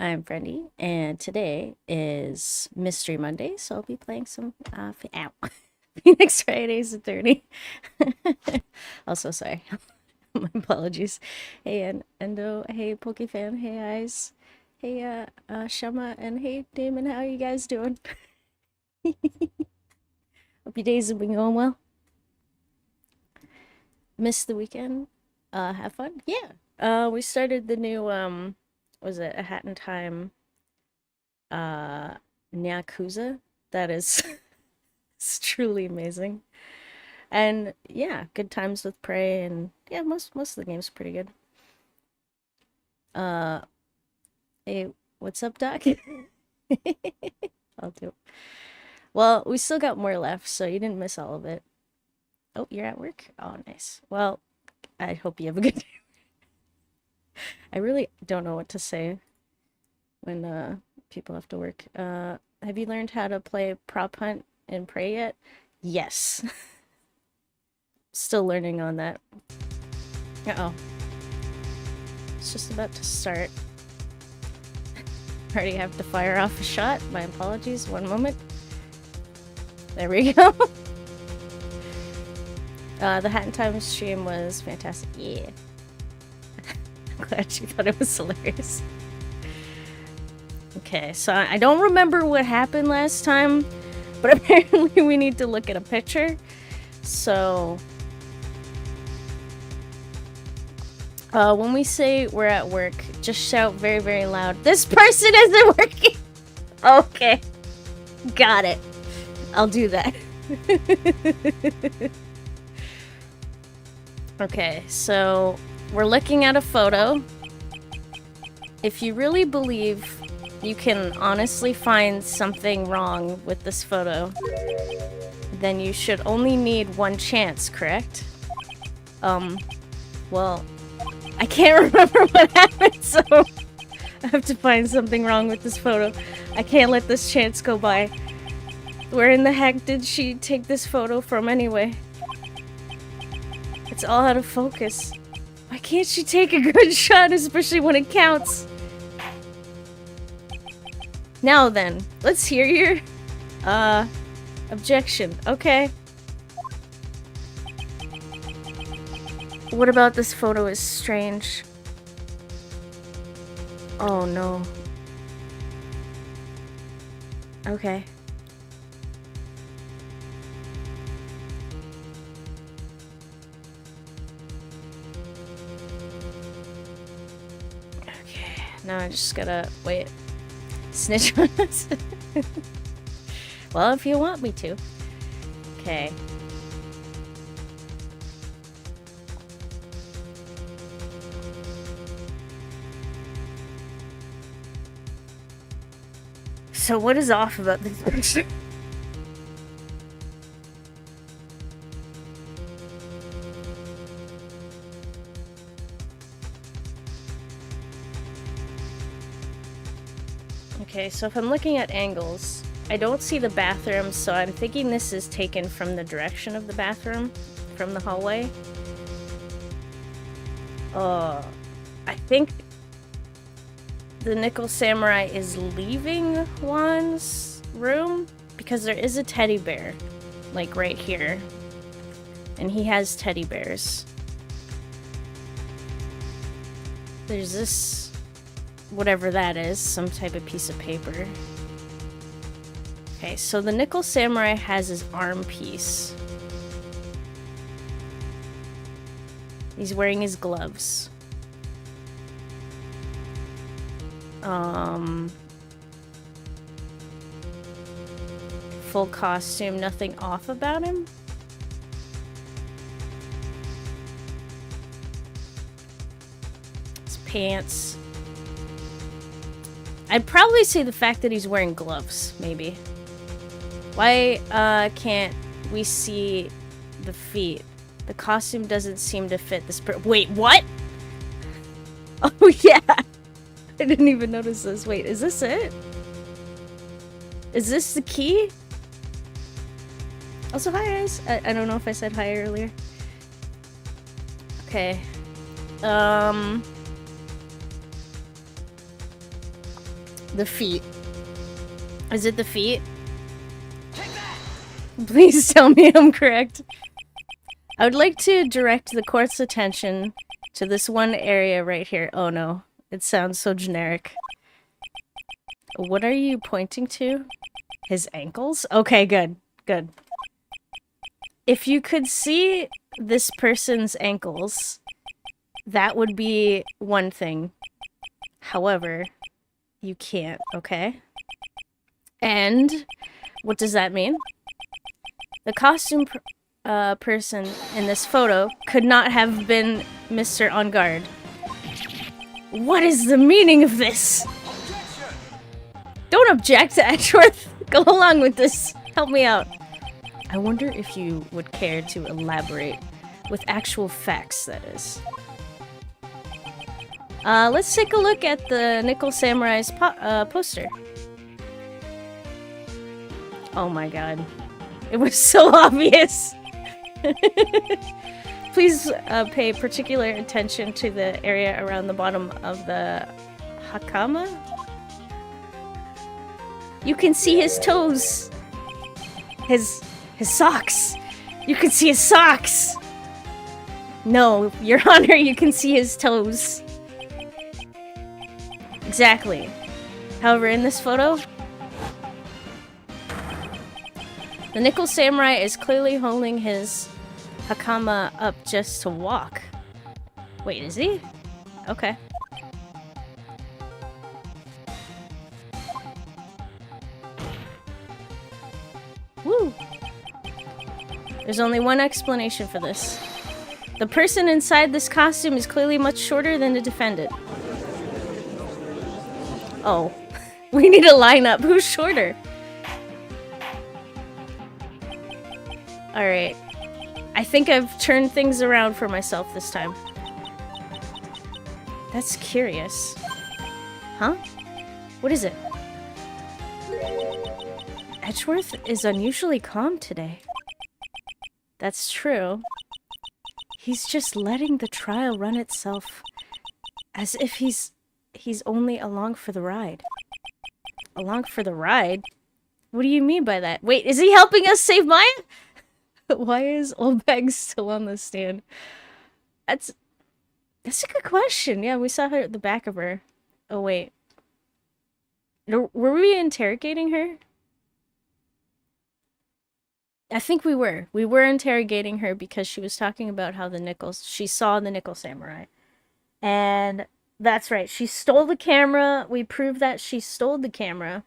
I'm Brandy, and today is Mystery Monday, so I'll be playing some Phoenix Fridays at 30. Also, sorry. My apologies. Hey, Endo. Hey, Pokefan. Hey, Eyes. Hey, Shama, and hey, Damon. How are you guys doing? Hope your days have been going well. Missed the weekend? Have fun? Yeah. We started the new, was it A Hat in Time, uh, Nyakuza? That is it's truly amazing. And yeah, good times with Prey, and yeah, most of the game's pretty good. Uh, hey, what's up, Doc? I'll do it. Well, we still got more left, so you didn't miss all of it. Oh, you're at work? Oh, nice. Well, I hope you have a good day. I really don't know what to say when people have to work. Have you learned how to play prop hunt and Prey yet? Yes. Still learning on that. Uh-oh. It's just about to start. Already have to fire off a shot. My apologies. One moment. There we go. The Hat in Time stream was fantastic. Yeah. I'm glad you thought it was hilarious. Okay, so I don't remember what happened last time, but apparently we need to look at a picture. So when we say we're at work, just shout very, very loud, "This person isn't working!" Okay. Got it. I'll do that. Okay, so we're looking at a photo. If you really believe you can honestly find something wrong with this photo, then you should only need one chance, correct? Well, I can't remember what happened, so I have to find something wrong with this photo. I can't let this chance go by. Where in the heck did she take this photo from anyway? It's all out of focus. Why can't she take a good shot, especially when it counts? Now then, let's hear your, objection. Okay. What about this photo is strange? Oh no. Okay. Okay, now I just gotta wait. Snitch on us. Well, if you want me to. Okay. So what is off about this picture? Okay, so if I'm looking at angles, I don't see the bathroom, so I'm thinking this is taken from the direction of the bathroom, from the hallway. I think the Nickel Samurai is leaving Juan's room, because there is a teddy bear, like right here. And he has teddy bears. There's this, whatever that is, some type of piece of paper. Okay, so the Nickel Samurai has his arm piece. He's wearing his gloves. Full costume, nothing off about him. His pants. I'd probably say the fact that he's wearing gloves, maybe. Why can't we see the feet? The costume doesn't seem to fit this wait, what? Oh yeah! I didn't even notice this. Wait, is this it? Is this the key? Also, hi guys. I don't know if I said hi earlier. Okay. The feet. Is it the feet? Please tell me I'm correct. I would like to direct the court's attention to this one area right here. Oh no, it sounds so generic. What are you pointing to? His ankles? Okay, good. Good. If you could see this person's ankles, that would be one thing. However, you can't, okay? And what does that mean? The costume person in this photo could not have been Mr. On Guard. What is the meaning of this? Don't object, Edgeworth. Go along with this. Help me out. I wonder if you would care to elaborate with actual facts, that is. Let's take a look at the Nickel Samurai's poster. Oh my god. It was so obvious. Please pay particular attention to the area around the bottom of the hakama. You can see his toes. His socks. You can see his socks. No, Your Honor, you can see his toes. Exactly. However, in this photo, the Nickel Samurai is clearly holding his hakama up just to walk. Wait, is he? Okay. Woo! There's only one explanation for this. The person inside this costume is clearly much shorter than the defendant. Oh. We need a lineup. Who's shorter? Alright. I think I've turned things around for myself this time. That's curious. Huh? What is it? Edgeworth is unusually calm today. That's true. He's just letting the trial run itself. As if he's only along for the ride. Along for the ride? What do you mean by that? Wait, is he helping us save Maya? Why is Olbeg still on the stand? That's a good question. Yeah, we saw her at the back of her. Oh, wait. Were we interrogating her? I think we were. We were interrogating her because she was talking about how she saw the Nickel Samurai. And that's right. She stole the camera. We proved that she stole the camera.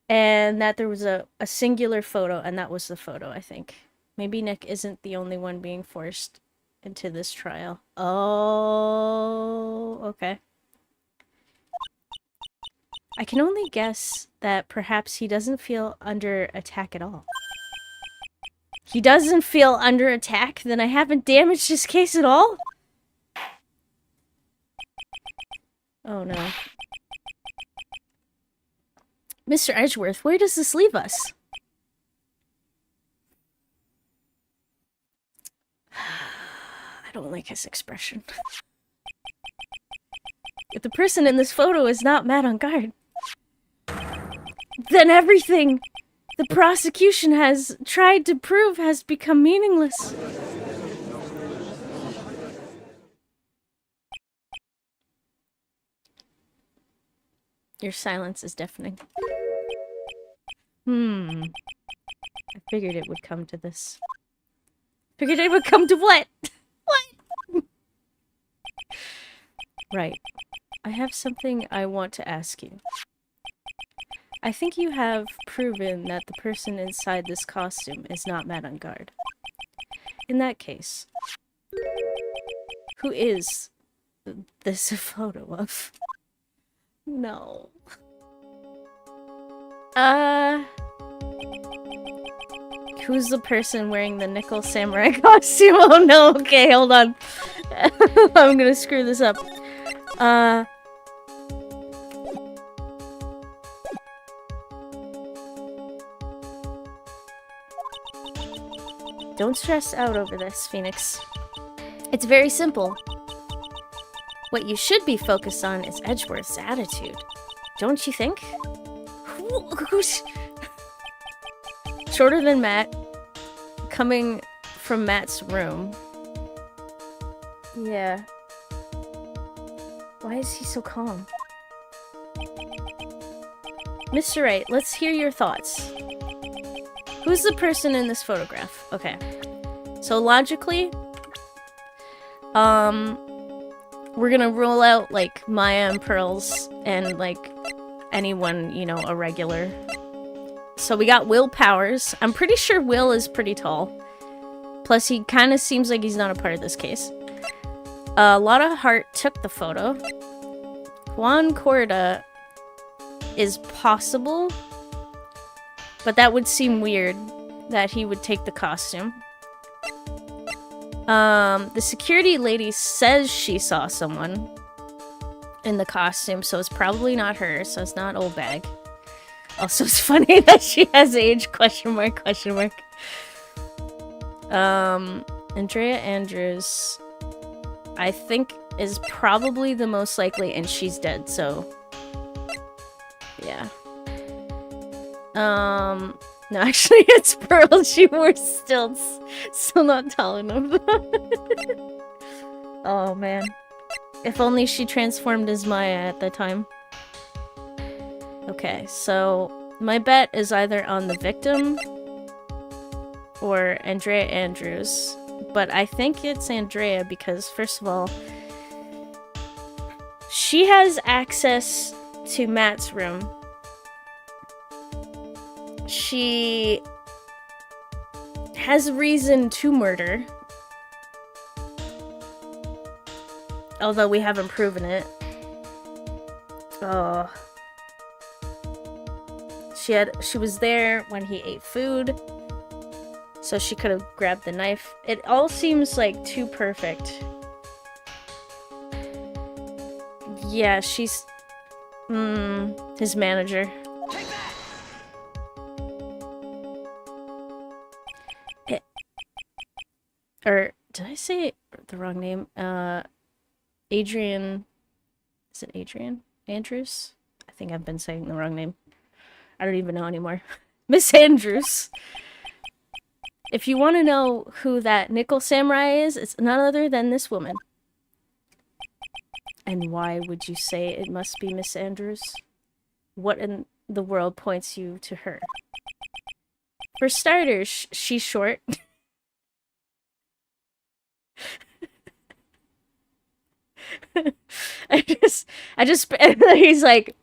And that there was a singular photo, and that was the photo, I think. Maybe Nick isn't the only one being forced into this trial. Oh, okay. I can only guess that perhaps he doesn't feel under attack at all. He doesn't feel under attack? Then I haven't damaged his case at all? Oh no. Mr. Edgeworth, where does this leave us? I don't like his expression. If the person in this photo is not Matt on guard, then everything the prosecution has tried to prove has become meaningless. Your silence is deafening. I figured it would come to this. Figured it would come to what? What? Right. I have something I want to ask you. I think you have proven that the person inside this costume is not Matt on guard. In that case, who is this a photo of? No. Who's the person wearing the Nickel Samurai costume? Oh no, okay, hold on. I'm gonna screw this up. Don't stress out over this, Phoenix. It's very simple. What you should be focused on is Edgeworth's attitude. Don't you think? Who's shorter than Matt, coming from Matt's room? Yeah. Why is he so calm? Mr. Wright, let's hear your thoughts. Who's the person in this photograph? Okay. So logically, we're gonna rule out, like, Maya and Pearls and, like, anyone, you know, a regular. So we got Will Powers. I'm pretty sure Will is pretty tall. Plus, he kind of seems like he's not a part of this case. Lotta Hart took the photo. Juan Corda is possible, but that would seem weird that he would take the costume. The security lady says she saw someone in the costume, so it's probably not her, so it's not Old Bag. Also, it's funny that she has age, question mark, question mark. Andrea Andrews, I think, is probably the most likely, and she's dead, so yeah. No, actually, it's Pearl. She wore stilts. Still not tall enough. Oh, man. If only she transformed as Maya at the time. Okay, so my bet is either on the victim or Andrea Andrews. But I think it's Andrea because, first of all, she has access to Matt's room. She has reason to murder. Although we haven't proven it. Oh. She was there when he ate food. So she could have grabbed the knife. It all seems like too perfect. Yeah, she's his manager. Or did I say the wrong name? Adrian. Is it Adrian Andrews? I think I've been saying the wrong name. I don't even know anymore. Miss Andrews. If you want to know who that nickel samurai is, it's none other than this woman. And why would you say it must be Miss Andrews? What in the world points you to her? For starters, she's short. I just, he's like,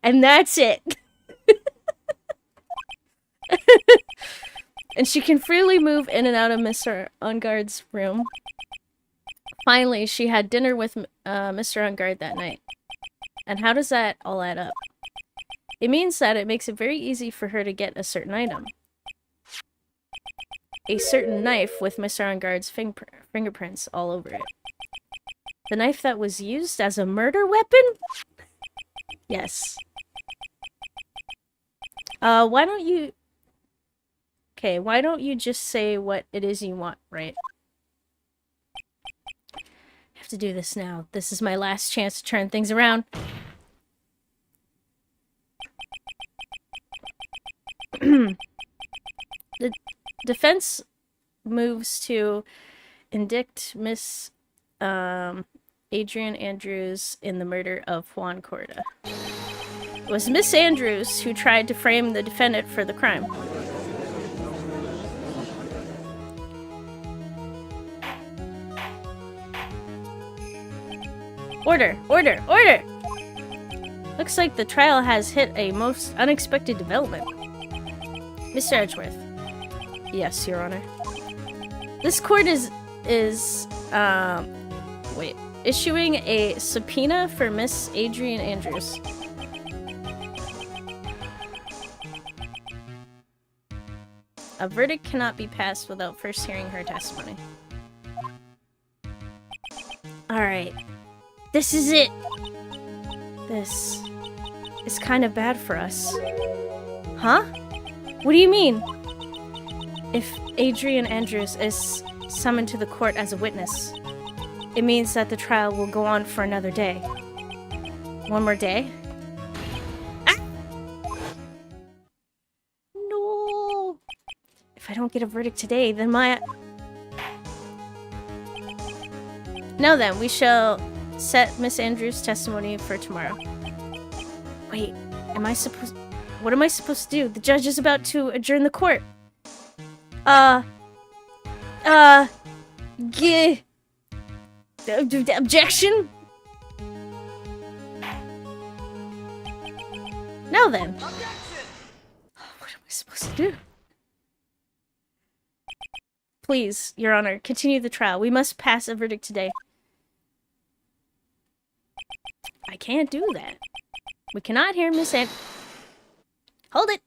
and that's it. And she can freely move in and out of Mr. Ungard's room. Finally, she had dinner with Mr. Ungard that night. And how does that all add up? It means that it makes it very easy for her to get a certain item. A certain knife with Mr. Ungard's fingerprints all over it. The knife that was used as a murder weapon? Yes. Why don't you... Okay, why don't you just say what it is you want, right? I have to do this now. This is my last chance to turn things around. The defense moves to indict Miss Adrian Andrews in the murder of Juan Corda. It was Miss Andrews who tried to frame the defendant for the crime. Order! Order! Order! Looks like the trial has hit a most unexpected development. Mr. Edgeworth. Yes, Your Honor. This court is issuing a subpoena for Miss Adrian Andrews. A verdict cannot be passed without first hearing her testimony. Alright. This is it! This is kind of bad for us. Huh? What do you mean? If Adrian Andrews is summoned to the court as a witness, it means that the trial will go on for another day. One more day? If I don't get a verdict today, then my... Now then, we shall set Miss Andrews' testimony for tomorrow. Wait, am I supposed... What am I supposed to do? The judge is about to adjourn the court. Objection? Now then. What am I supposed to do? Please, Your Honor, continue the trial. We must pass a verdict today. I can't do that. We cannot hear Miss Ant... Hold it!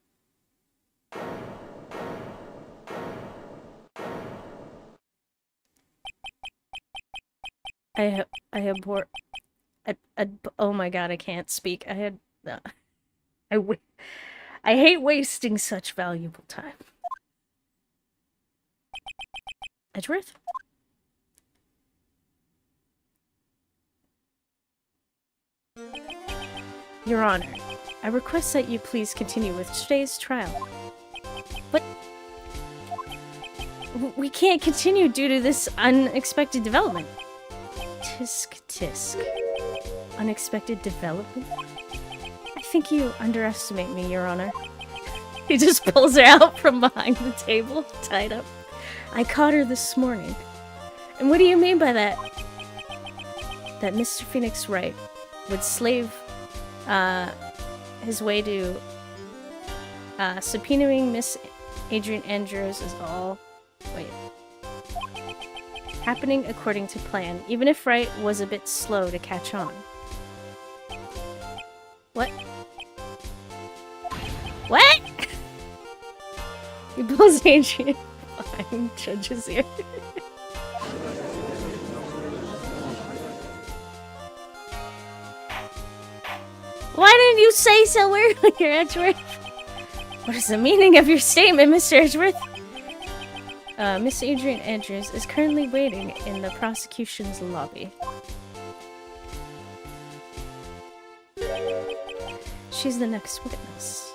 I abhor... oh my god, I can't speak. I hate wasting such valuable time. Edgeworth? Your Honor, I request that you please continue with today's trial. But... we can't continue due to this unexpected development. Tisk tisk. Unexpected development? I think you underestimate me, Your Honor. He just pulls her out from behind the table, tied up. I caught her this morning. And what do you mean by that? That Mr. Phoenix Wright would slave his way to subpoenaing Miss Adrian Andrews is all... Wait. Happening according to plan, even if Wright was a bit slow to catch on. What? What? He pulls Adrian behind Judge's ear. Why didn't you say so earlier, Edgeworth? What is the meaning of your statement, Mr. Edgeworth? Miss Adrian Andrews is currently waiting in the prosecution's lobby. She's the next witness.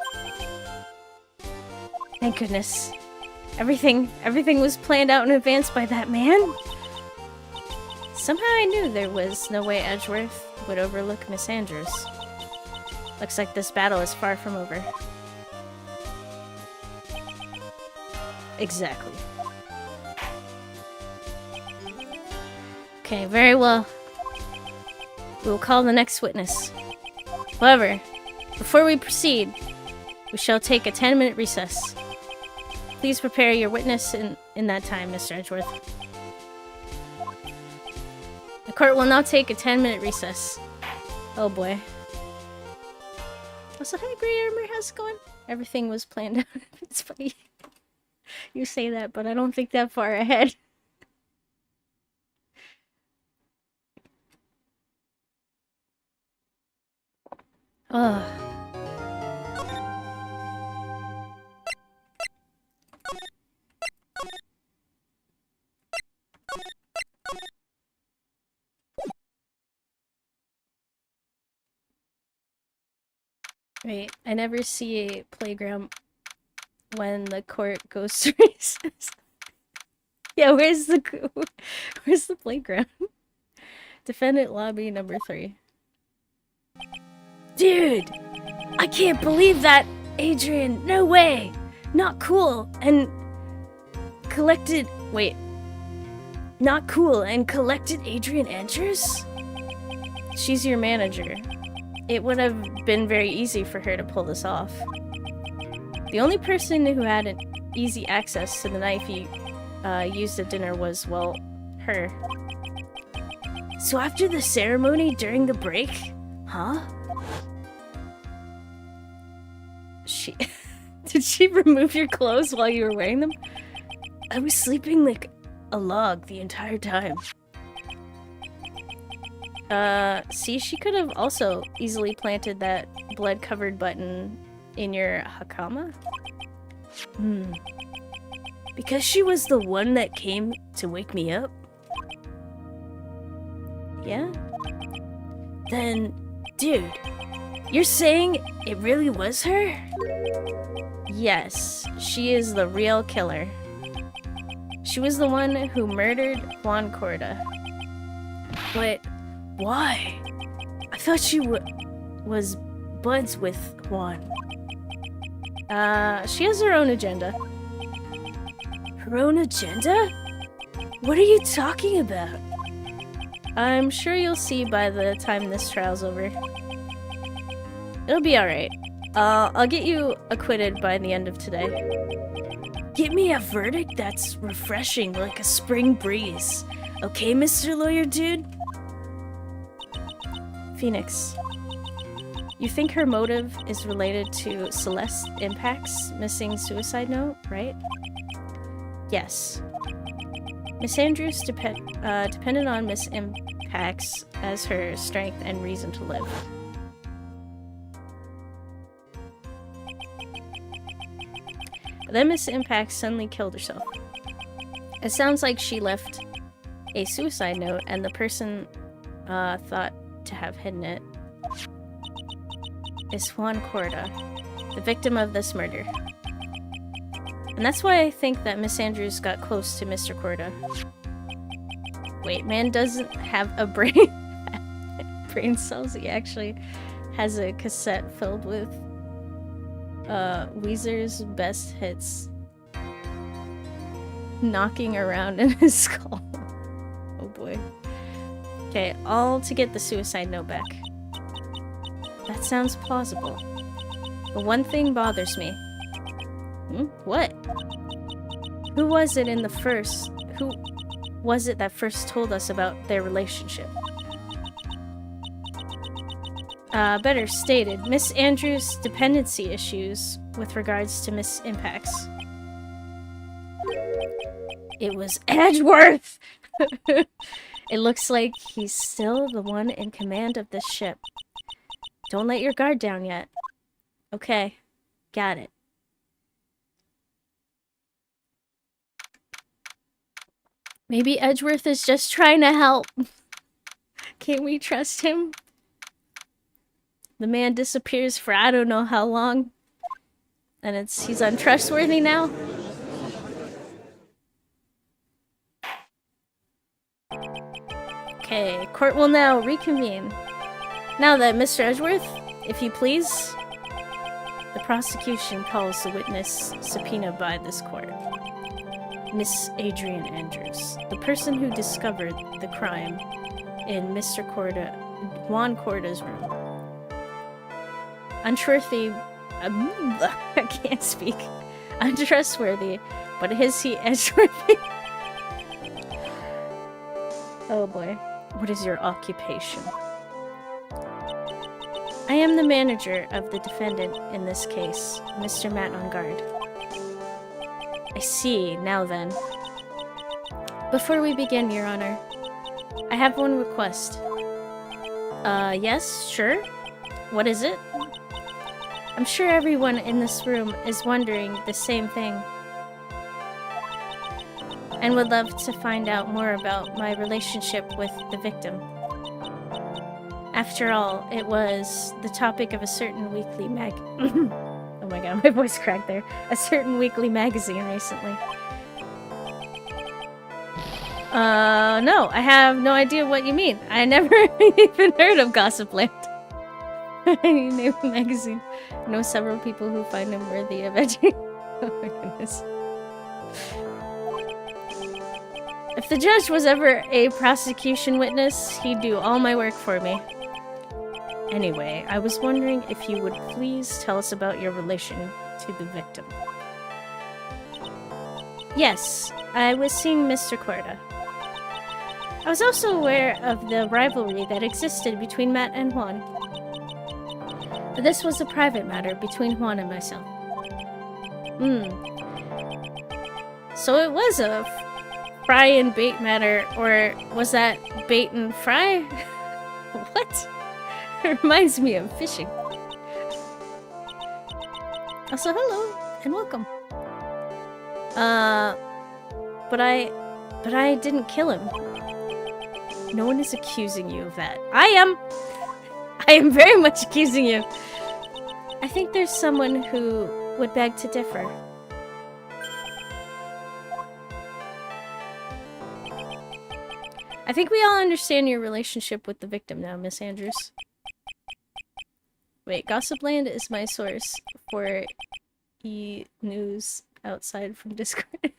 Thank goodness. Everything was planned out in advance by that man? Somehow I knew there was no way Edgeworth would overlook Miss Andrews. Looks like this battle is far from over. Exactly. Okay, very well. We will call the next witness. However, before we proceed, we shall take a 10-minute recess. Please prepare your witness in that time, Mr. Edgeworth. The court will now take a 10-minute recess. Oh boy. Also, hi, Grey Armor, how's it going? Everything was planned out. It's funny. You say that, but I don't think that far ahead. Ugh. Wait, I never see a playground when the court goes to recess. Yeah, where's the playground? Defendant lobby number 3. Dude! I can't believe that! Adrian, no way! Not cool and collected... Wait. Not cool and collected Adrian Andrews? She's your manager. It would have been very easy for her to pull this off. The only person who had an easy access to the knife you used at dinner was, well, her. So after the ceremony during the break? Huh? Did she remove your clothes while you were wearing them? I was sleeping like a log the entire time. See, she could have also easily planted that blood-covered button in your hakama? Because she was the one that came to wake me up? Yeah? Then, dude, You're saying it really was her? Yes, she is the real killer. She was the one who murdered Juan Corda. But why? I thought she was buds with Juan. She has her own agenda. Her own agenda? What are you talking about? I'm sure you'll see by the time this trial's over. It'll be alright. I'll get you acquitted by the end of today. Give me a verdict that's refreshing like a spring breeze. Okay, Mr. Lawyer Dude? Phoenix. You think her motive is related to Celeste Impact's missing suicide note, right? Yes. Miss Andrews depended on Miss Impact's as her strength and reason to live. But then Miss Impact suddenly killed herself. It sounds like she left a suicide note and the person thought to have hidden it is Juan Corda, the victim of this murder. And that's why I think that Miss Andrews got close to Mr. Corda. Wait, man doesn't have a brain cells. He actually has a cassette filled with Weezer's best hits knocking around in his skull. Oh boy. Okay, all to get the suicide note back. That sounds plausible. But one thing bothers me. What? Who was it that first told us about their relationship? Better stated, Miss Andrews' dependency issues with regards to Miss Impact's. It was Edgeworth! It looks like he's still the one in command of this ship. Don't let your guard down yet. Okay, got it. Maybe Edgeworth is just trying to help. Can't we trust him? The man disappears for I don't know how long. And he's untrustworthy now? Okay, court will now reconvene. Now that Mr. Edgeworth, if you please, the prosecution calls the witness subpoenaed by this court. Miss Adrian Andrews, the person who discovered the crime in Mr. Juan Corda's room. Untrustworthy, I can't speak. Untrustworthy, but is he Edgeworthy? Oh boy, what is your occupation? I am the manager of the defendant in this case, Mr. Matt on guard. I see, now then. Before we begin, Your Honor, I have one request. Yes, sure. What is it? I'm sure everyone in this room is wondering the same thing. And would love to find out more about my relationship with the victim. After all, it was the topic of a certain weekly oh my god, my voice cracked there. A certain weekly magazine recently. No, I have no idea what you mean. I never even heard of Gossipland. Name a magazine. I know several people who find him worthy of edging. Oh my goodness. If the judge was ever a prosecution witness, he'd do all my work for me. Anyway, I was wondering if you would please tell us about your relation to the victim. Yes, I was seeing Mr. Corda. I was also aware of the rivalry that existed between Matt and Juan. But this was a private matter between Juan and myself. So it was a fry and bait matter, or was that bait and fry? What? It reminds me of fishing. Also, hello and welcome. But I didn't kill him. No one is accusing you of that. I am! I am very much accusing you. I think there's someone who would beg to differ. I think we all understand your relationship with the victim now, Miss Andrews. Wait, Gossipland is my source for e-news outside from Discord.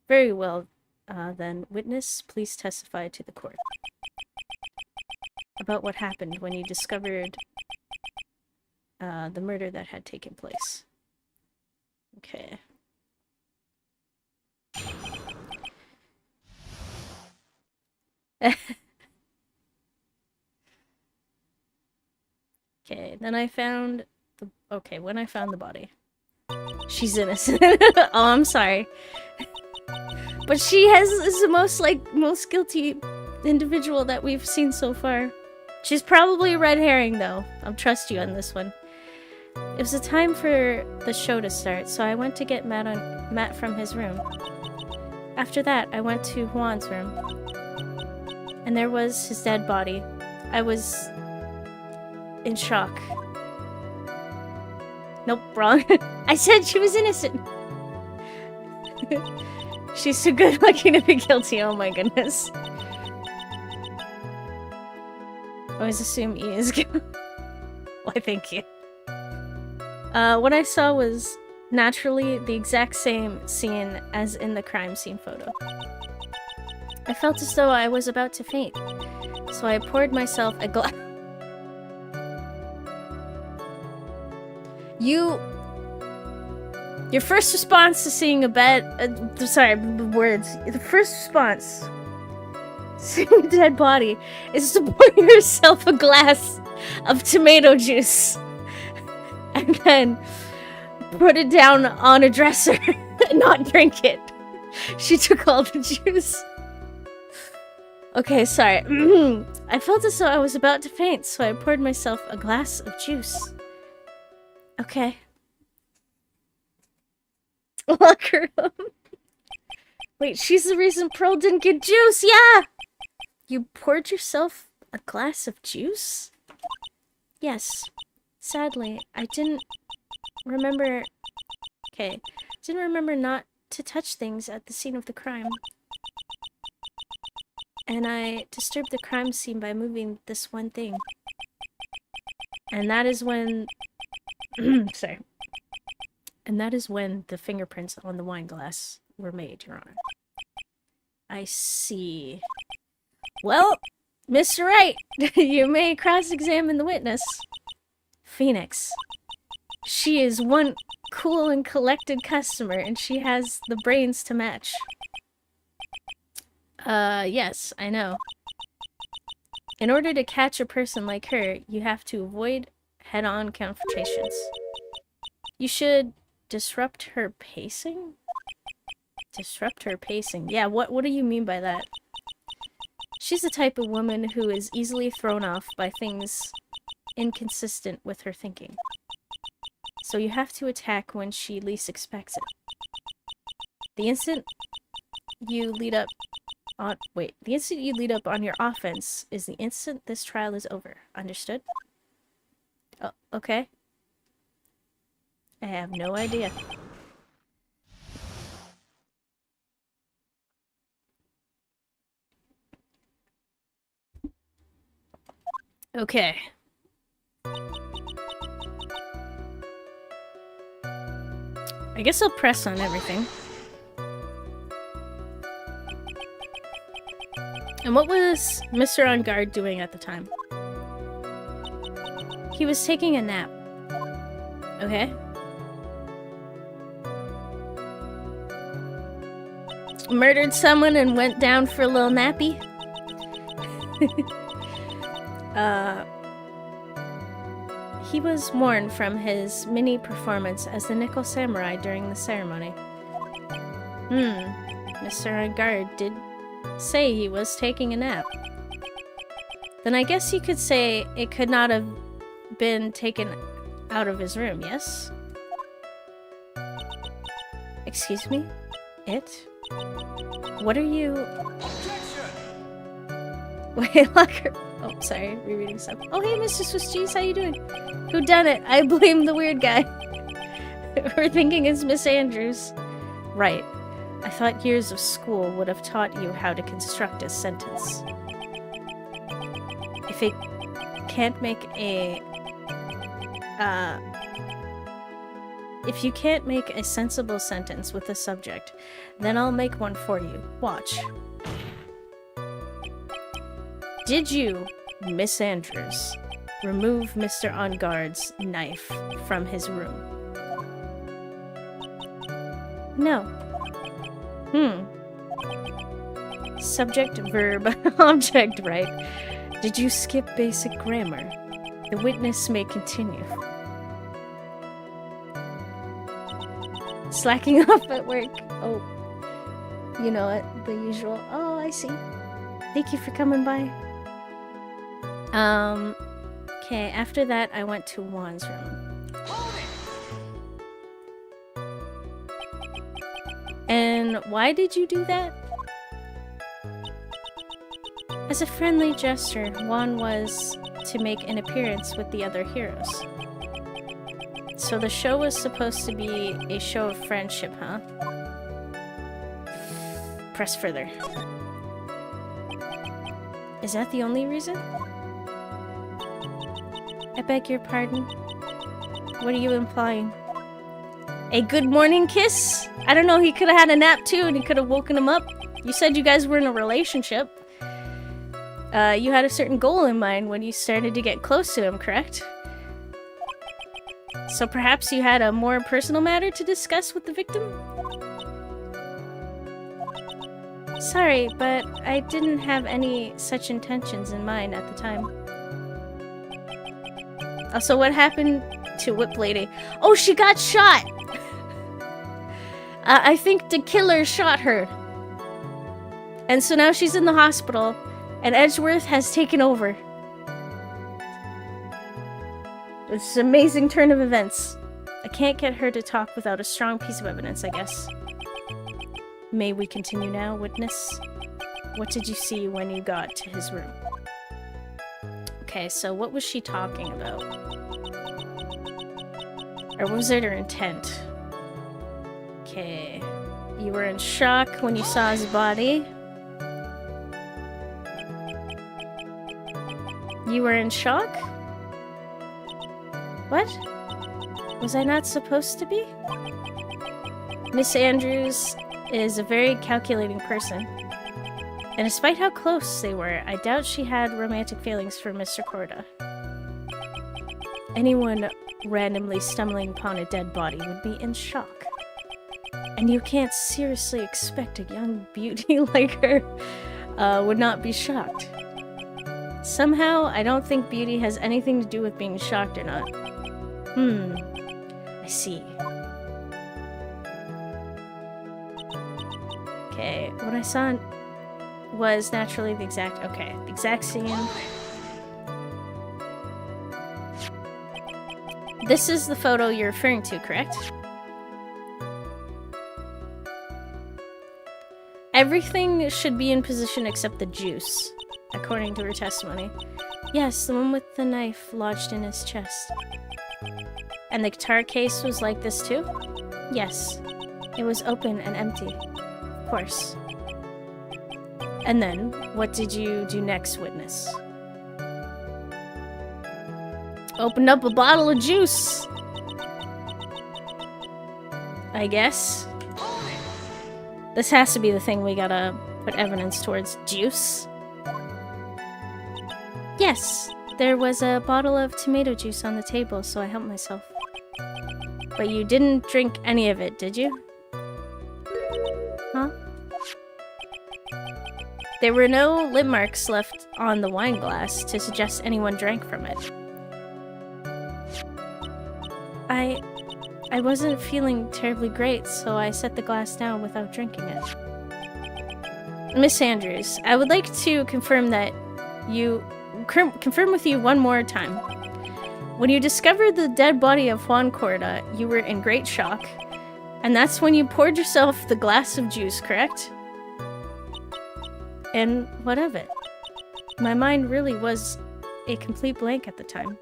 Very well, then. Witness, please testify to the court. About what happened when you discovered the murder that had taken place. Okay. Okay, then I found the... Okay, when I found the body. She's innocent. Oh, I'm sorry. But she is the most guilty individual that we've seen so far. She's probably a red herring, though. I'll trust you on this one. It was the time for the show to start, so I went to get Matt from his room. After that, I went to Juan's room. And there was his dead body. I was in shock. Nope, wrong. I said she was innocent. She's too good looking to be guilty, oh my goodness. I always assume E is good. Why, thank you. What I saw was naturally the exact same scene as in the crime scene photo. I felt as though I was about to faint, so I poured myself a glass. Your first response to seeing a the first response to seeing a dead body is to pour yourself a glass of tomato juice and then put it down on a dresser and not drink it. She took all the juice. Okay, sorry. I felt as though I was about to faint, so I poured myself a glass of juice. Okay. Locker room. Wait, she's the reason Pearl didn't get juice, yeah! You poured yourself a glass of juice? Yes. Sadly, I didn't remember... Okay. Didn't remember not to touch things at the scene of the crime. And I disturbed the crime scene by moving this one thing. And that is when... Sorry. And that is when the fingerprints on the wine glass were made, Your Honor. I see. Well, Mr. Wright, you may cross-examine the witness. Phoenix. She is one cool and collected customer, and she has the brains to match. Yes, I know. In order to catch a person like her, you have to avoid head-on confrontations. You should disrupt her pacing? Disrupt her pacing. Yeah, what do you mean by that? She's the type of woman who is easily thrown off by things inconsistent with her thinking. So you have to attack when she least expects it. The instant you lead up on your offense is the instant this trial is over. Understood? Oh, okay. I have no idea. Okay. I guess I'll press on everything. And what was Mr. On Guard doing at the time? He was taking a nap. Okay. Murdered someone and went down for a little nappy? He was mourned from his mini-performance as the Nickel Samurai during the ceremony. Mr. On Guard did say he was taking a nap. Then I guess you could say it could not have been taken out of his room, yes? Excuse me? It? What are you... Wait, locker. Oh, sorry, rereading stuff. Oh, hey, Mr. Swiss Cheese, how you doing? Who done it? I blame the weird guy. We're thinking it's Miss Andrews. Right. I thought years of school would have taught you how to construct a sentence. If it can't make a... if you can't make a sensible sentence with a subject, then I'll make one for you. Watch. Did you, Miss Andrews, remove Mr. On-Guard's knife from his room? No. Subject, verb, object, right? Did you skip basic grammar? The witness may continue. Slacking off at work. Oh. You know it, the usual. Oh, I see. Thank you for coming by. Okay, after that, I went to Juan's room. And why did you do that? As a friendly gesture, Juan was to make an appearance with the other heroes. So the show was supposed to be a show of friendship, huh? Press further. Is that the only reason? I beg your pardon. What are you implying? A good morning kiss? I don't know, he could have had a nap too and he could have woken him up. You said you guys were in a relationship. You had a certain goal in mind when you started to get close to him, correct? So perhaps you had a more personal matter to discuss with the victim? Sorry, but I didn't have any such intentions in mind at the time. Also, what happened to Whip Lady? Oh, she got shot! I think the killer shot her. And so now she's in the hospital, and Edgeworth has taken over. It's an amazing turn of events. I can't get her to talk without a strong piece of evidence, I guess. May we continue now, witness? What did you see when you got to his room? Okay, so what was she talking about? Or was it her intent? Okay. You were in shock when you saw his body. You were in shock? What? Was I not supposed to be? Miss Andrews is a very calculating person. And despite how close they were, I doubt she had romantic feelings for Mr. Corda. Anyone randomly stumbling upon a dead body would be in shock. And you can't seriously expect a young beauty like her would not be shocked. Somehow, I don't think beauty has anything to do with being shocked or not. I see. Okay, what I saw was naturally the exact scene. This is the photo you're referring to, correct? Everything should be in position except the juice, according to her testimony. Yes, the one with the knife lodged in his chest. And the guitar case was like this too? Yes. It was open and empty. Of course. And then, what did you do next, witness? Opened up a bottle of juice! I guess. This has to be the thing we gotta put evidence towards. Juice? Yes, there was a bottle of tomato juice on the table, so I helped myself. But you didn't drink any of it, did you? Huh? There were no lip marks left on the wine glass to suggest anyone drank from it. I wasn't feeling terribly great, so I set the glass down without drinking it. Miss Andrews, I would like to confirm that confirm with you one more time. When you discovered the dead body of Juan Corda, you were in great shock, and that's when you poured yourself the glass of juice, correct? And what of it? My mind really was a complete blank at the time.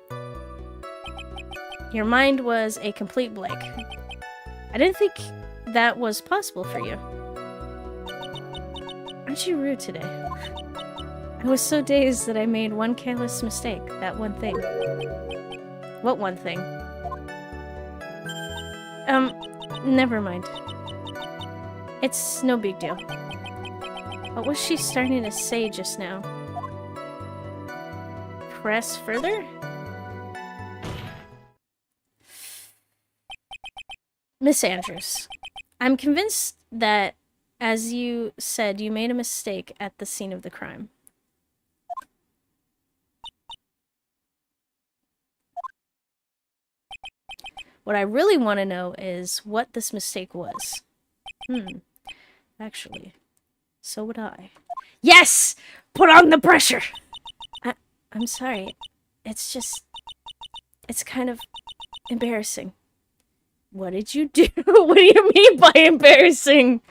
Your mind was a complete blank. I didn't think that was possible for you. Aren't you rude today? I was so dazed that I made one careless mistake. That one thing. What one thing? Never mind. It's no big deal. What was she starting to say just now? Press further? Miss Andrews, I'm convinced that, as you said, you made a mistake at the scene of the crime. What I really want to know is what this mistake was. Actually, so would I. Yes! Put on the pressure! I'm sorry. It's just... It's kind of embarrassing. What did you do? What do you mean by embarrassing?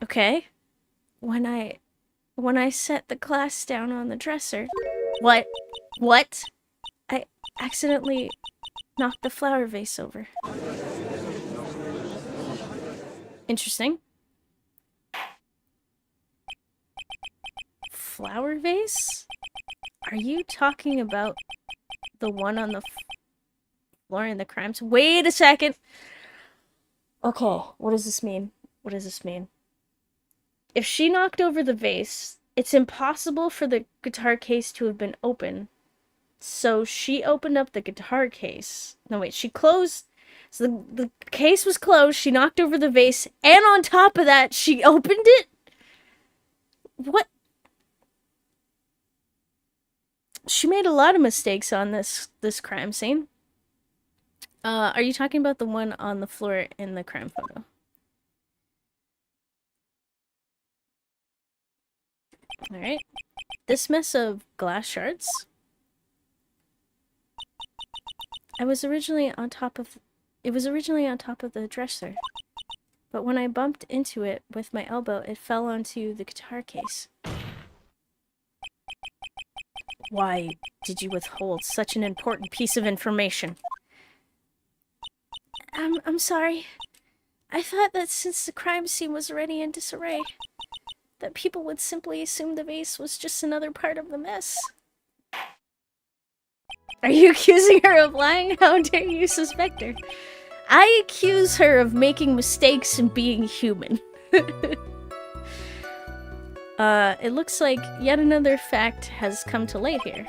Okay. When I set the glass down on the dresser... What? What? I accidentally knocked the flower vase over. Interesting. Flower vase? Are you talking about the one on the floor in the crimes? Wait a second! Okay, what does this mean? What does this mean? If she knocked over the vase, it's impossible for the guitar case to have been open. So she opened up the guitar case. No, wait, she closed... So the case was closed, she knocked over the vase, and on top of that, she opened it? What? She made a lot of mistakes on this crime scene. Are you talking about the one on the floor in the crime photo? Alright. This mess of glass shards? It was originally on top of the dresser. But when I bumped into it with my elbow, it fell onto the guitar case. Why did you withhold such an important piece of information? I'm sorry. I thought that since the crime scene was already in disarray, that people would simply assume the vase was just another part of the mess. Are you accusing her of lying? How dare you suspect her? I accuse her of making mistakes and being human. It looks like yet another fact has come to light here.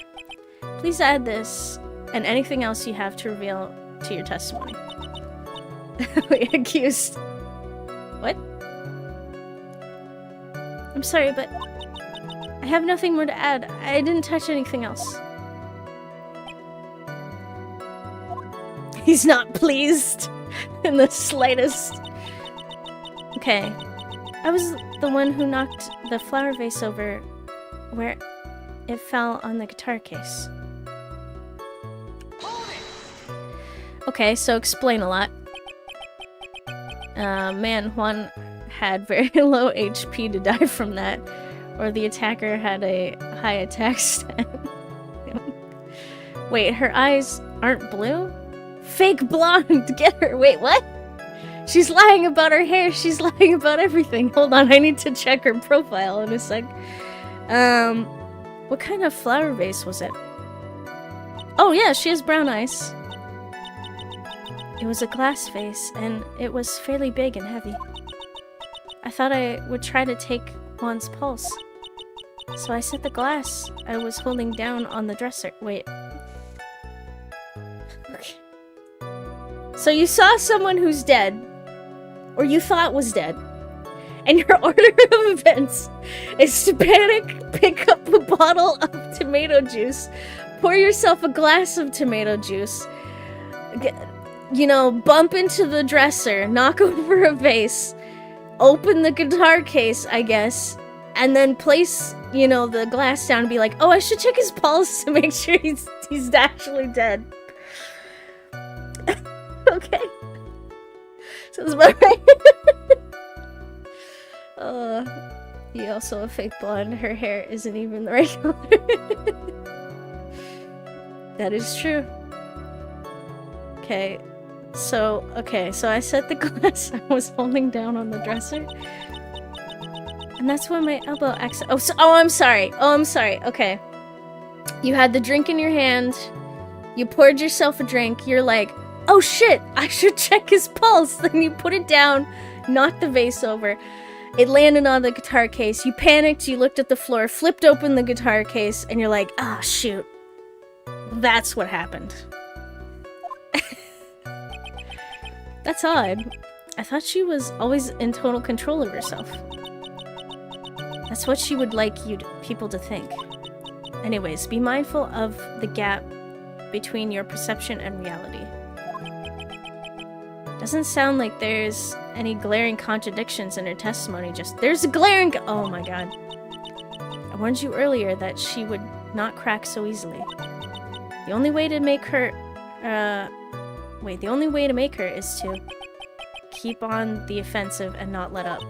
Please add this and anything else you have to reveal to your testimony. Accused. What? I'm sorry, but I have nothing more to add. I didn't touch anything else. He's not pleased in the slightest. Okay. I was the one who knocked the flower vase over where it fell on the guitar case. Okay, so explain a lot. Man, Juan had very low HP to die from that, or the attacker had a high attack stat. Wait, her eyes aren't blue? Fake blonde! Get her! Wait, what? She's lying about her hair. She's lying about everything. Hold on, I need to check her profile in a sec. What kind of flower vase was it? Oh yeah, she has brown eyes. It was a glass vase, and it was fairly big and heavy. I thought I would try to take Juan's pulse. So I set the glass I was holding down on the dresser. Wait. Okay. So you saw someone who's dead, or you thought was dead, and your order of events is to panic, pick up a bottle of tomato juice, pour yourself a glass of tomato juice, you know, bump into the dresser, knock over a vase, open the guitar case, I guess, and then place, you know, the glass down and be like, oh, I should check his pulse to make sure he's actually dead. Okay. Sounds about right. You also a fake blonde. Her hair isn't even the right color. That is true. Okay, so I set the glass I was holding down on the dresser. And that's when my elbow accident. I'm sorry. Okay. You had the drink in your hand. You poured yourself a drink. You're like, oh shit, I should check his pulse. Then you put it down, knocked the vase over. It landed on the guitar case. You panicked, you looked at the floor, flipped open the guitar case, and you're like, ah, shoot. That's what happened. That's odd. I thought she was always in total control of herself. That's what she would like people to think. Anyways, be mindful of the gap between your perception and reality. Doesn't sound like there's any glaring contradictions in her testimony, just there's a glaring oh my god. I warned you earlier that she would not crack so easily. The only way to make her is to keep on the offensive and not let up.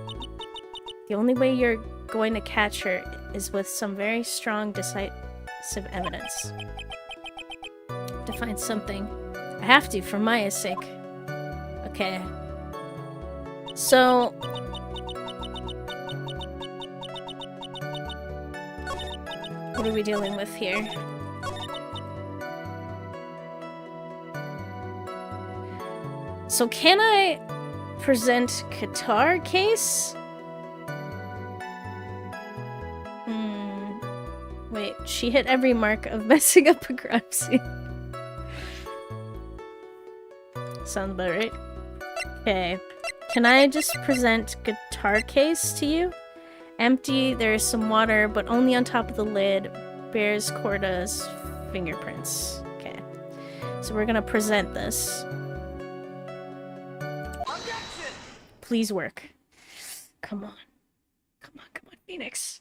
The only way you're going to catch her is with some very strong, decisive evidence. To find something. I have to, for Maya's sake. Okay. So... what are we dealing with here? So can I present guitar case? Wait, she hit every mark of messing up a crime scene. Sounds about right. Okay. Can I just present guitar case to you? Empty, there's some water, but only on top of the lid. Bears Corda's fingerprints. Okay. So we're gonna present this. Objection! Please work. Come on. Come on, Phoenix.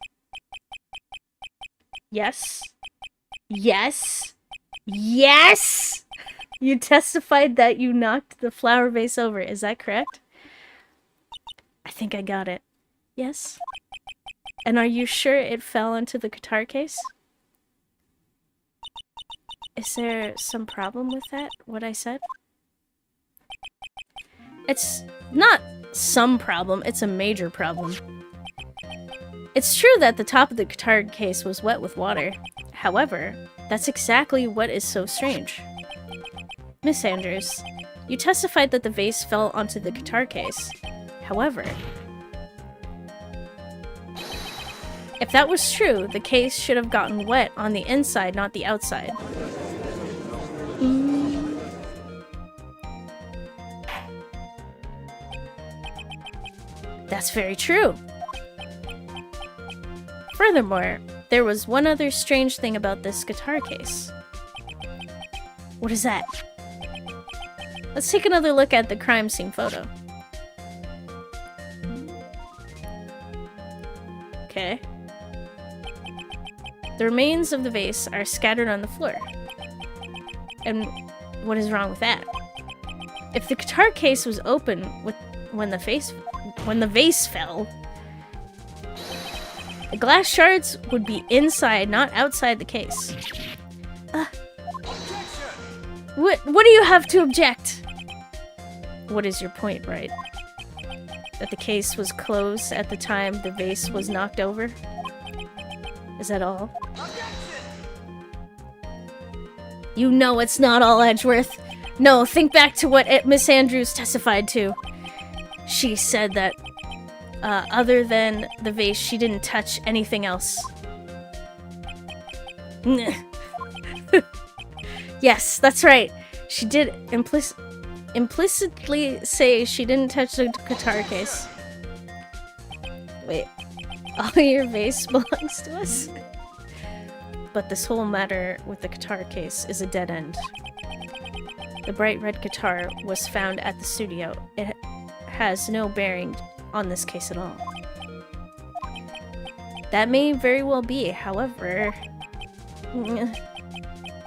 Yes. Yes. Yes! You testified that you knocked the flower vase over. Is that correct? I think I got it. Yes. And are you sure it fell into the guitar case? Is there some problem with that, what I said? It's not some problem, it's a major problem. It's true that the top of the guitar case was wet with water. However, that's exactly what is so strange. Miss Andrews, you testified that the vase fell onto the guitar case. However, if that was true, the case should have gotten wet on the inside, not the outside. That's very true. Furthermore, there was one other strange thing about this guitar case. What is that? Let's take another look at the crime scene photo. Okay. The remains of the vase are scattered on the floor. And what is wrong with that? If the guitar case was open when the vase fell, the glass shards would be inside, not outside the case. What do you have to object? What is your point, Wright? That the case was closed at the time the vase was knocked over? Is that all? You know it's not all, Edgeworth. No, think back to what Miss Andrews testified to. She said that, other than the vase, she didn't touch anything else. Yes, that's right. She did implicitly say she didn't touch the guitar case. Wait, all your vase belongs to us? But this whole matter with the guitar case is a dead end. The bright red guitar was found at the studio. It has no bearing on this case at all. That may very well be, however... the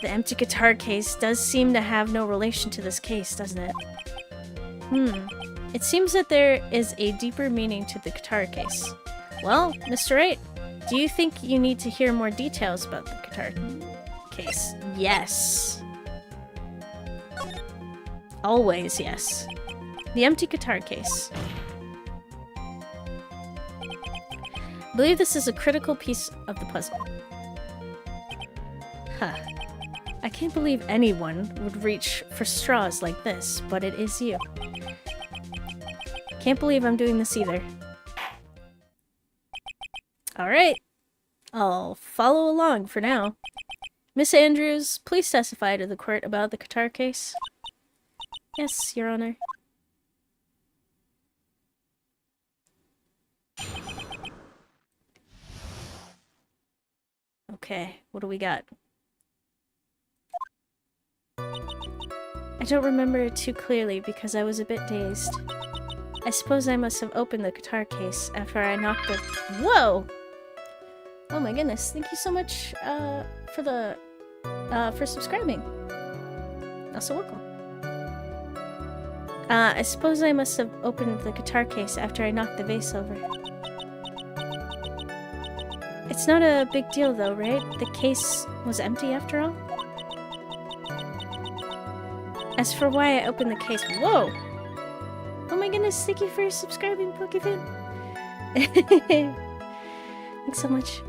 empty guitar case does seem to have no relation to this case, doesn't it? It seems that there is a deeper meaning to the guitar case. Well, Mr. Wright, do you think you need to hear more details about the guitar case? Yes. Always yes. The empty guitar case. I believe this is a critical piece of the puzzle. Huh. I can't believe anyone would reach for straws like this, but it is you. Can't believe I'm doing this either. Alright. I'll follow along for now. Miss Andrews, please testify to the court about the guitar case. Yes, Your Honor. Okay, what do we got? I don't remember it too clearly because I was a bit dazed. I suppose I must have opened the guitar case after I knocked the— Whoa! Oh my goodness, thank you so much for subscribing. Also welcome. I suppose I must have opened the guitar case after I knocked the vase over. It's not a big deal though, right? The case was empty after all? As for why I opened the case— Whoa! Oh my goodness, thank you for subscribing, Pokefan. Thanks so much.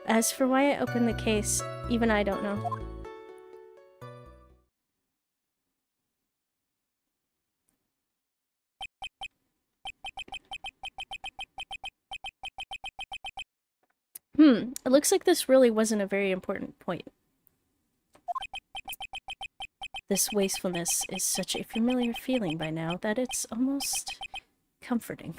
As for why I opened the case, even I don't know. It looks like this really wasn't a very important point. This wastefulness is such a familiar feeling by now that it's almost comforting.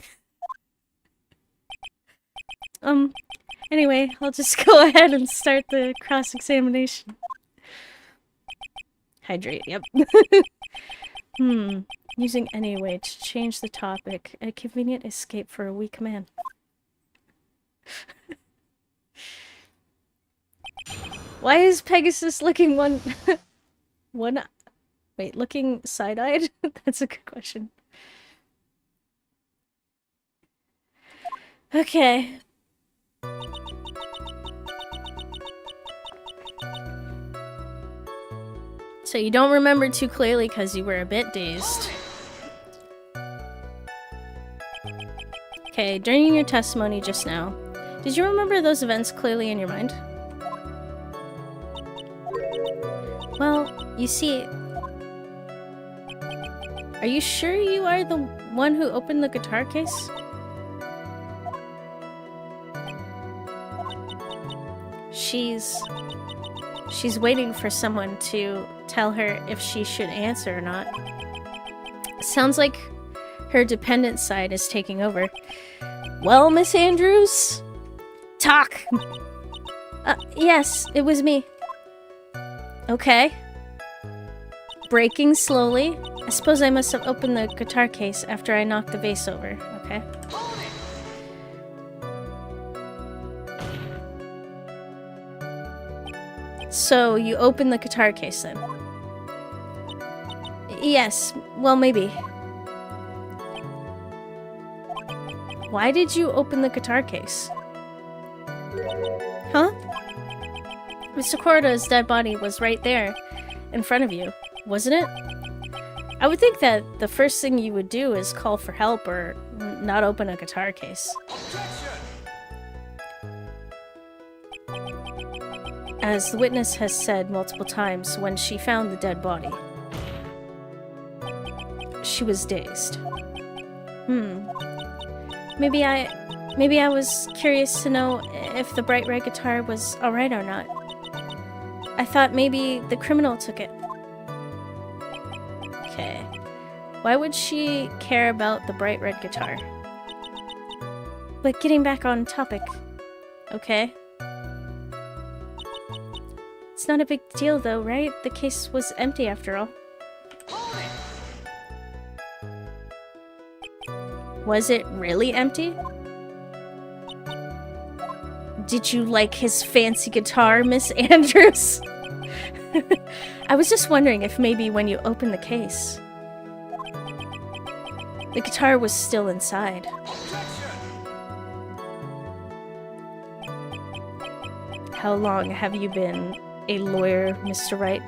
Anyway, I'll just go ahead and start the cross-examination. Hydrate, yep. Using any way to change the topic. A convenient escape for a weak man. Why is Pegasus looking looking side-eyed? That's a good question. Okay. So you don't remember too clearly because you were a bit dazed. Okay, during your testimony just now, did you remember those events clearly in your mind? Well, you see, are you sure you are the one who opened the guitar case? She's waiting for someone to tell her if she should answer or not. Sounds like her dependent side is taking over. Well, Miss Andrews? Talk! Yes, it was me. Okay. Breaking slowly. I suppose I must have opened the guitar case after I knocked the vase over. Okay. So, you opened the guitar case then? Yes, well maybe. Why did you open the guitar case? Huh? Mr. Korda's dead body was right there, in front of you, wasn't it? I would think that the first thing you would do is call for help or not open a guitar case. As the witness has said multiple times, when she found the dead body, she was dazed. Maybe I was curious to know if the bright red guitar was alright or not. I thought maybe the criminal took it. Okay. Why would she care about the bright red guitar? But getting back on topic. Okay. It's not a big deal though, right? The case was empty after all. Was it really empty? Did you like his fancy guitar, Miss Andrews? I was just wondering if maybe when you opened the case, The guitar was still inside. How long have you been a lawyer, Mr. Wright?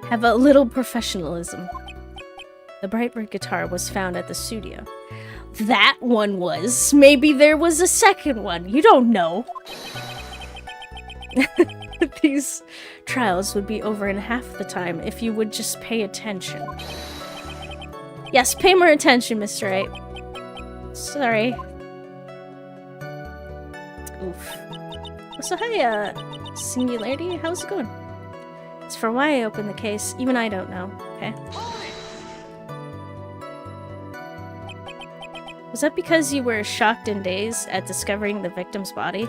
Have a little professionalism. The bright red guitar was found at the studio. That one was. Maybe there was a second one. You don't know. These trials would be over in half the time if you would just pay attention. Yes, pay more attention, Mr. Wright. Sorry. Oof. So hi, Singularity, how's it going? As for why I opened the case, even I don't know, okay? Was that because you were shocked and dazed at discovering the victim's body?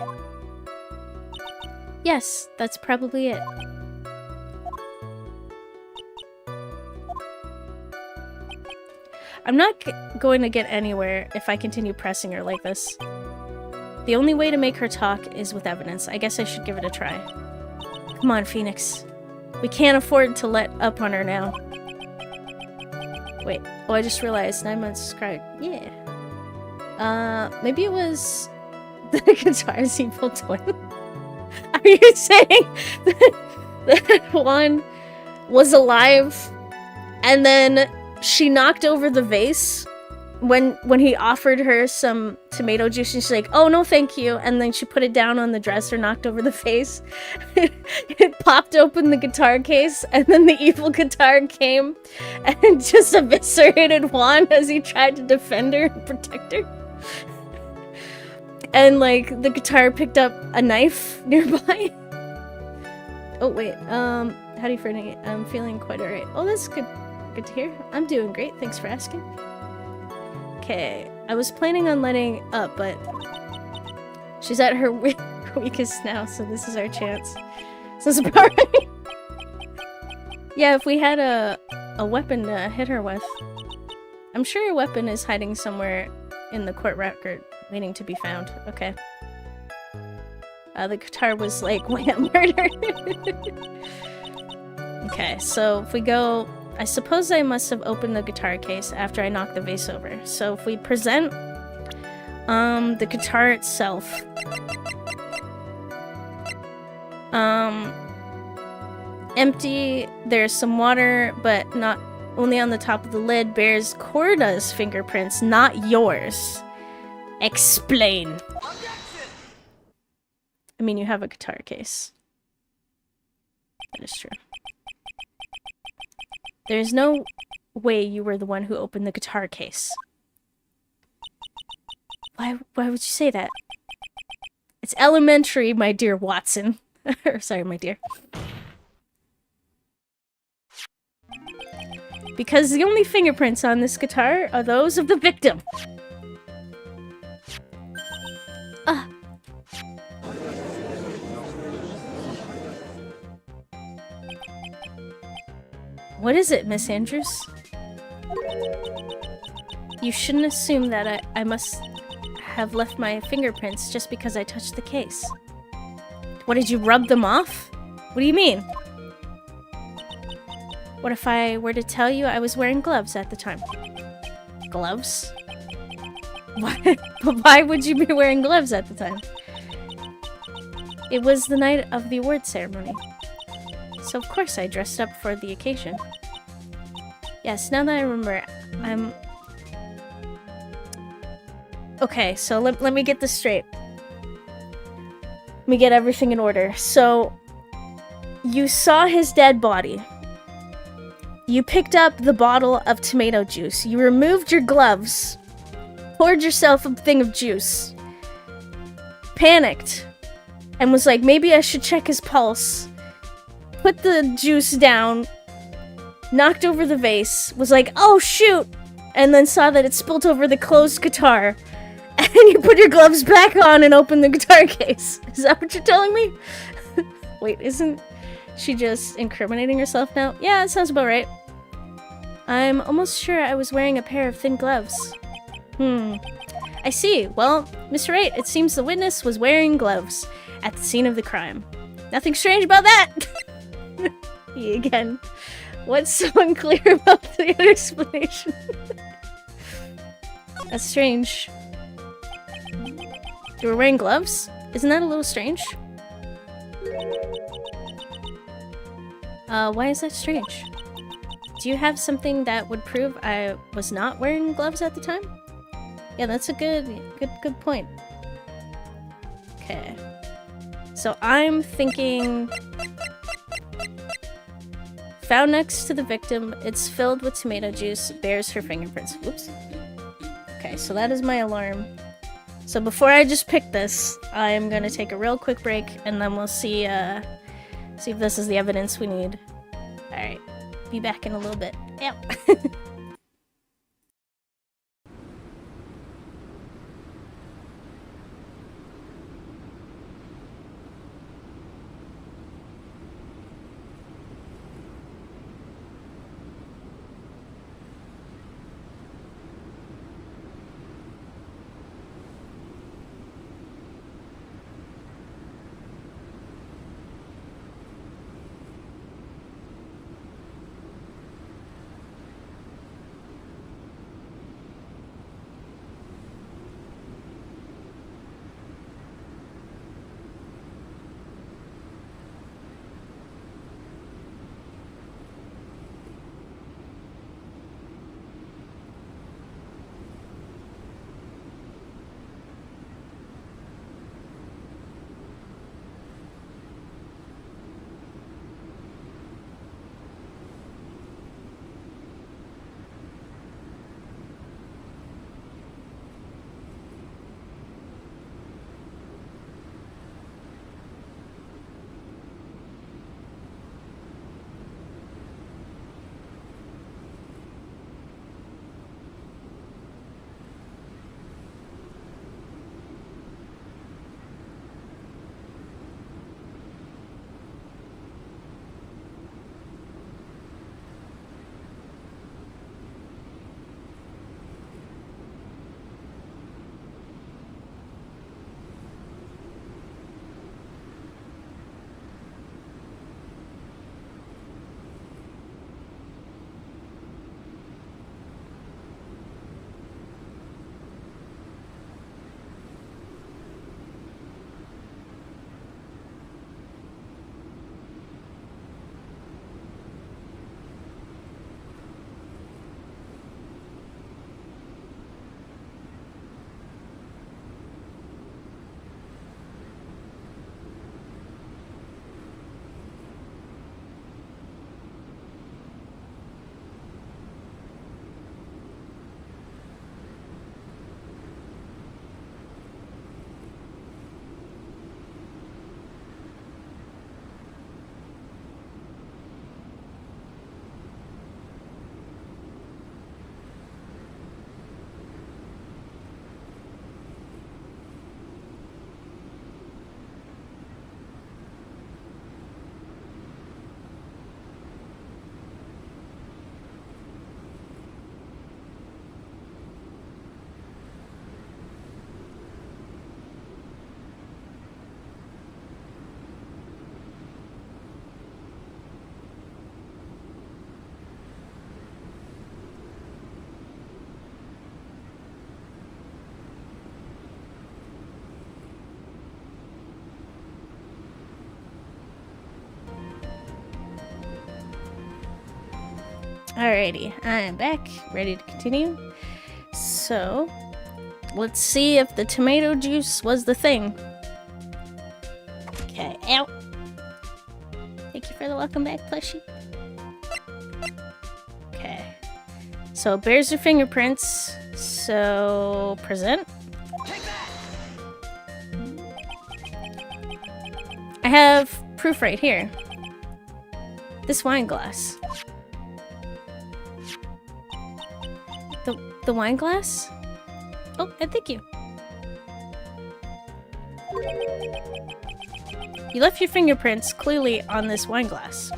Yes, that's probably it. I'm not going to get anywhere if I continue pressing her like this. The only way to make her talk is with evidence. I guess I should give it a try. Come on, Phoenix. We can't afford to let up on her now. Wait. Oh, I just realized 9 months subscribed. Yeah. Maybe it was the guitar's evil twin. Are you saying that one was alive and then she knocked over the vase when he offered her some tomato juice and she's like, oh no thank you, and then she put it down on the dresser, knocked over the vase. It popped open the guitar case and then the evil guitar came and just eviscerated Juan as he tried to defend her and protect her. And like the guitar picked up a knife nearby. Oh wait, how do you feeling it? I'm feeling quite alright. Oh, that's good to hear. I'm doing great, thanks for asking. Okay, I was planning on letting up, but she's at her weakest now, so this is our chance. So it's about right. Yeah, if we had a weapon to hit her with. I'm sure a weapon is hiding somewhere in the court record, waiting to be found. Okay. The guitar was like, wham, murder. Okay, so if we go... I suppose I must have opened the guitar case after I knocked the vase over. So if we present the guitar itself, empty, there's some water, but not only on the top of the lid, bears Corda's fingerprints, not yours. Explain. I mean, you have a guitar case. That is true. There's no way you were the one who opened the guitar case. Why would you say that? It's elementary, my dear Watson. Sorry, my dear. Because the only fingerprints on this guitar are those of the victim. Ah. What is it, Miss Andrews? You shouldn't assume that I must have left my fingerprints just because I touched the case. What, did you rub them off? What do you mean? What if I were to tell you I was wearing gloves at the time? Gloves? Why would you be wearing gloves at the time? It was the night of the award ceremony. So of course I dressed up for the occasion. Yes, now that I remember, I'm... Okay, so let me get this straight. Let me get everything in order. So, you saw his dead body. You picked up the bottle of tomato juice. You removed your gloves. Poured yourself a thing of juice. Panicked. And was like, maybe I should check his pulse. Put the juice down, knocked over the vase, was like, oh shoot, and then saw that it spilt over the closed guitar, and you put your gloves back on and opened the guitar case. Is that what you're telling me? Wait, isn't she just incriminating herself now? Yeah, that sounds about right. I'm almost sure I was wearing a pair of thin gloves. I see. Well, Mr. Wright, it seems the witness was wearing gloves at the scene of the crime. Nothing strange about that! Again, what's so unclear about the explanation? That's strange. You were wearing gloves? Isn't that a little strange? Why is that strange? Do you have something that would prove I was not wearing gloves at the time? Yeah, that's a good point. Okay. So I'm thinking... Found next to the victim, it's filled with tomato juice, bears her fingerprints. Whoops. Okay, so that is my alarm. So before I just pick this, I'm gonna take a real quick break, and then we'll see if this is the evidence we need. Alright, be back in a little bit. Yep. Alrighty, I'm back, ready to continue. So, let's see if the tomato juice was the thing. Okay, ow! Thank you for the welcome back, plushie. Okay. So, bears her fingerprints. So, present. I have proof right here. This wine glass. The wine glass? Oh, and thank you. You left your fingerprints clearly on this wine glass.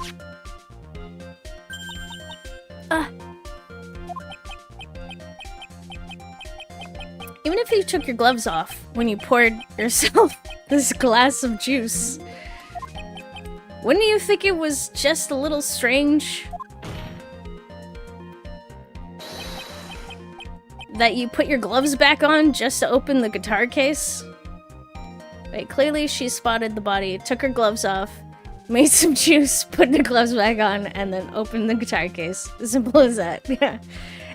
Even if you took your gloves off when you poured yourself this glass of juice, wouldn't you think it was just a little strange? that you put your gloves back on just to open the guitar case? Wait, clearly she spotted the body, took her gloves off, made some juice, put the gloves back on, and then opened the guitar case. As simple as that. Yeah.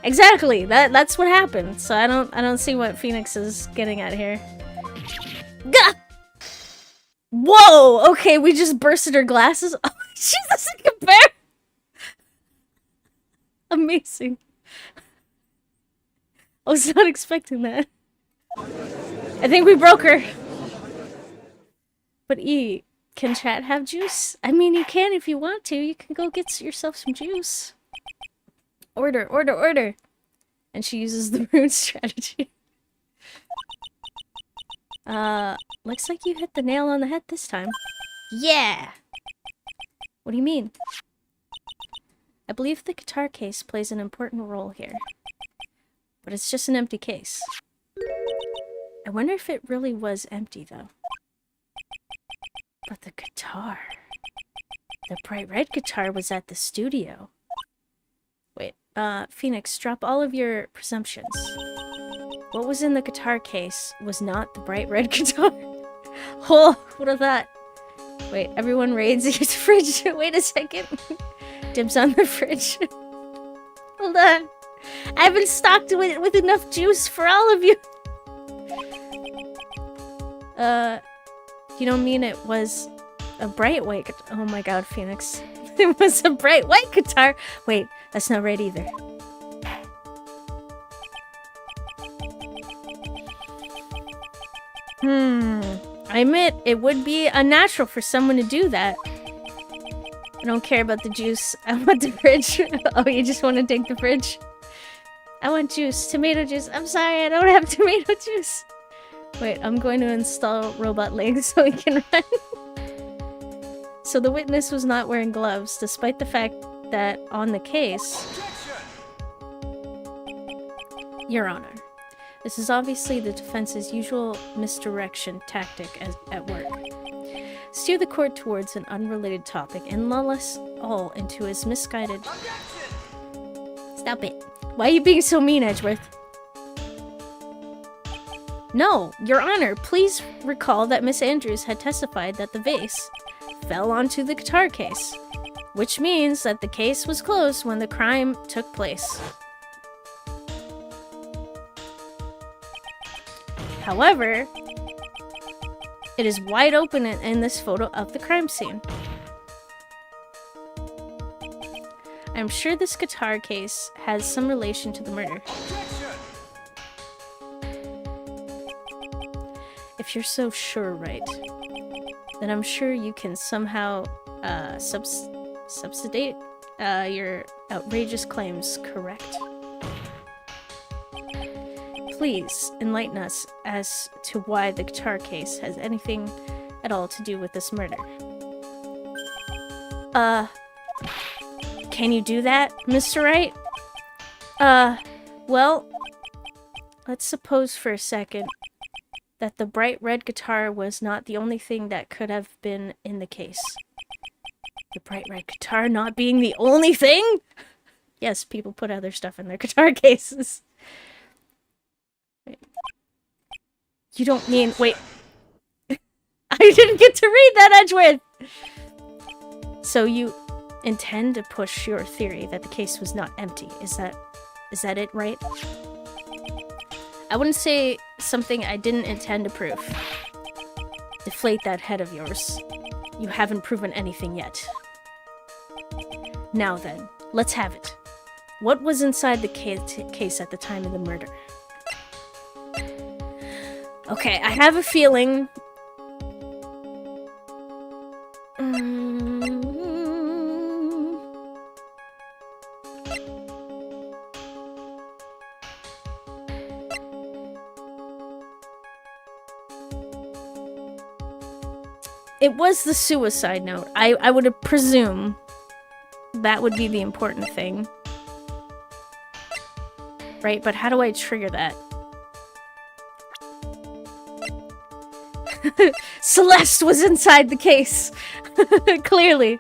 Exactly. That's what happened. So I don't see what Phoenix is getting at here. Gah! Whoa! Okay, we just bursted her glasses. Oh, she's a second pair! Amazing. I was not expecting that. I think we broke her. But E, can chat have juice? I mean, you can if you want to. You can go get yourself some juice. Order, order, order. And she uses the rune strategy. Looks like you hit the nail on the head this time. Yeah! What do you mean? I believe the guitar case plays an important role here. But it's just an empty case. I wonder if it really was empty, though. But the guitar... The bright red guitar was at the studio. Wait, Phoenix, drop all of your presumptions. What was in the guitar case was not the bright red guitar. Oh, what of that? Wait, everyone raids the fridge. Wait a second. Dibs on the fridge. Hold on. I haven't stocked with enough juice for all of you. You don't mean it was a bright white guitar? Oh my god, Phoenix. It was a bright white guitar. Wait, that's not right either. I admit, it would be unnatural for someone to do that. I don't care about the juice. I want the fridge. Oh, you just want to take the fridge? I want juice. Tomato juice. I'm sorry, I don't have tomato juice. Wait, I'm going to install robot legs so we can run. So the witness was not wearing gloves, despite the fact that on the case... Your Honor, this is obviously the defense's usual misdirection tactic at work. Steer the court towards an unrelated topic and lull us all into his misguided... Stop it. Why are you being so mean, Edgeworth? No, Your Honor, please recall that Miss Andrews had testified that the vase fell onto the guitar case, which means that the case was closed when the crime took place. However, it is wide open in this photo of the crime scene. I'm sure this guitar case has some relation to the murder. If you're so sure, Wright, then I'm sure you can somehow substantiate your outrageous claims, correct? Please enlighten us as to why the guitar case has anything at all to do with this murder. Can you do that, Mr. Wright? Well, let's suppose for a second that the bright red guitar was not the only thing that could have been in the case. The bright red guitar not being the only thing? Yes, people put other stuff in their guitar cases. Wait. You don't mean... Wait. I didn't get to read that, Edgeworth! So you intend to push your theory that the case was not empty. Is that it, right? I wouldn't say something I didn't intend to prove. Deflate that head of yours. You haven't proven anything yet. Now then, let's have it. What was inside the case at the time of the murder? Okay, I have a feeling... It was the suicide note. I would presume that would be the important thing. Right, but how do I trigger that? Celeste was inside the case! Clearly.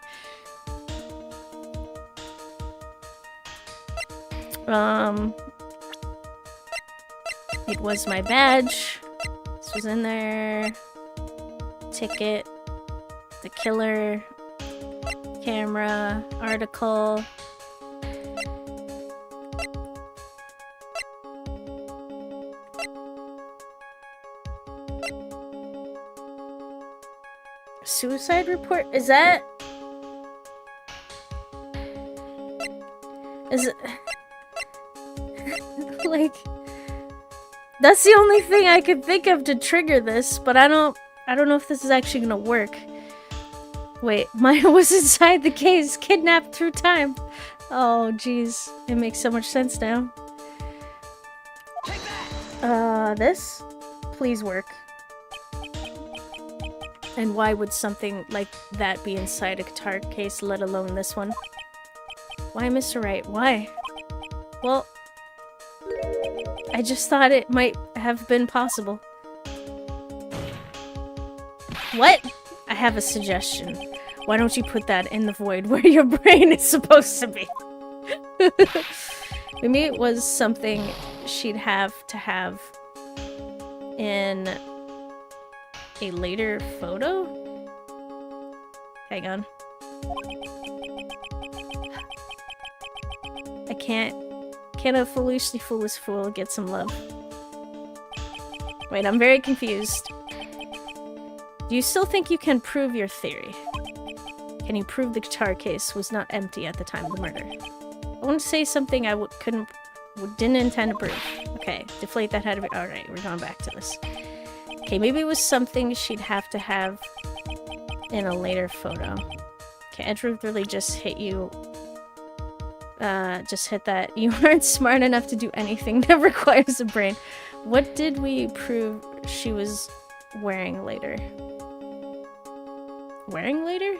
It was my badge. This was in there. Ticket. The killer. Camera. Article. Suicide report? Is that... Is it... like... That's the only thing I could think of to trigger this, but I don't know if this is actually gonna work. Wait, Maya was inside the case, kidnapped through time. Oh, jeez. It makes so much sense now. This? Please work. And why would something like that be inside a guitar case, let alone this one? Why, Mr. Wright? Why? Well, I just thought it might have been possible. What? I have a suggestion. Why don't you put that in the void where your brain is supposed to be? Maybe it was something she'd have to have in a later photo? Hang on. I can't a foolishly foolish fool get some love? Wait, I'm very confused. Do you still think you can prove your theory? Can you prove the guitar case was not empty at the time of the murder? I want to say something I didn't intend to prove. Okay, deflate that head of it. Alright, we're going back to this. Okay, maybe it was something she'd have to have in a later photo. Okay, Edgeworth really just hit you. Just hit that. You aren't smart enough to do anything that requires a brain. What did we prove she was wearing later? Wearing later?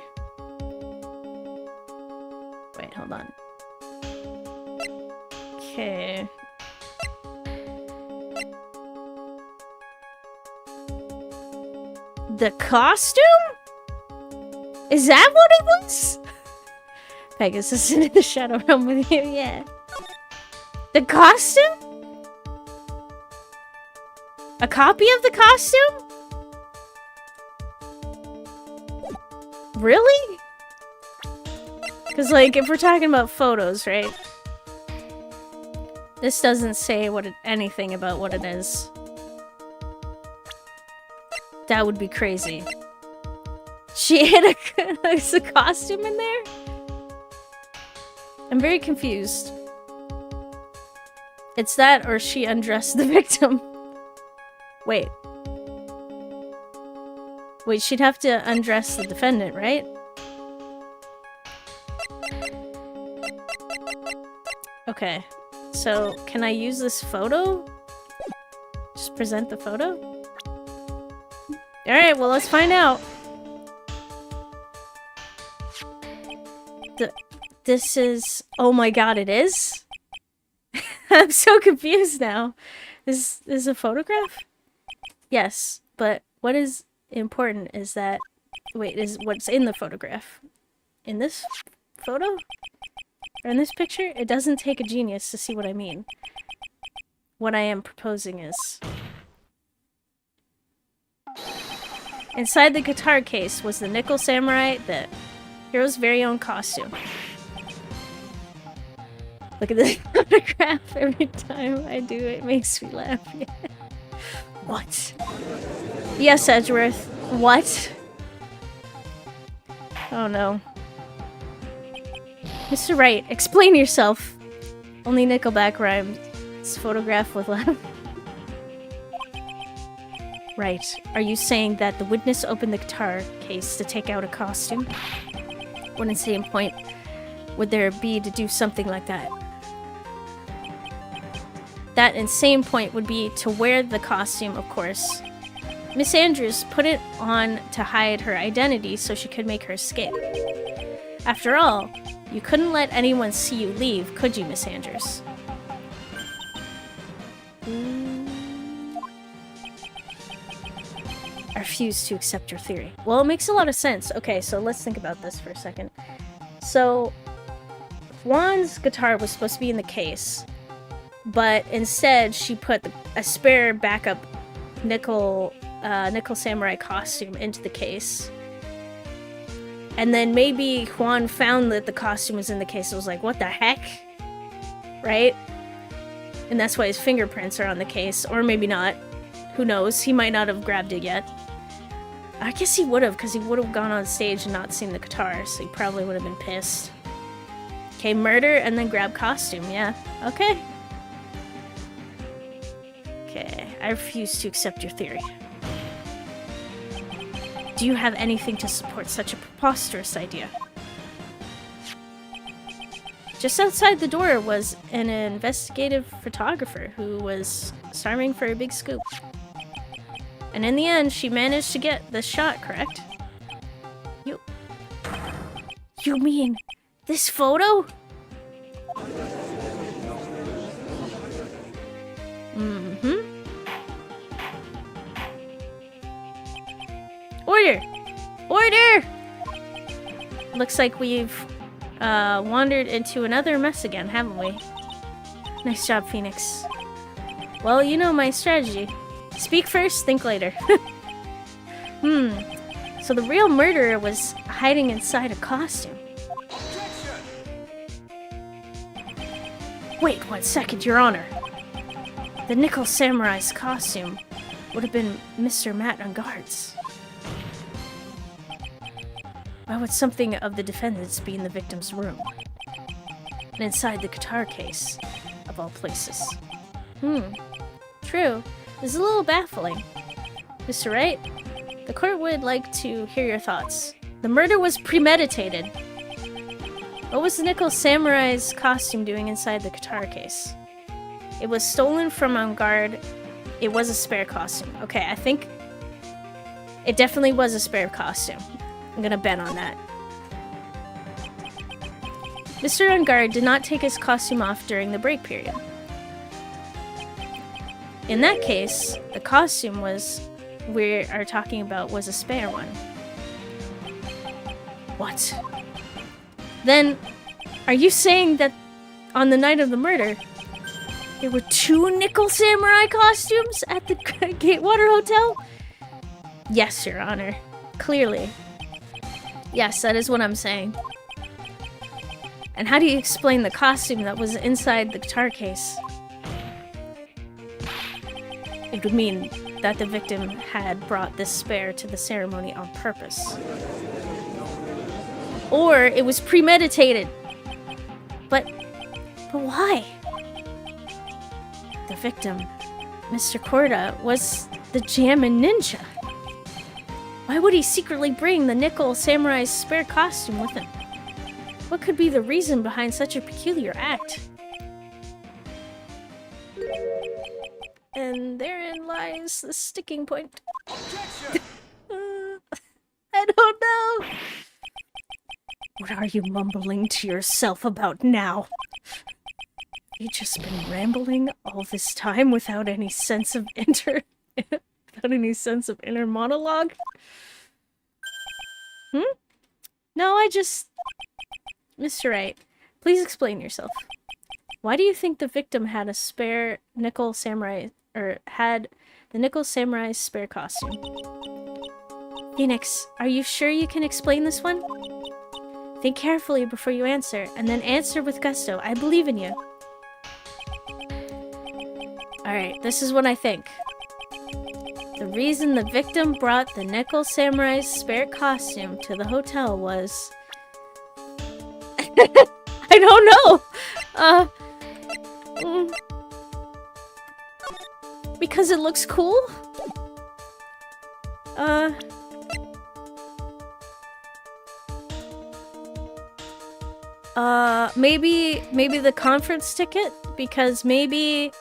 Wait, hold on. Okay. The costume? Is that what it was? Pegasus in the Shadow Realm with you, yeah. The costume? A copy of the costume? Really? Because, like, if we're talking about photos, right? This doesn't say anything about what it is. That would be crazy. She hid a costume in there? I'm very confused. It's that or she undressed the victim. Wait. Wait, she'd have to undress the defendant, right? Okay. So, can I use this photo? Just present the photo? Alright, well, let's find out. This is... Oh my god, it is? I'm so confused now. This is a photograph? Yes, but what is important is that... Wait, is what's in the photograph? In this photo? Or in this picture? It doesn't take a genius to see what I mean. What I am proposing is... Inside the guitar case was the Nickel Samurai, the hero's very own costume. Look at this photograph. Every time I do it, makes me laugh. Yeah. What? Yes, Edgeworth. What? Oh no. Mr. Wright, explain yourself. Only Nickelback rhymed. It's photographed with laugh. Right. Are you saying that the witness opened the guitar case to take out a costume? What insane point would there be to do something like that? That insane point would be to wear the costume, of course. Miss Andrews put it on to hide her identity so she could make her escape. After all, you couldn't let anyone see you leave, could you, Miss Andrews? I refuse to accept your theory. Well, it makes a lot of sense. Okay, so let's think about this for a second. So, Juan's guitar was supposed to be in the case. but instead she put a spare backup nickel samurai costume into the case. And then maybe Juan found that the costume was in the case and was like, what the heck? Right? And that's why his fingerprints are on the case. Or maybe not. Who knows? He might not have grabbed it yet. I guess he would have, because he would have gone on stage and not seen the guitar, so he probably would have been pissed. Okay, murder and then grab costume, yeah. Okay. Okay, I refuse to accept your theory. Do you have anything to support such a preposterous idea? Just outside the door was an investigative photographer who was starving for a big scoop. And in the end, she managed to get the shot correct. You mean this photo? Mm-hmm. Order! Order! Looks like we've wandered into another mess again, haven't we? Nice job, Phoenix. Well, you know my strategy. Speak first, think later. So the real murderer was hiding inside a costume. Wait 1 second, Your Honor. The Nickel Samurai's costume would have been Mr. Matt Unguard's. Why would something of the defendant's be in the victim's room? And inside the guitar case, of all places. True. This is a little baffling. Mr. Wright, the court would like to hear your thoughts. The murder was premeditated. What was the Nickel Samurai's costume doing inside the guitar case? It was stolen from On Guard. It was a spare costume. Okay, I think it definitely was a spare costume. I'm gonna bet on that. Mr. On Guard did not take his costume off during the break period. In that case, the costume we are talking about was a spare one. What? Then, are you saying that on the night of the murder, there were 2 Nickel Samurai costumes at the Gatewater Hotel? Yes, Your Honor. Clearly. Yes, that is what I'm saying. And how do you explain the costume that was inside the guitar case? It would mean that the victim had brought this spare to the ceremony on purpose. Or it was premeditated. But why? The victim, Mr. Korda, was the Jammin' Ninja. Why would he secretly bring the Nickel Samurai's spare costume with him? What could be the reason behind such a peculiar act? And therein lies the sticking point. I don't know. What are you mumbling to yourself about now? You just been rambling all this time without any sense of inner monologue? No, Mr. Wright, please explain yourself. Why do you think the victim had a spare Nickel Samurai, or had the Nickel Samurai's spare costume? Phoenix, are you sure you can explain this one? Think carefully before you answer, and then answer with gusto. I believe in you. Alright, this is what I think. The reason the victim brought the Nickel Samurai's spare costume to the hotel was... I don't know! Because it looks cool? Maybe the conference ticket? Because maybe...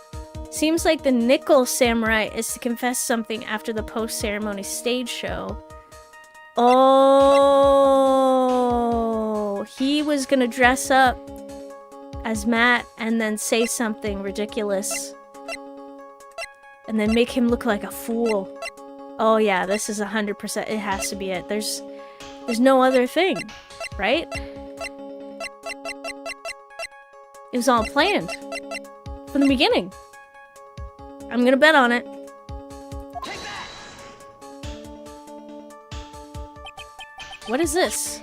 Seems like the Nickel Samurai is to confess something after the post-ceremony stage show. Oh, he was gonna dress up as Matt and then say something ridiculous. And then make him look like a fool. Oh yeah, this is 100%. It has to be it. There's no other thing, right? It was all planned. from the beginning. I'm gonna bet on it. What is this?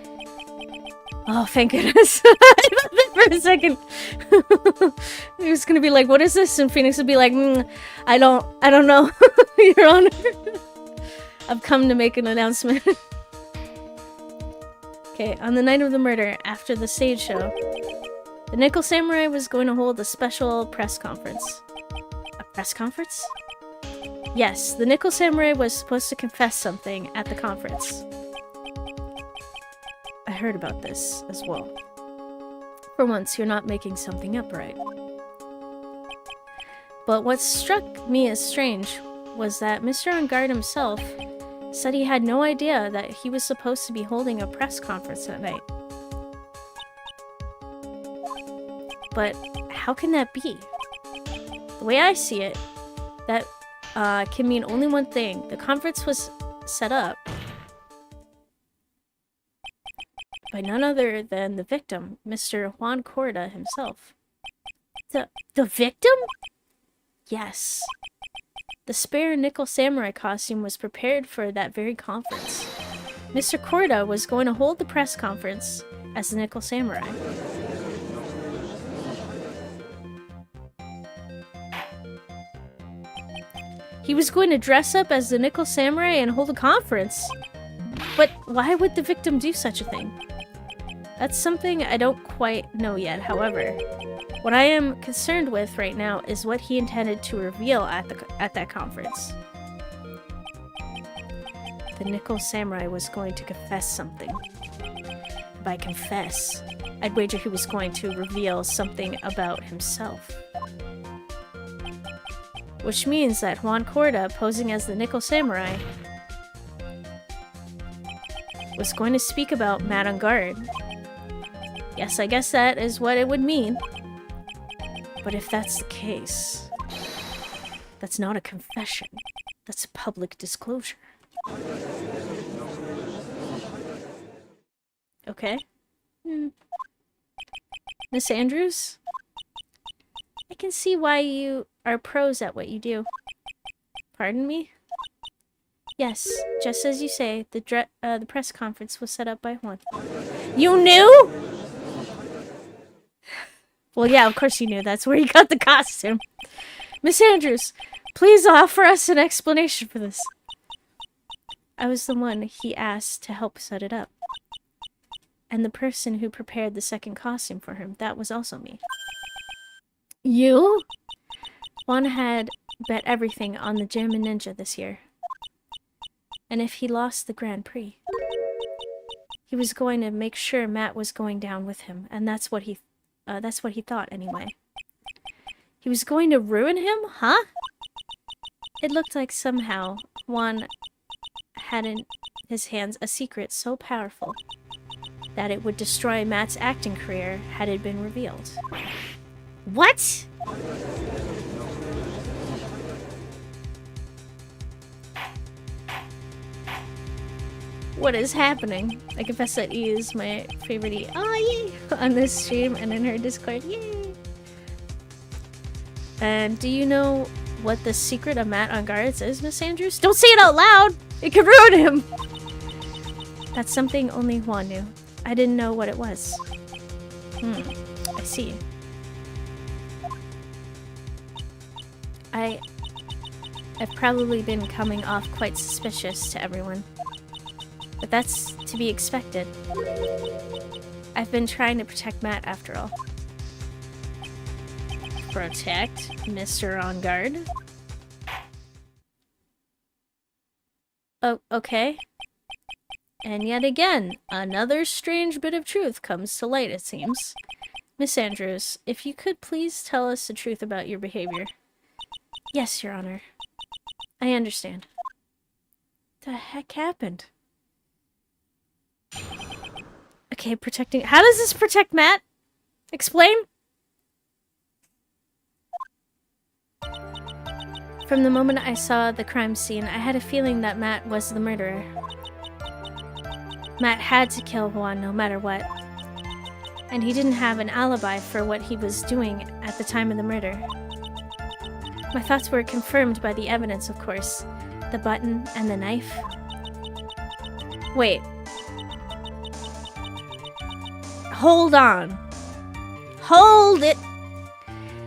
Oh, thank goodness. I thought that for a second. He was gonna be like, what is this? And Phoenix would be like, I don't know, Your Honor. I've come to make an announcement. Okay, on the night of the murder, after the stage show, the Nickel Samurai was going to hold a special press conference. A press conference? Yes, the Nickel Samurai was supposed to confess something at the conference. I heard about this as well. For once, you're not making something up, right? But what struck me as strange was that Mr. On Guard himself said he had no idea that he was supposed to be holding a press conference that night. But how can that be? The way I see it, that can mean only one thing. The conference was set up by none other than the victim, Mr. Juan Corda himself. The victim? Yes. The spare Nickel Samurai costume was prepared for that very conference. Mr. Corda was going to hold the press conference as the Nickel Samurai. He was going to dress up as the Nickel Samurai and hold a conference. But why would the victim do such a thing? That's something I don't quite know yet, however. What I am concerned with right now is what he intended to reveal at that conference. The Nickel Samurai was going to confess something. By confess, I'd wager he was going to reveal something about himself. Which means that Juan Corda, posing as the Nickel Samurai, was going to speak about Matt on Guard. Yes, I guess that is what it would mean. But if that's the case, that's not a confession. That's a public disclosure. Okay. Miss Andrews? I can see why you are pros at what you do. Pardon me? Yes, just as you say, the press conference was set up by Juan. You knew? Well, yeah, of course you knew. That's where you got the costume. Miss Andrews, please offer us an explanation for this. I was the one he asked to help set it up. And the person who prepared the second costume for him, that was also me. You? Juan had bet everything on the German Ninja this year. And if he lost the Grand Prix, he was going to make sure Matt was going down with him, and that's what he thought anyway. He was going to ruin him, huh? It looked like somehow Juan had in his hands a secret so powerful that it would destroy Matt's acting career had it been revealed. What? What is happening? I confess that E is my favorite E. Oh, yay! On this stream and in her Discord. Yay! And do you know what the secret of Matt on Guards is, Miss Andrews? Don't say it out loud! It could ruin him! That's something only Juan knew. I didn't know what it was. I see. I've probably been coming off quite suspicious to everyone. But that's to be expected. I've been trying to protect Matt after all. Protect Mr. On Guard? Oh, okay. And yet again, another strange bit of truth comes to light, it seems. Miss Andrews, if you could please tell us the truth about your behavior. Yes, Your Honor. I understand. The heck happened? Okay, protecting... How does this protect Matt? Explain? From the moment I saw the crime scene, I had a feeling that Matt was the murderer. Matt had to kill Juan no matter what. And he didn't have an alibi for what he was doing at the time of the murder. My thoughts were confirmed by the evidence, of course. The button and the knife. Wait. Hold on. Hold it!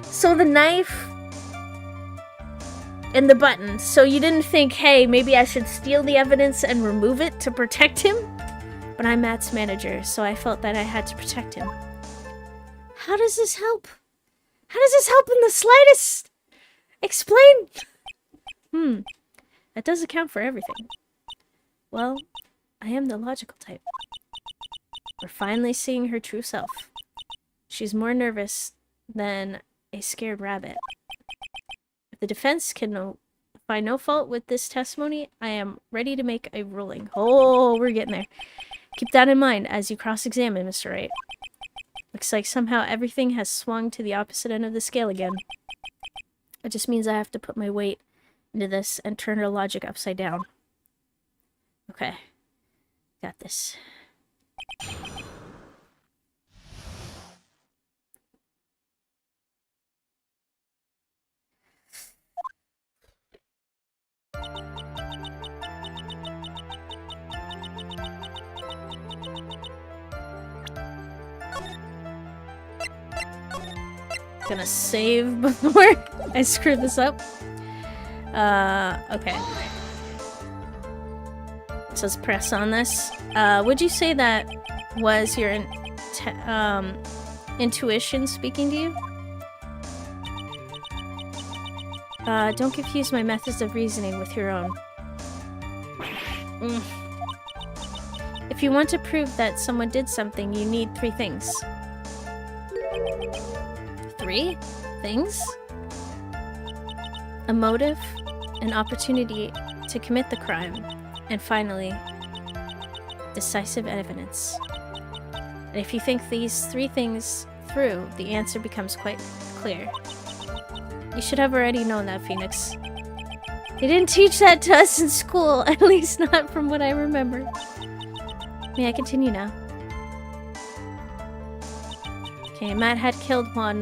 So the knife and the button. So you didn't think, hey, maybe I should steal the evidence and remove it to protect him? But I'm Matt's manager, so I felt that I had to protect him. How does this help? How does this help in the slightest? Explain! That does account for everything. Well, I am the logical type. We're finally seeing her true self. She's more nervous than a scared rabbit. If the defense can find no fault with this testimony, I am ready to make a ruling. Oh, we're getting there. Keep that in mind as you cross-examine, Mr. Wright. Looks like somehow everything has swung to the opposite end of the scale again. It just means I have to put my weight into this and turn her logic upside down. Okay. Got this. Gonna save before I screw this up. Okay. So let's press on this. Would you say that was your intuition speaking to you? Don't confuse my methods of reasoning with your own. If you want to prove that someone did something, you need 3 things. 3 things? A motive, an opportunity to commit the crime, and finally, decisive evidence. And if you think these 3 things through, the answer becomes quite clear. You should have already known that, Phoenix. They didn't teach that to us in school, at least not from what I remember. May I continue now? Okay, Matt had killed Juan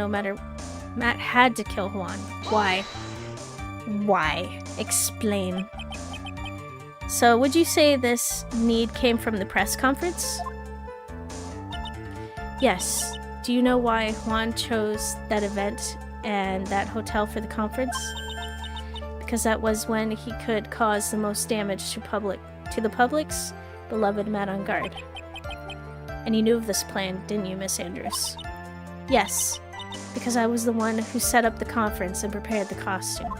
Matt had to kill Juan. Why? Why? Explain. So, would you say this need came from the press conference? Yes. Do you know why Juan chose that event and that hotel for the conference? Because that was when he could cause the most damage to the public's beloved Matt on guard. And you knew of this plan, didn't you, Miss Andrews? Yes, because I was the one who set up the conference and prepared the costume.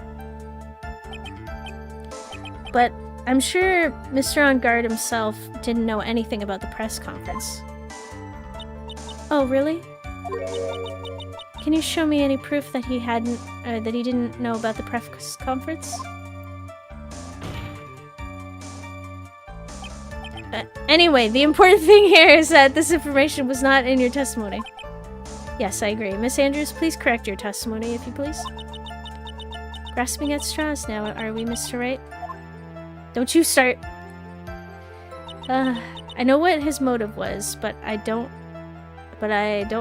But I'm sure Mr. On Guard himself didn't know anything about the press conference. Oh, really? Can you show me any proof that he didn't know about the press conference? Anyway, the important thing here is that this information was not in your testimony. Yes, I agree. Miss Andrews, please correct your testimony, if you please. Grasping at straws now, are we, Mr. Wright? Don't you start. I know what his motive was, but I don't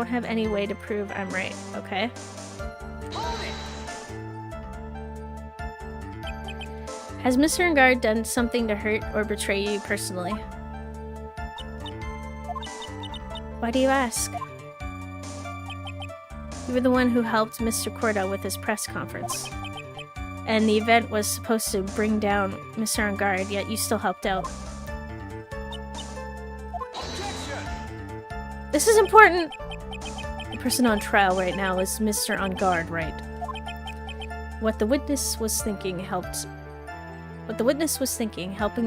have any way to prove I'm right, okay? Has Mr. Engard done something to hurt or betray you personally? Why do you ask? You were the one who helped Mr. Corda with his press conference. And the event was supposed to bring down Mr. On Guard, yet you still helped out. This is important! The person on trial right now is Mr. On Guard, right? What the witness was thinking, helping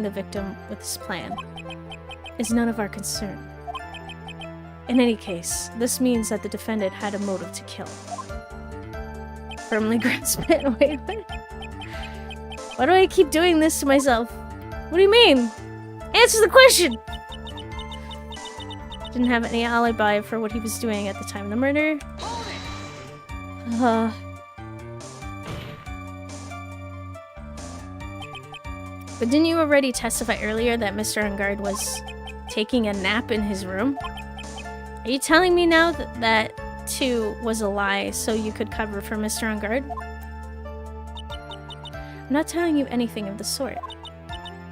the victim with his plan, is none of our concern. In any case, this means that the defendant had a motive to kill. Firmly grasp it. Wait, what? Why do I keep doing this to myself? What do you mean? Answer the question! Didn't have any alibi for what he was doing at the time of the murder. But didn't you already testify earlier that Mr. On Guard was taking a nap in his room? Are you telling me now that too was a lie so you could cover for Mr. On Guard? I'm not telling you anything of the sort.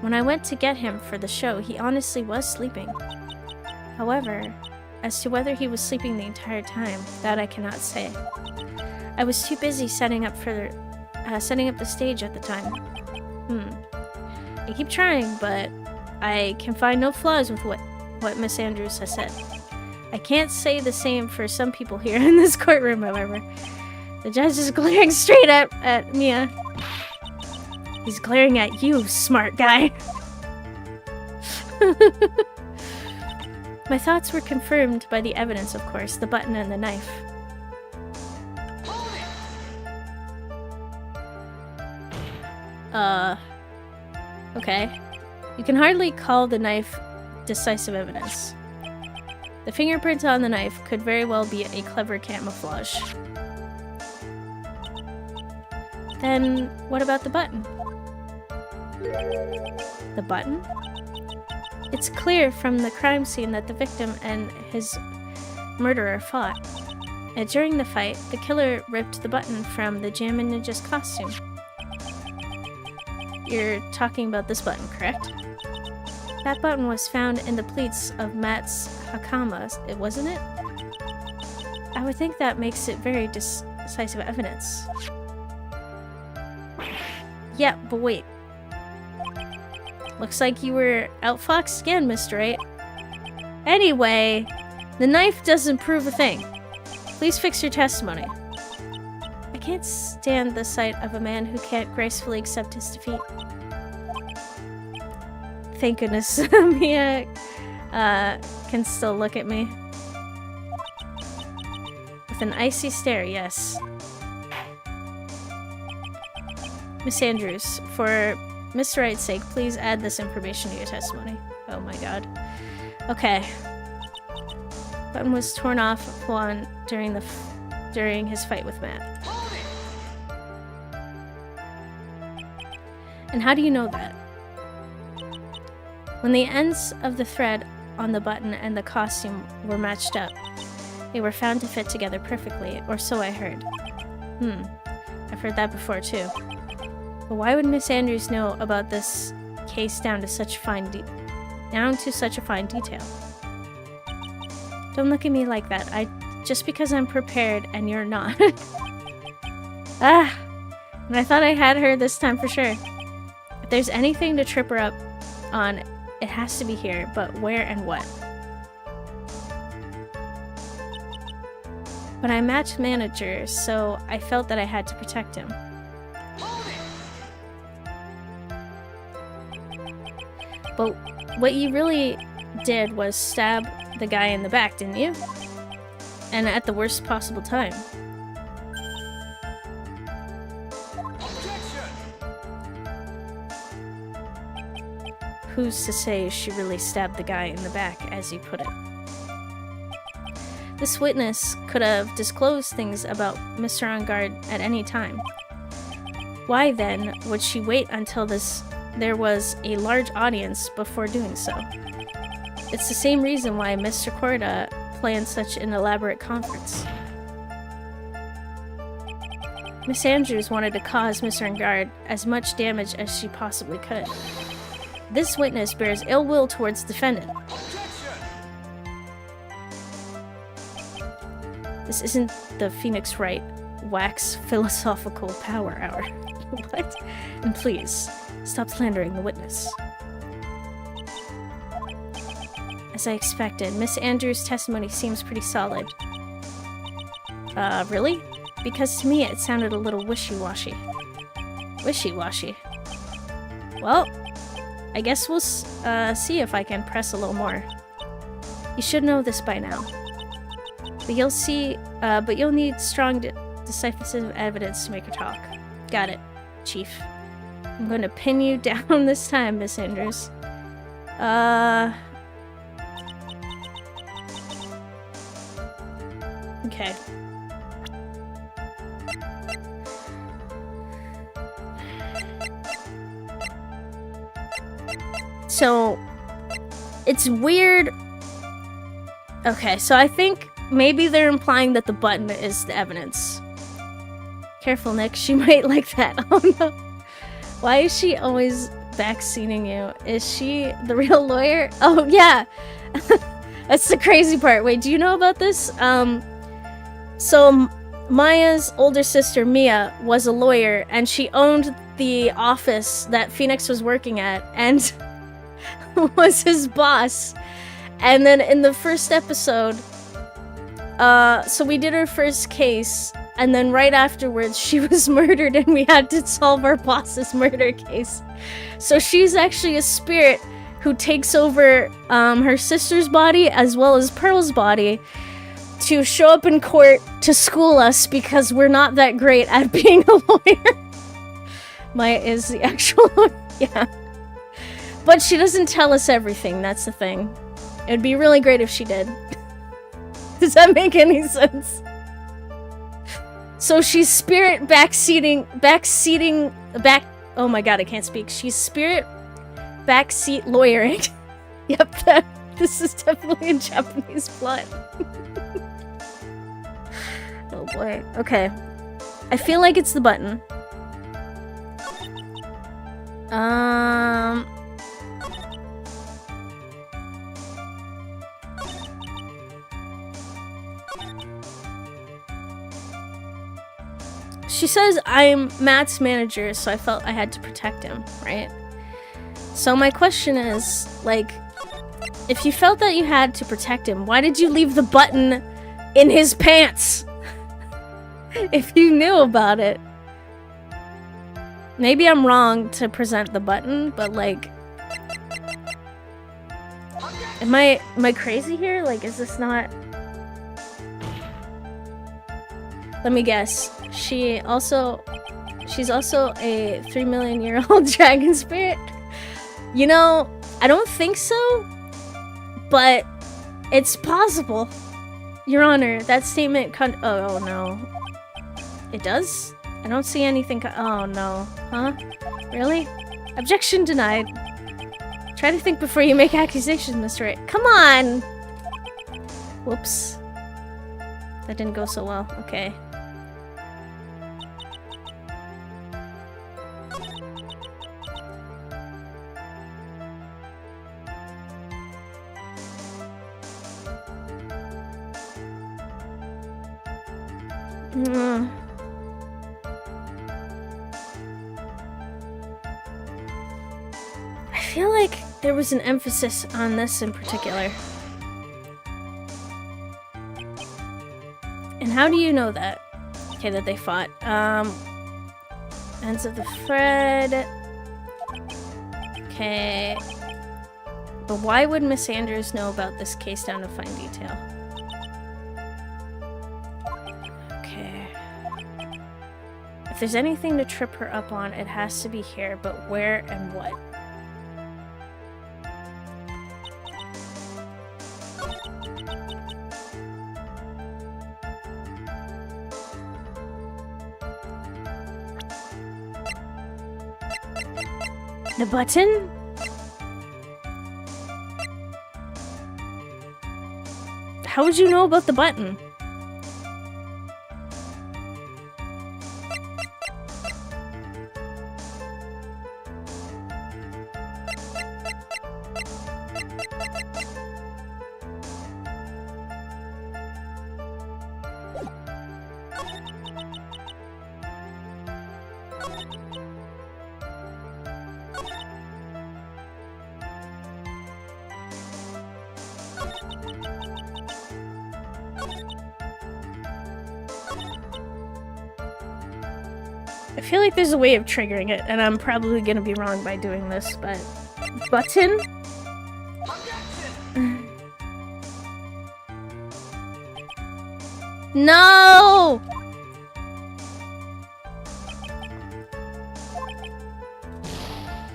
When I went to get him for the show, he honestly was sleeping. However, as to whether he was sleeping the entire time, that I cannot say. I was too busy setting up the stage at the time. I keep trying, but I can find no flaws with what Miss Andrews has said. I can't say the same for some people here in this courtroom, however. The judge is glaring straight at Mia. He's glaring at you, smart guy. My thoughts were confirmed by the evidence, of course, the button and the knife. Okay. You can hardly call the knife decisive evidence. The fingerprint on the knife could very well be a clever camouflage. Then, what about the button? The button? It's clear from the crime scene that the victim and his murderer fought. And during the fight, the killer ripped the button from the Jammin' Ninja's costume. You're talking about this button, correct? That button was found in the pleats of Matt's hakama, wasn't it? I would think that makes it very decisive evidence. Yeah, but wait. Looks like you were outfoxed again, Mr. Wright. Anyway, the knife doesn't prove a thing. Please fix your testimony. I can't stand the sight of a man who can't gracefully accept his defeat. Thank goodness Mia can still look at me. With an icy stare, yes. Miss Andrews, for Mr. Wright's sake, please add this information to your testimony. Oh my god. Okay. Button was torn off Juan during his fight with Matt. And how do you know that? When the ends of the thread on the button and the costume were matched up, they were found to fit together perfectly, or so I heard. I've heard that before too. But why would Miss Andrews know about this case down to such a fine detail? Don't look at me like that. Just because I'm prepared and you're not. And I thought I had her this time for sure. If there's anything to trip her up on, it has to be here, but where and what? But I'm match manager, so I felt that I had to protect him. But what you really did was stab the guy in the back, didn't you? And at the worst possible time. Who's to say she really stabbed the guy in the back, as you put it? This witness could have disclosed things about Mr. On Guard at any time. Why then would she wait until there was a large audience before doing so? It's the same reason why Mr. Corda planned such an elaborate conference. Miss Andrews wanted to cause Mr. On Guard as much damage as she possibly could. This witness bears ill will towards the defendant. This isn't the Phoenix Wright wax philosophical power hour. What? And please, stop slandering the witness. As I expected, Miss Andrews' testimony seems pretty solid. Really? Because to me it sounded a little wishy-washy. Wishy-washy. Well, I guess we'll see if I can press a little more. You should know this by now. But you'll need strong decisive evidence to make her talk. Got it, Chief. I'm going to pin you down this time, Miss Andrews. Okay. So, it's weird. Okay, so I think maybe they're implying that the button is the evidence. Careful, Nick. She might like that. Oh, no. Why is she always backseating you? Is she the real lawyer? Oh, yeah. That's the crazy part. Wait, do you know about this? So Maya's older sister, Mia, was a lawyer, and she owned the office that Phoenix was working at, and was his boss. And then in the first episode, so we did her first case, and then right afterwards she was murdered and we had to solve our boss's murder case. So she's actually a spirit who takes over her sister's body as well as Pearl's body to show up in court to school us because we're not that great at being a lawyer. Maya is the actual lawyer, yeah. But she doesn't tell us everything, that's the thing. It'd be really great if she did. Does that make any sense? So she's spirit backseating, oh my god, I can't speak. She's spirit backseat lawyering. Yep, this is definitely a Japanese plot. Oh boy, okay. I feel like it's the button. She says I'm Matt's manager, so I felt I had to protect him, right? So my question is, like, if you felt that you had to protect him, why did you leave the button in his pants? If you knew about it. Maybe I'm wrong to present the button, but like... Am I crazy here? Like, is this not... Let me guess. She's also a 3 million year old dragon spirit? You know, I don't think so, but it's possible. Your Honor, that statement oh no. It does? I don't see anything oh no. Huh? Really? Objection denied. Try to think before you make accusations, Mr. Wright. Come on! Whoops. That didn't go so well. Okay. I feel like there was an emphasis on this in particular. And how do you know that? Okay, that they fought. Ends of the thread. Okay. But why would Miss Andrews know about this case down to fine detail? If there's anything to trip her up on, it has to be here, but where and what? The button? How would you know about the button? I feel like there's a way of triggering it, and I'm probably gonna be wrong by doing this, but... Button? No!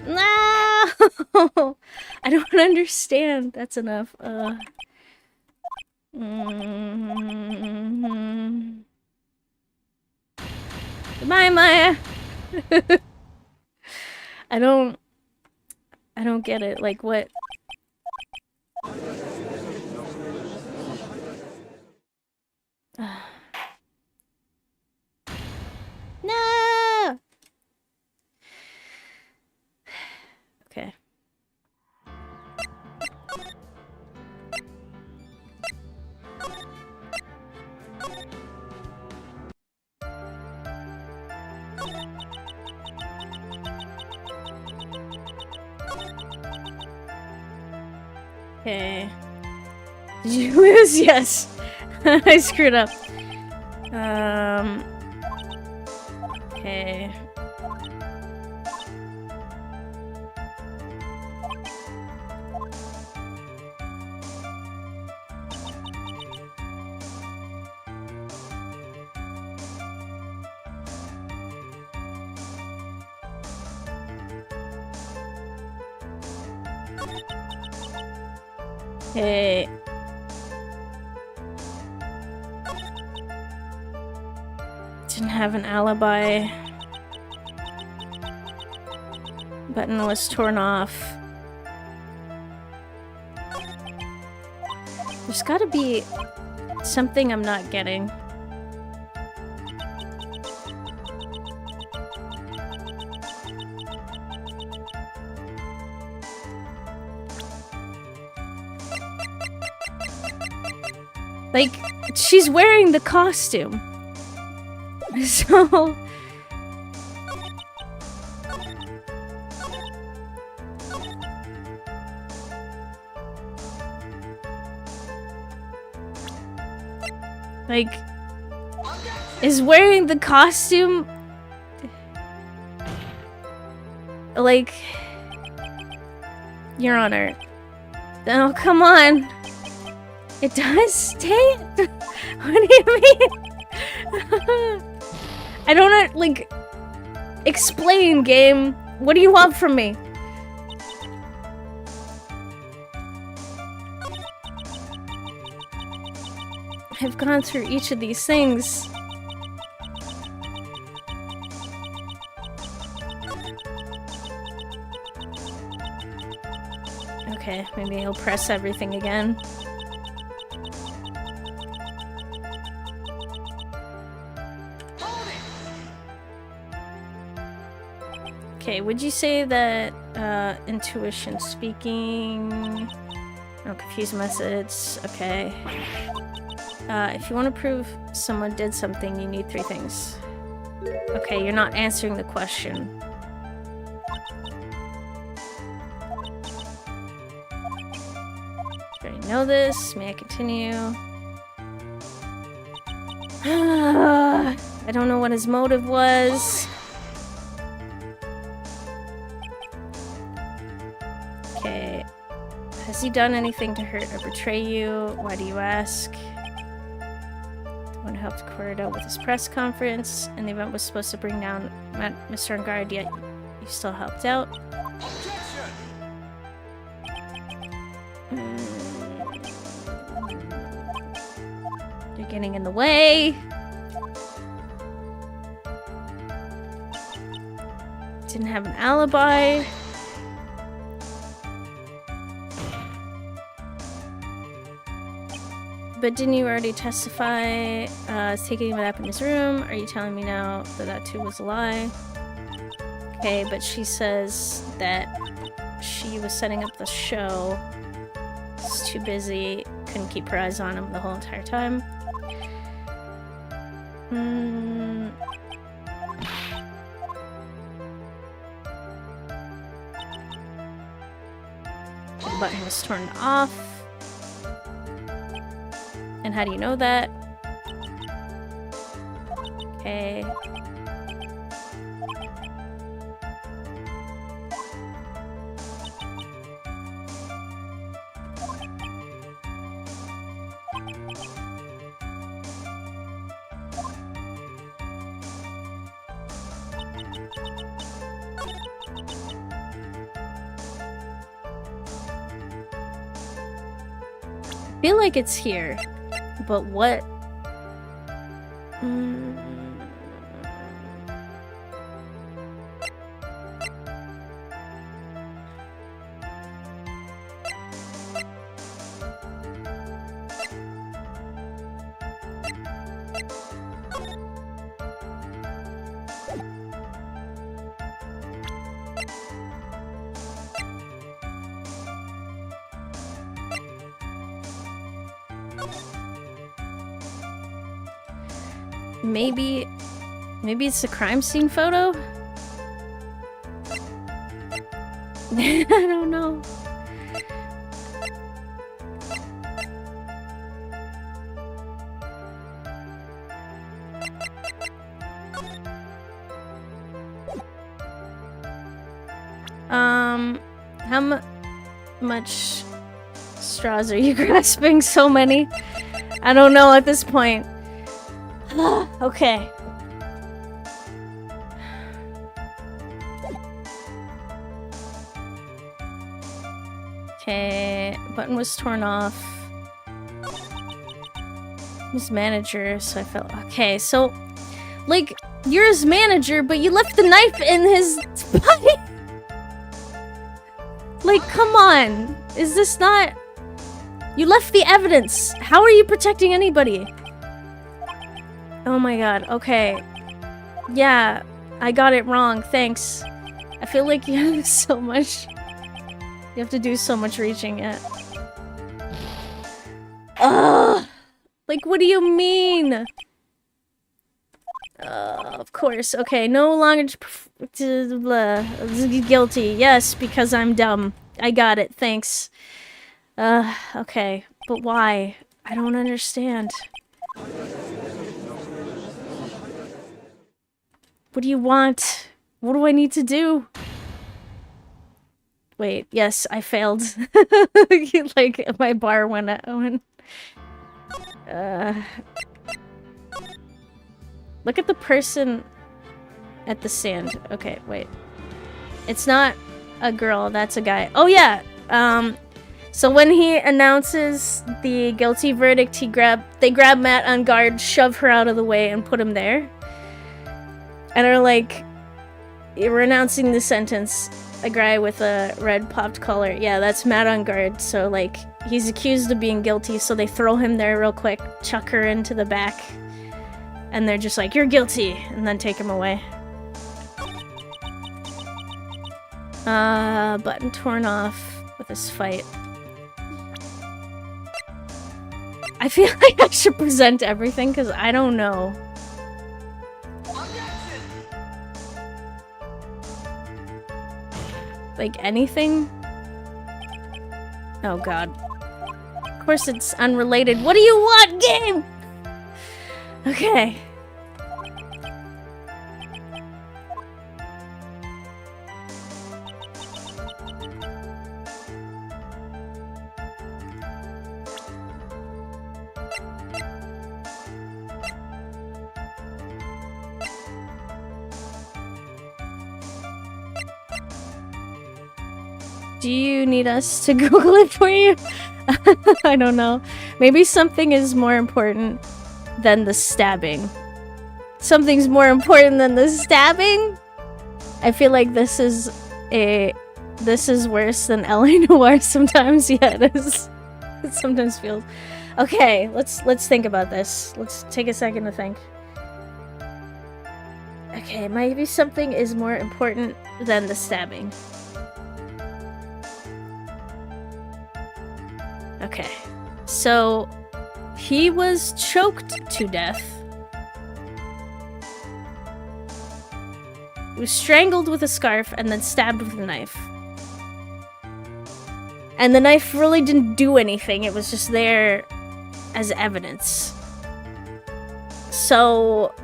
No! I don't understand. That's enough. Goodbye, Maya. I don't get it. Like, what? No! Okay. Did you lose? Yes. I screwed up. Okay. Okay. Didn't have an alibi. Button was torn off. There's gotta be something I'm not getting. Like, she's wearing the costume. So... like... is wearing the costume... like... Your Honor. Oh, come on. It does stay? What do you mean? I don't, like... explain, game. What do you want from me? I've gone through each of these things. Okay, maybe he'll press everything again. Okay, would you say that intuition speaking... No, confused methods. Okay. If you want to prove someone did something, you need 3 things. Okay, you're not answering the question. I already know this. May I continue? I don't know what his motive was. Okay. Has he done anything to hurt or betray you? Why do you ask? The one who helped Corridor with his press conference, and the event was supposed to bring down Mr. Ungard, yet you still helped out. You're getting in the way. Didn't have an alibi. But didn't you already testify taking him up in his room? Are you telling me now that that too was a lie? Okay, but she says that she was setting up the show. Was too busy, couldn't keep her eyes on him the whole entire time. The button was turned off. And how do you know that? Okay. I feel like it's here. But what? Maybe it's a crime scene photo? I don't know. How much straws are you grasping? So many? I don't know at this point. Okay. Okay, button was torn off. His manager, so I felt okay. So, like, you're his manager, but you left the knife in his body. Like, come on, is this not? You left the evidence. How are you protecting anybody? Oh my god. Okay. Yeah, I got it wrong. Thanks. I feel like you have so much. You have to do so much reaching yet. Ugh! Like, what do you mean? Of course. Okay, no longer guilty. Yes, because I'm dumb. I got it. Thanks. Okay. But why? I don't understand. What do you want? What do I need to do? Wait, yes, I failed. Like, my bar went out. Look at the person at the sand. Okay, wait. It's not a girl, that's a guy. Oh yeah! So when he announces the guilty verdict, they grab Matt on guard, shove her out of the way, and put him there. And are like, we're announcing the sentence. A guy with a red popped collar. Yeah, that's Matt on guard. So, like, he's accused of being guilty, so they throw him there real quick, chuck her into the back, and they're just like, you're guilty, and then take him away. Button torn off with this fight. I feel like I should present everything, because I don't know. Like, anything? Oh god. Of course it's unrelated. What do you want, game? Okay. Do you need us to Google it for you? I don't know. Maybe something is more important than the stabbing. Something's more important than the stabbing? I feel like this is worse than LA Noire sometimes. Yeah, it is. It sometimes feels. Okay, let's think about this. Let's take a second to think. Okay, maybe something is more important than the stabbing. Okay, so he was choked to death. He was strangled with a scarf and then stabbed with a knife. And the knife really didn't do anything, it was just there as evidence. So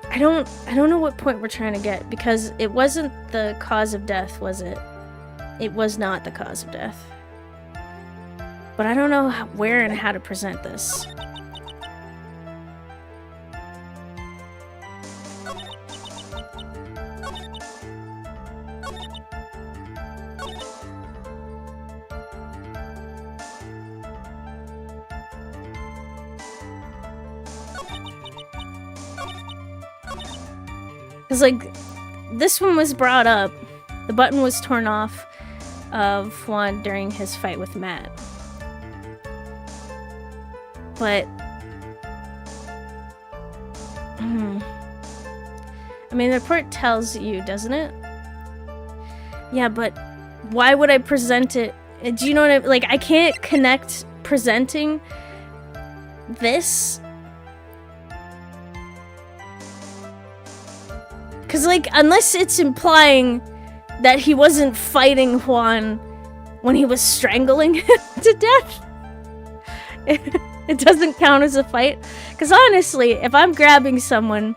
I don't know what point we're trying to get, because it wasn't the cause of death, was it? It was not the cause of death. But I don't know where and how to present this. Because, like, this one was brought up. The button was torn off of Juan during his fight with Matt. But I mean, the report tells you, doesn't it? Yeah, but why would I present it? Do you know what I like? I can't connect presenting this. Because, like, unless it's implying that he wasn't fighting Juan when he was strangling him to death, it doesn't count as a fight. Because honestly, if I'm grabbing someone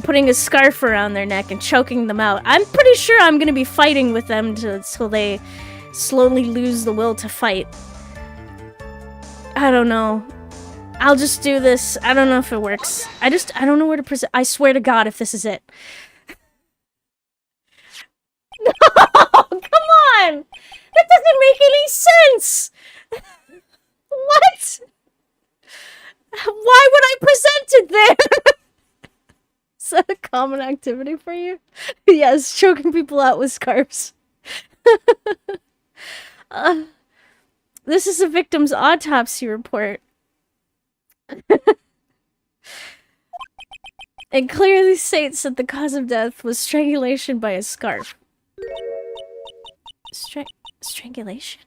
putting a scarf around their neck and choking them out. I'm pretty sure I'm gonna be fighting with them till they slowly lose the will to fight. I don't know. I'll just do this. I don't know if it works. I don't know where to present. I swear to God if this is it. No! Come on! That doesn't make any sense! What? Why would I present it there? Is that a common activity for you? Yes, choking people out with scarves. This is the victim's autopsy report. It clearly states that the cause of death was strangulation by a scarf. Strangulation?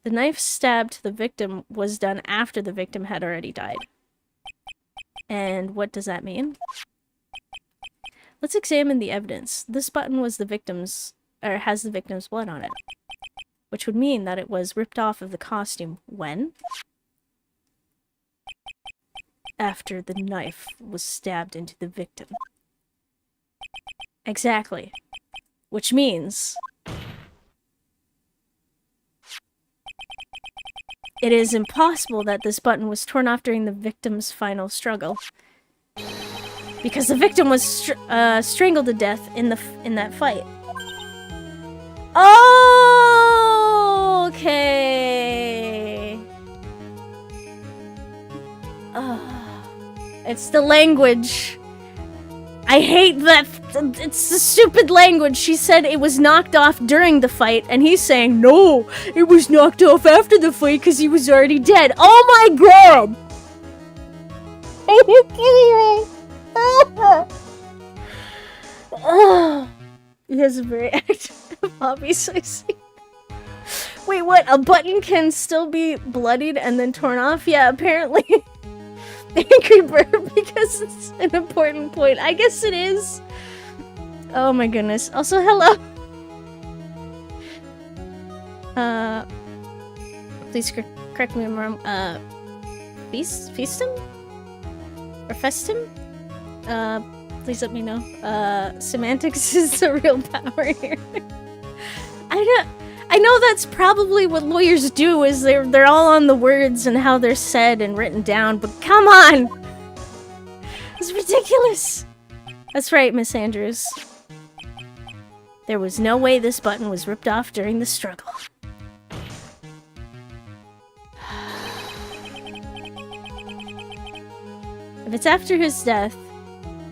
The knife stab to the victim was done after the victim had already died. And what does that mean? Let's examine the evidence. This button was the victim's, or has the victim's blood on it. Which would mean that it was ripped off of the costume when? After the knife was stabbed into the victim. Exactly. Which means it is impossible that this button was torn off during the victim's final struggle. Because the victim was strangled to death in that fight. Oh, okay. It's the language. I hate that. It's the stupid language. She said it was knocked off during the fight, and he's saying, no, it was knocked off after the fight because he was already dead. Oh my god! Are you kidding me? He has a very active hobby, so I see. Wait, what? A button can still be bloodied and then torn off? Yeah, apparently. Angry bird, because it's an important point. I guess it is. Oh my goodness. Also, hello. Please correct me if I'm wrong. Feastum? Or Festum? Please let me know. Semantics is the real power here. I know that's probably what lawyers do, is they're all on the words and how they're said and written down, but come on! It's ridiculous! That's right, Miss Andrews. There was no way this button was ripped off during the struggle. If it's after his death,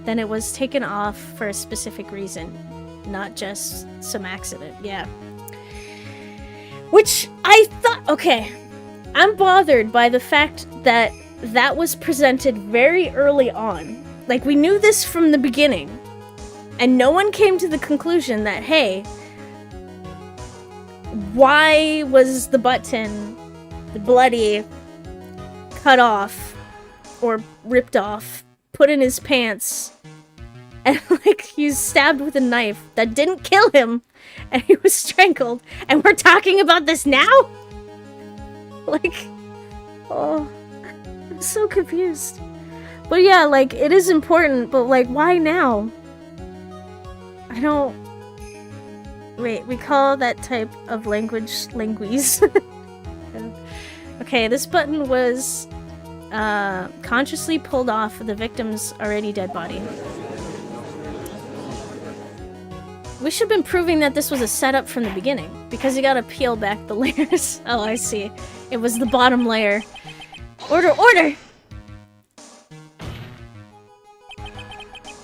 then it was taken off for a specific reason, not just some accident, yeah. Which I thought, okay, I'm bothered by the fact that that was presented very early on. Like, we knew this from the beginning, and no one came to the conclusion that, hey, why was the button bloody, cut off, or ripped off, put in his pants, and like he was stabbed with a knife that didn't kill him, and he was strangled, and we're talking about this now? Like, oh, I'm so confused. But yeah, like, it is important, but like, why now? I don't... Wait, we call that type of language languise. Okay, this button was consciously pulled off the victim's already dead body. We should have been proving that this was a setup from the beginning, because you gotta peel back the layers. Oh, I see. It was the bottom layer. Order, order!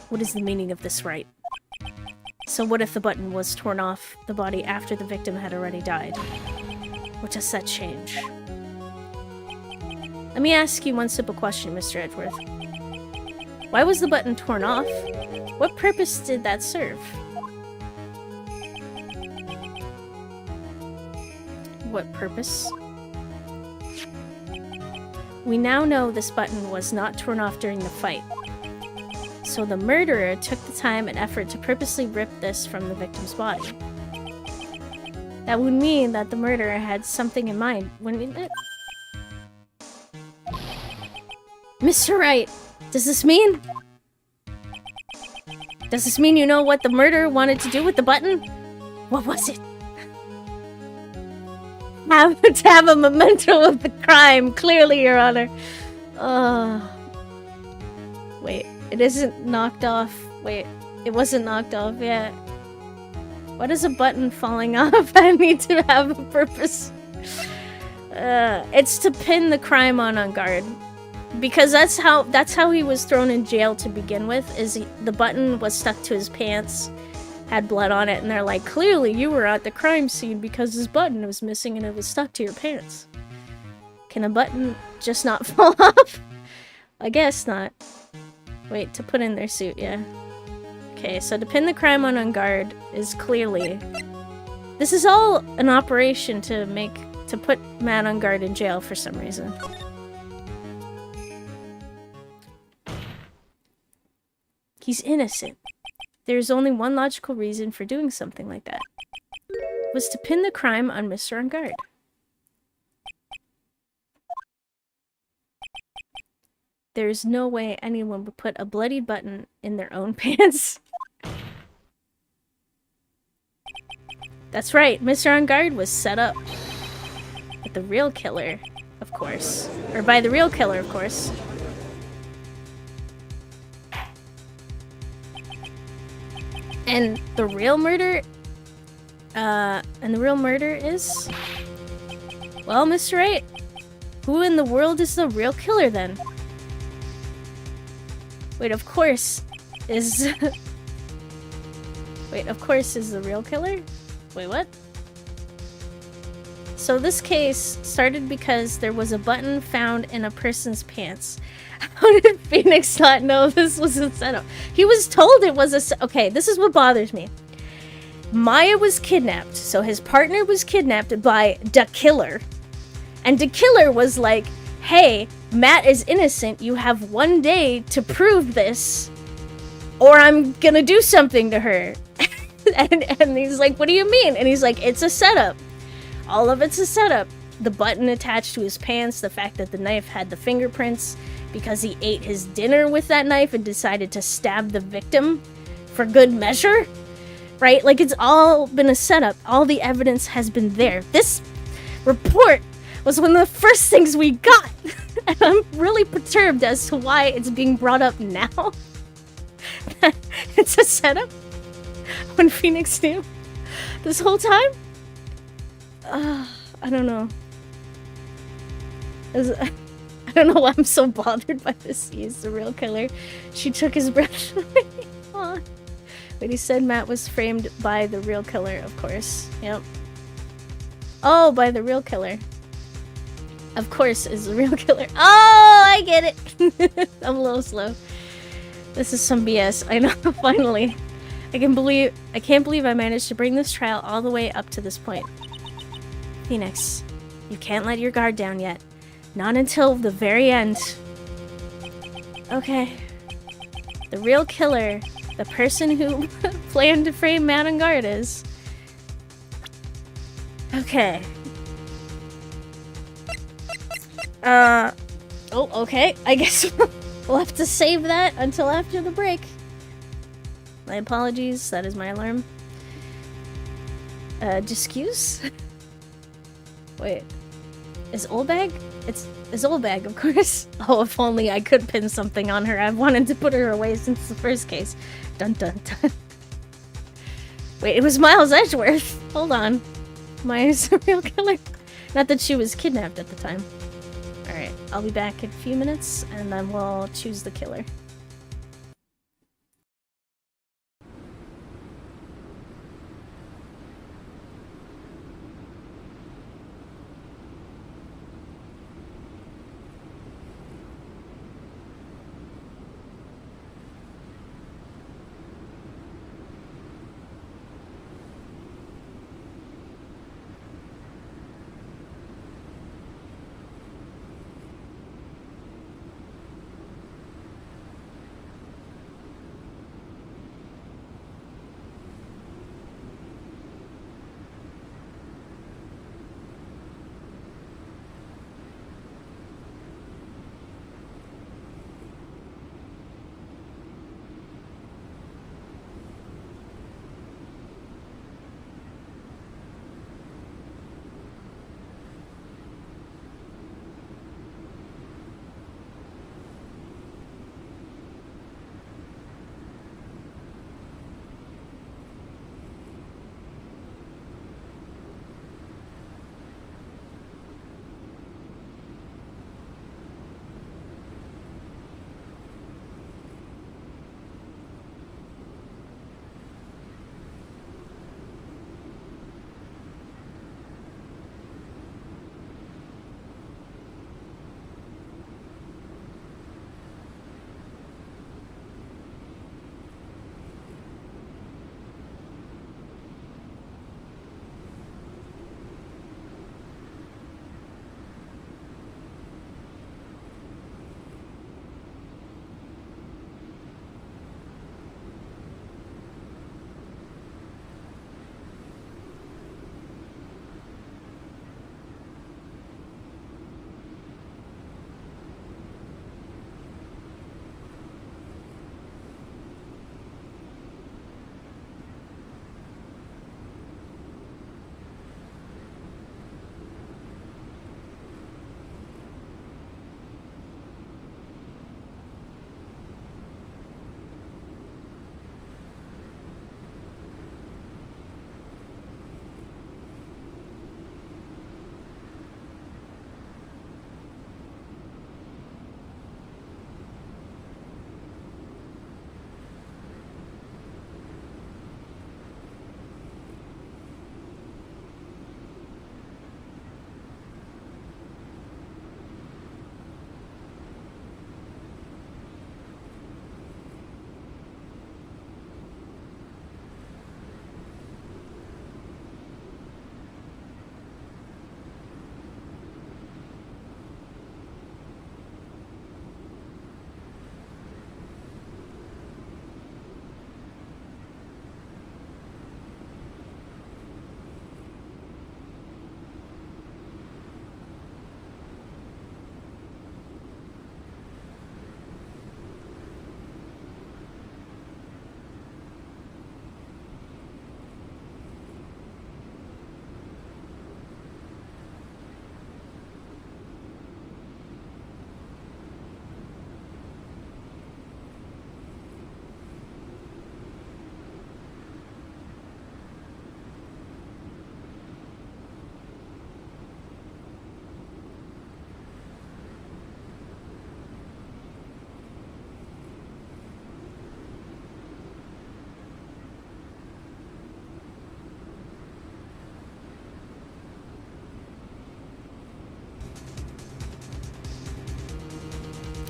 What is the meaning of this right? So what if the button was torn off the body after the victim had already died? What does that change? Let me ask you one simple question, Mr. Edgeworth. Why was the button torn off? What purpose did that serve? What purpose? We now know this button was not torn off during the fight. So the murderer took the time and effort to purposely rip this from the victim's body. That would mean that the murderer had something in mind, wouldn't it? Mr. Wright, Does this mean? Does this mean you know what the murderer wanted to do with the button? What was it? To have a memento of the crime, clearly, Your Honor. Wait, it isn't knocked off. Wait, it wasn't knocked off yet. What is a button falling off? I need to have a purpose. It's to pin the crime on guard. Because that's how he was thrown in jail to begin with, the button was stuck to his pants, had blood on it, and they're like, clearly you were at the crime scene because this button was missing and it was stuck to your pants. Can a button just not fall off? I guess not. Wait, to put in their suit, yeah. Okay, so to pin the crime on guard is clearly... This is all an operation to put Matt on guard in jail for some reason. He's innocent. There's only one logical reason for doing something like that. It was to pin the crime on Mr. On Guard. There's no way anyone would put a bloody button in their own pants. That's right, Mr. On Guard was set up. With the real killer, of course. Or by the real killer, of course. And the real murder is... Well, Mr. Wright, who in the world is the real killer then? Wait, of course is... Wait, of course is the real killer? Wait, what? So this case started because there was a button found in a person's pants. How did Phoenix not know this was a setup? He was told it was a okay, this is what bothers me. Maya was kidnapped, so his partner was kidnapped by the killer. And the killer was like, hey, Matt is innocent, you have 1 day to prove this, or I'm gonna do something to her. and he's like, what do you mean? And he's like, it's a setup. All of it's a setup. The button attached to his pants, the fact that the knife had the fingerprints, because he ate his dinner with that knife and decided to stab the victim for good measure, right? Like, it's all been a setup. All the evidence has been there. This report was one of the first things we got, and I'm really perturbed as to why it's being brought up now. It's a setup when Phoenix knew this whole time? I don't know. I don't know why I'm so bothered by this. He's the real killer. She took his breath away. Aw. But he said Matt was framed by the real killer, of course. Yep. Oh, by the real killer. Of course is the real killer. Oh, I get it. I'm a little slow. This is some BS. I know, finally. I can't believe I managed to bring this trial all the way up to this point. Phoenix, you can't let your guard down yet. Not until the very end. Okay. The real killer, the person who planned to frame Matt on Guard is... Okay. Oh, okay. I guess we'll have to save that until after the break. My apologies, that is my alarm. Excuse? Wait. Is Olbag? It's Olbag, of course. Oh, if only I could pin something on her. I've wanted to put her away since the first case. Dun dun dun. Wait, it was Miles Edgeworth. Hold on. Maya's a real killer. Not that she was kidnapped at the time. Alright, I'll be back in a few minutes, and then we'll choose the killer.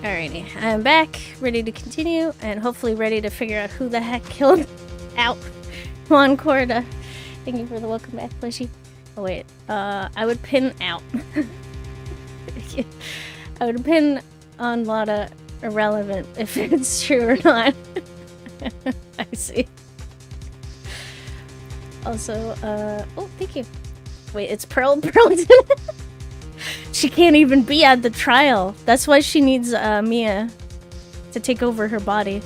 Alrighty, I'm back, ready to continue, and hopefully ready to figure out who the heck killed out Juan Corda. Thank you for the welcome back, Plushy. Oh wait, I would pin out. I would pin on Lotta irrelevant if it's true or not. I see. Also, oh, thank you. Wait, it's Pearl Burlington? She can't even be at the trial. That's why she needs Mia to take over her body.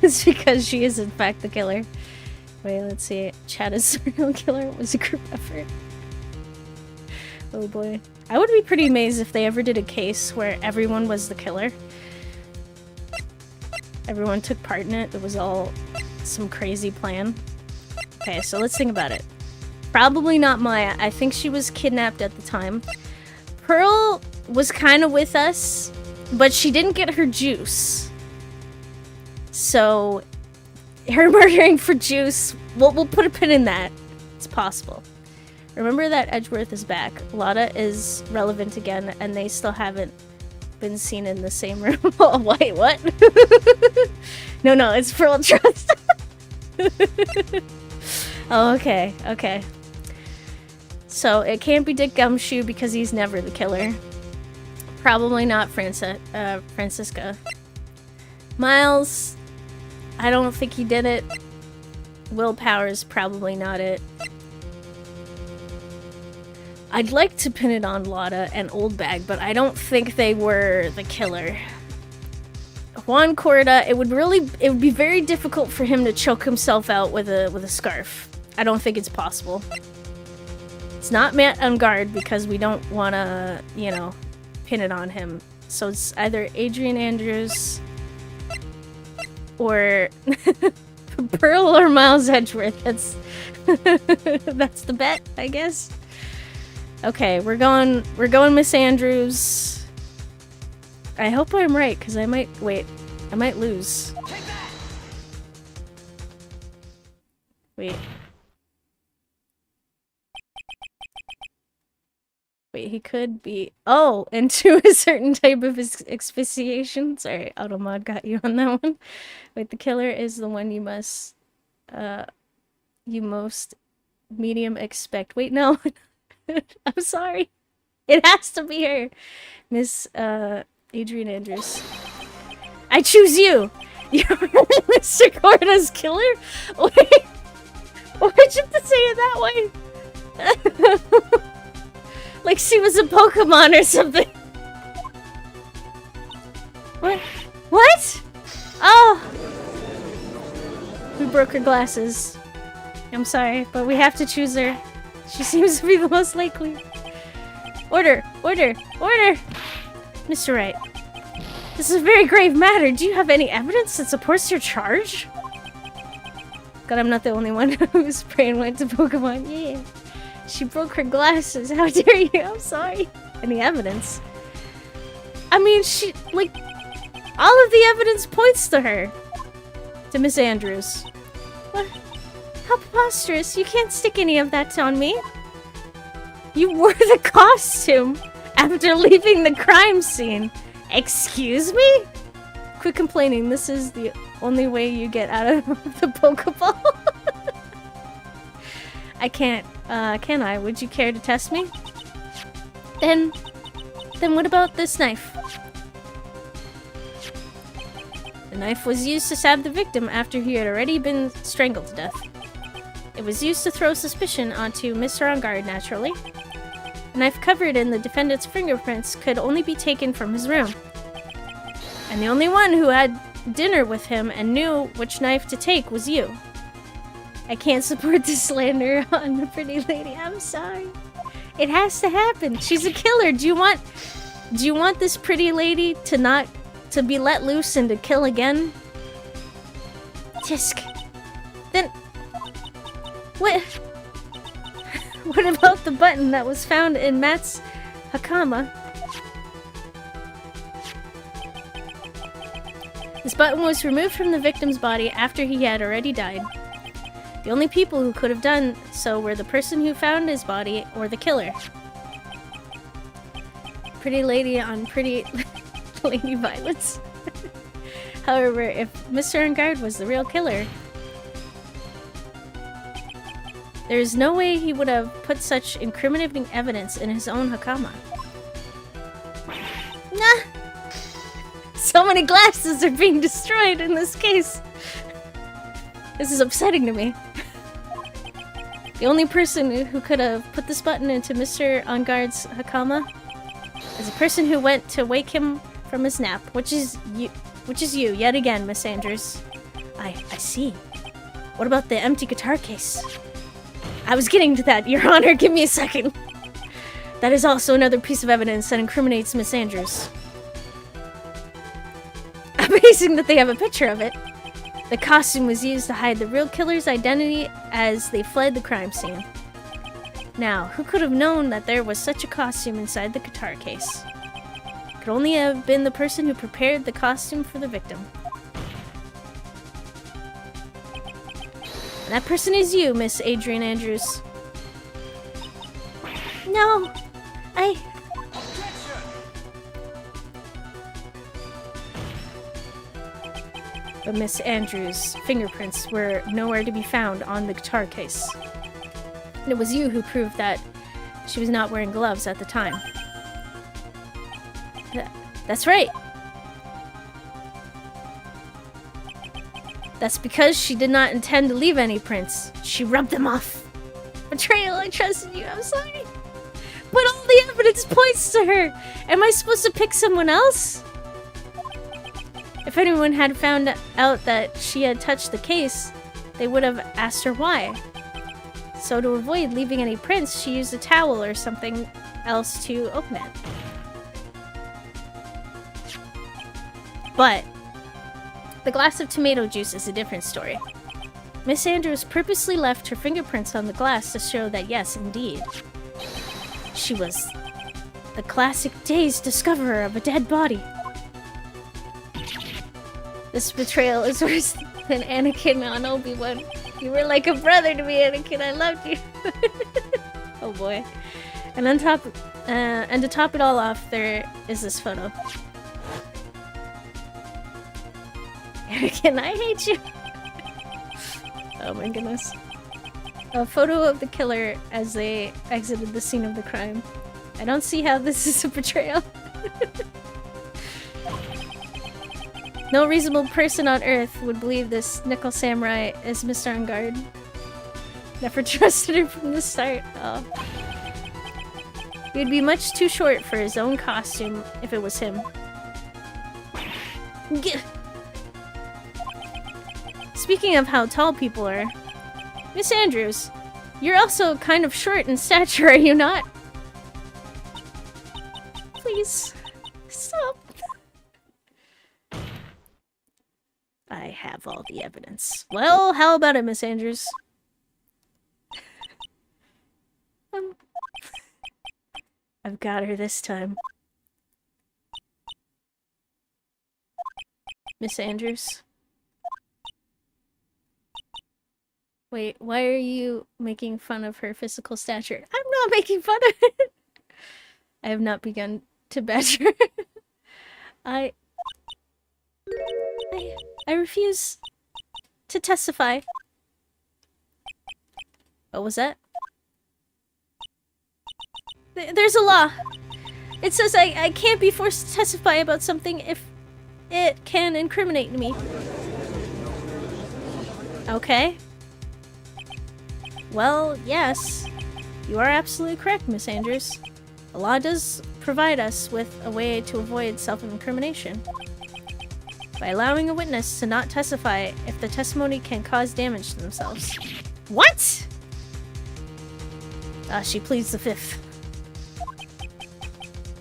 It's because she is in fact the killer. Wait, let's see. Chad is serial killer. It was a group effort. Oh boy. I would be pretty amazed if they ever did a case where everyone was the killer. Everyone took part in it. It was all some crazy plan. Okay, so let's think about it. Probably not Maya. I think she was kidnapped at the time. Pearl was kind of with us, but she didn't get her juice. So, her murdering for juice, we'll put a pin in that. It's possible. Remember that Edgeworth is back. Lotta is relevant again, and they still haven't been seen in the same room. Oh, wait, what? No, it's Pearl Trust. Oh, okay. So, it can't be Dick Gumshoe because he's never the killer. Probably not Francisca. Miles, I don't think he did it. Willpower's probably not it. I'd like to pin it on Lotta and Old Bag, but I don't think they were the killer. Juan Corda, it would be very difficult for him to choke himself out with a scarf. I don't think it's possible. It's not Matt on guard because we don't want to, you know, pin it on him. So it's either Adrian Andrews or Pearl or Miles Edgeworth. That's the bet, I guess. Okay, we're going Miss Andrews. I hope I'm right, because I might lose. Wait, he could be... Oh, into a certain type of asphyxiation. Sorry, Automod got you on that one. Wait, the killer is the one you most medium expect. Wait, no. I'm sorry. It has to be her. Miss, Adrian Andrews. I choose you! You're Mr. Corda's killer? Wait, why'd you have to say it that way? Like she was a Pokemon or something. What? Oh! We broke her glasses. I'm sorry, but we have to choose her. She seems to be the most likely. Order! Mr. Wright, this is a very grave matter. Do you have any evidence that supports your charge? God, I'm not the only one whose brain went to Pokemon. Yeah. She broke her glasses. How dare you? I'm sorry. Any evidence? I mean, all of the evidence points to her. To Miss Andrews. What? How preposterous. You can't stick any of that on me. You wore the costume after leaving the crime scene. Excuse me? Quit complaining. This is the only way you get out of the Pokeball. I can't. Can I? Would you care to test me? Then what about this knife? The knife was used to stab the victim after he had already been strangled to death. It was used to throw suspicion onto Mr. On Guard, naturally. A knife covered in the defendant's fingerprints could only be taken from his room. And the only one who had dinner with him and knew which knife to take was you. I can't support the slander on the pretty lady. I'm sorry. It has to happen. She's a killer. Do you want this pretty lady to be let loose and to kill again? Tisk. Then what? What about the button that was found in Matt's Hakama? This button was removed from the victim's body after he had already died. The only people who could have done so were the person who found his body or the killer. Pretty lady on pretty... Lady Violets. However, if Mr. Engard was the real killer, there's no way he would have put such incriminating evidence in his own Hakama. Nah! So many glasses are being destroyed in this case. This is upsetting to me. The only person who could have put this button into Mr. Engard's Hakama is a person who went to wake him from his nap, which is you, yet again, Miss Andrews. I see. What about the empty guitar case? I was getting to that, Your Honor. Give me a second. That is also another piece of evidence that incriminates Miss Andrews. Amazing that they have a picture of it. The costume was used to hide the real killer's identity as they fled the crime scene. Now, who could have known that there was such a costume inside the guitar case? It could only have been the person who prepared the costume for the victim. And that person is you, Miss Adrian Andrews. No, But Miss Andrews' fingerprints were nowhere to be found on the guitar case. And it was you who proved that she was not wearing gloves at the time. That's right. That's because she did not intend to leave any prints. She rubbed them off. Betrayal, I trusted you, I'm sorry. But all the evidence points to her. Am I supposed to pick someone else? If anyone had found out that she had touched the case, they would have asked her why. So to avoid leaving any prints, she used a towel or something else to open it. But the glass of tomato juice is a different story. Miss Andrews purposely left her fingerprints on the glass to show that yes, indeed, she was the classic Days discoverer of a dead body. This betrayal is worse than Anakin on Obi-Wan. You were like a brother to me, Anakin. I loved you. Oh boy. And on top, and to top it all off, there is this photo. Anakin, I hate you. Oh my goodness. A photo of the killer as they exited the scene of the crime. I don't see how this is a betrayal. No reasonable person on Earth would believe this nickel samurai is Mr. Engard. Never trusted him from the start. Oh. He would be much too short for his own costume if it was him. Speaking of how tall people are, Miss Andrews, you're also kind of short in stature, are you not? Please, stop. I have all the evidence. Well, how about it, Miss Andrews? I've got her this time. Miss Andrews? Wait, why are you making fun of her physical stature? I'm not making fun of it! I have not begun to badger her. I refuse to testify. What was that? There's a law. It says I can't be forced to testify about something if it can incriminate me. Okay. Well, yes. You are absolutely correct, Miss Andrews. The law does provide us with a way to avoid self-incrimination. By allowing a witness to not testify if the testimony can cause damage to themselves. What?! She pleads the fifth.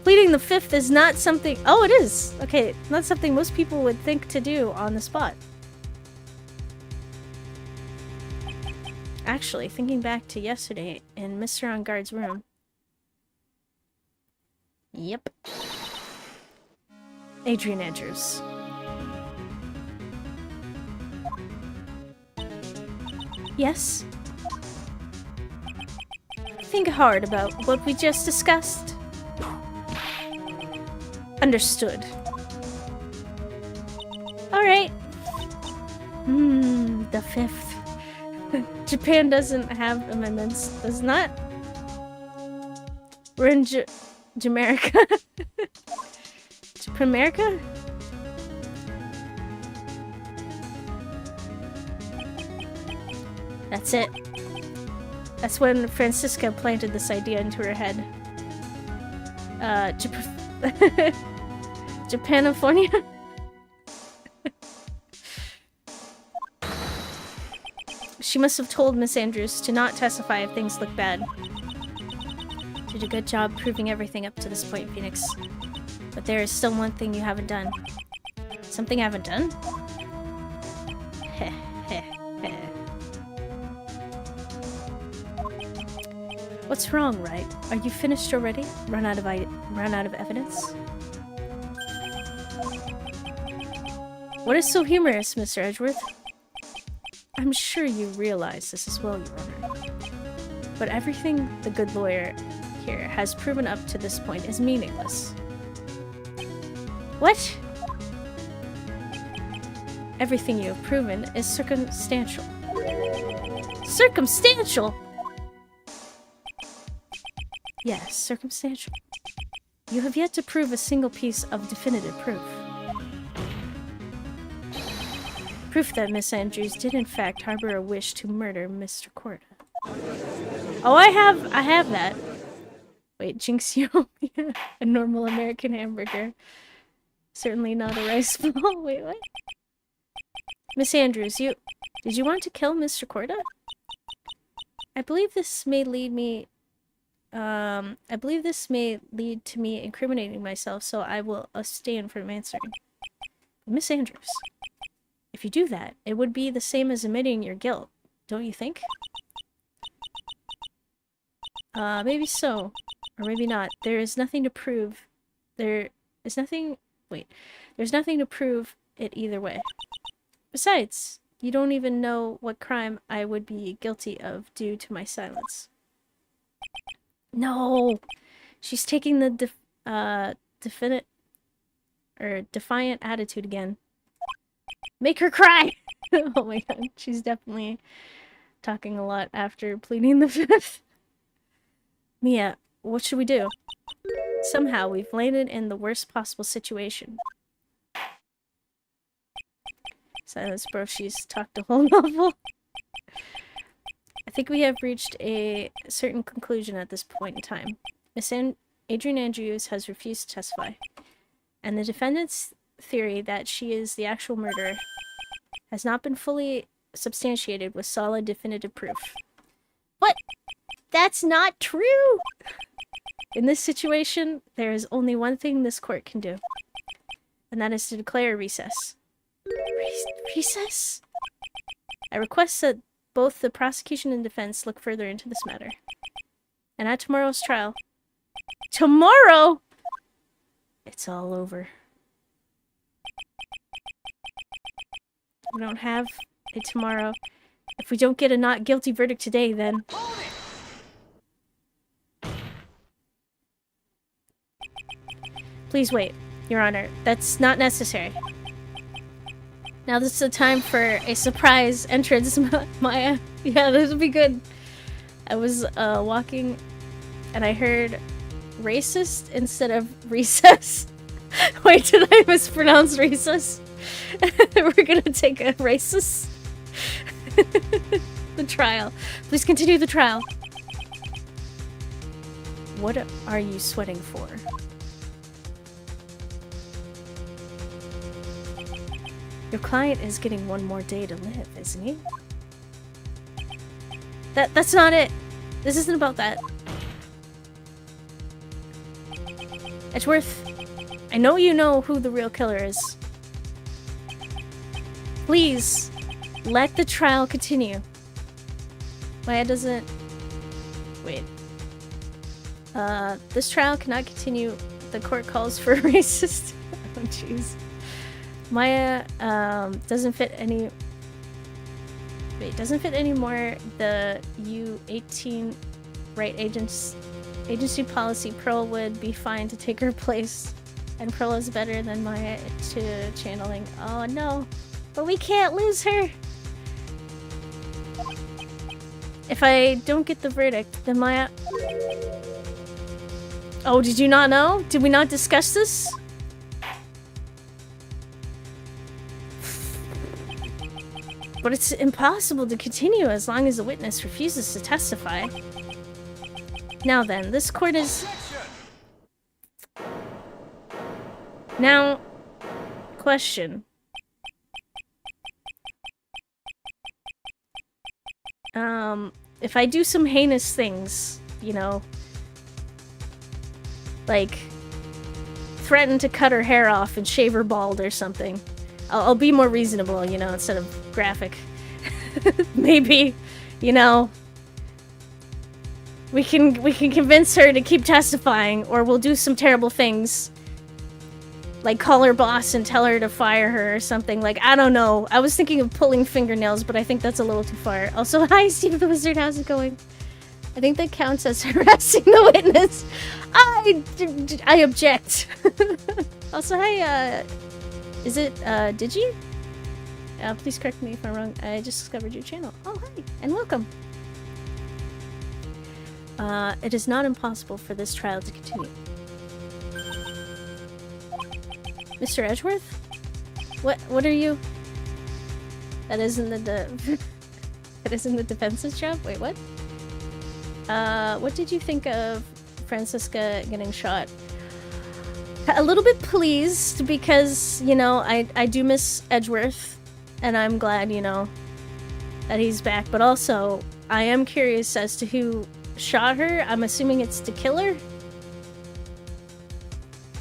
Pleading the fifth is not something... Oh, it is! Okay, not something most people would think to do on the spot. Actually, thinking back to yesterday in Mr. Engard's room. Yep. Adrian Andrews. Yes? Think hard about what we just discussed. Understood. Alright. The 5th. Japan doesn't have amendments. Does not. We're in Jamaica. Jamaica? That's it. That's when Francisca planted this idea into her head. Japanifornia? She must have told Miss Andrews to not testify if things look bad. Did a good job proving everything up to this point, Phoenix. But there is still one thing you haven't done. Something I haven't done? Heh, heh, heh. What's wrong, Wright? Are you finished already? Run out of evidence? What is so humorous, Mr. Edgeworth? I'm sure you realize this as well, Your Honor. But everything the good lawyer here has proven up to this point is meaningless. What? Everything you have proven is circumstantial. Circumstantial? Yes, circumstantial. You have yet to prove a single piece of definitive proof. Proof that Miss Andrews did in fact harbor a wish to murder Mr. Corda. Oh, I have that. Wait, Jinx, you owe me a normal American hamburger. Certainly not a rice ball. Wait, what? Miss Andrews, did you want to kill Mr. Corda? I believe this may lead to me incriminating myself, so I will abstain from answering. Miss Andrews, if you do that, it would be the same as admitting your guilt, don't you think? Maybe so, or maybe not. There's nothing to prove it either way. Besides, you don't even know what crime I would be guilty of due to my silence. No! She's taking the defiant attitude again. Make her cry! Oh my god, she's definitely talking a lot after pleading the 5th. Mia, what should we do? Somehow we've landed in the worst possible situation. Silence, bro. She's talked a whole novel. I think we have reached a certain conclusion at this point in time. Miss Adrian Andrews has refused to testify, and the defendant's theory that she is the actual murderer has not been fully substantiated with solid definitive proof. But that's not true! In this situation, there is only one thing this court can do, and that is to declare a recess. Recess? I request that both the prosecution and defense look further into this matter. And at tomorrow's trial... Tomorrow?! It's all over. We don't have it tomorrow. If we don't get a not guilty verdict today, then... Please wait, Your Honor. That's not necessary. Now this is the time for a surprise entrance, Maya. Yeah, this would be good. I was walking and I heard racist instead of recess. Wait, did I mispronounce recess? We're gonna take a racist. The trial. Please continue the trial. What are you sweating for? Your client is getting one more day to live, isn't he? That's not it. This isn't about that. Edgeworth, I know you know who the real killer is. Please, let the trial continue. Maya doesn't... Wait. This trial cannot continue. The court calls for a racist. Oh, jeez. Maya, doesn't fit any... Wait, doesn't fit anymore. The U-18 Wright agency policy. Pearl would be fine to take her place. And Perla's better than Maya to channeling. Oh no. But we can't lose her! If I don't get the verdict, then Maya... Oh, did you not know? Did we not discuss this? But it's impossible to continue as long as the witness refuses to testify. Now then, this court is... Now, question. If I do some heinous things, you know, like threaten to cut her hair off and shave her bald or something, I'll be more reasonable, you know, instead of graphic. Maybe, you know, we can convince her to keep testifying, or we'll do some terrible things. Like call her boss and tell her to fire her or something. Like, I don't know. I was thinking of pulling fingernails, but I think that's a little too far. Also, hi, Steve the Wizard. How's it going? I think that counts as harassing the witness. I object. Also, hi, is it, Digi? Please correct me if I'm wrong. I just discovered your channel. Oh, hi, and welcome. It is not impossible for this trial to continue. Mr. Edgeworth? What are you? That isn't the that isn't the defense's job? Wait, what? What did you think of Francisca getting shot? A little bit pleased because, you know, I do miss Edgeworth, and I'm glad, you know, that he's back, but also I am curious as to who shot her. I'm assuming it's to kill her.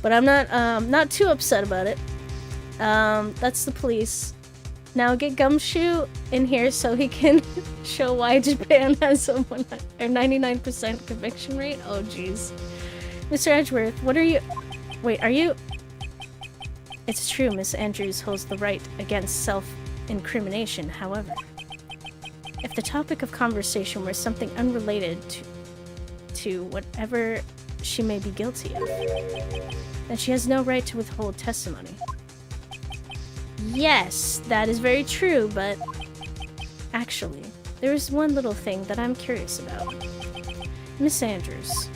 But I'm not too upset about it. That's the police. Now get Gumshoe in here so he can show why Japan has a 99% conviction rate. Oh, jeez. Mr. Edgeworth, what are you... Wait, are you... It's true, Miss Andrews holds the right against self-incrimination, however. If the topic of conversation were something unrelated to whatever she may be guilty of, then she has no right to withhold testimony. Yes, that is very true, but actually, there is one little thing that I'm curious about. Miss Andrews.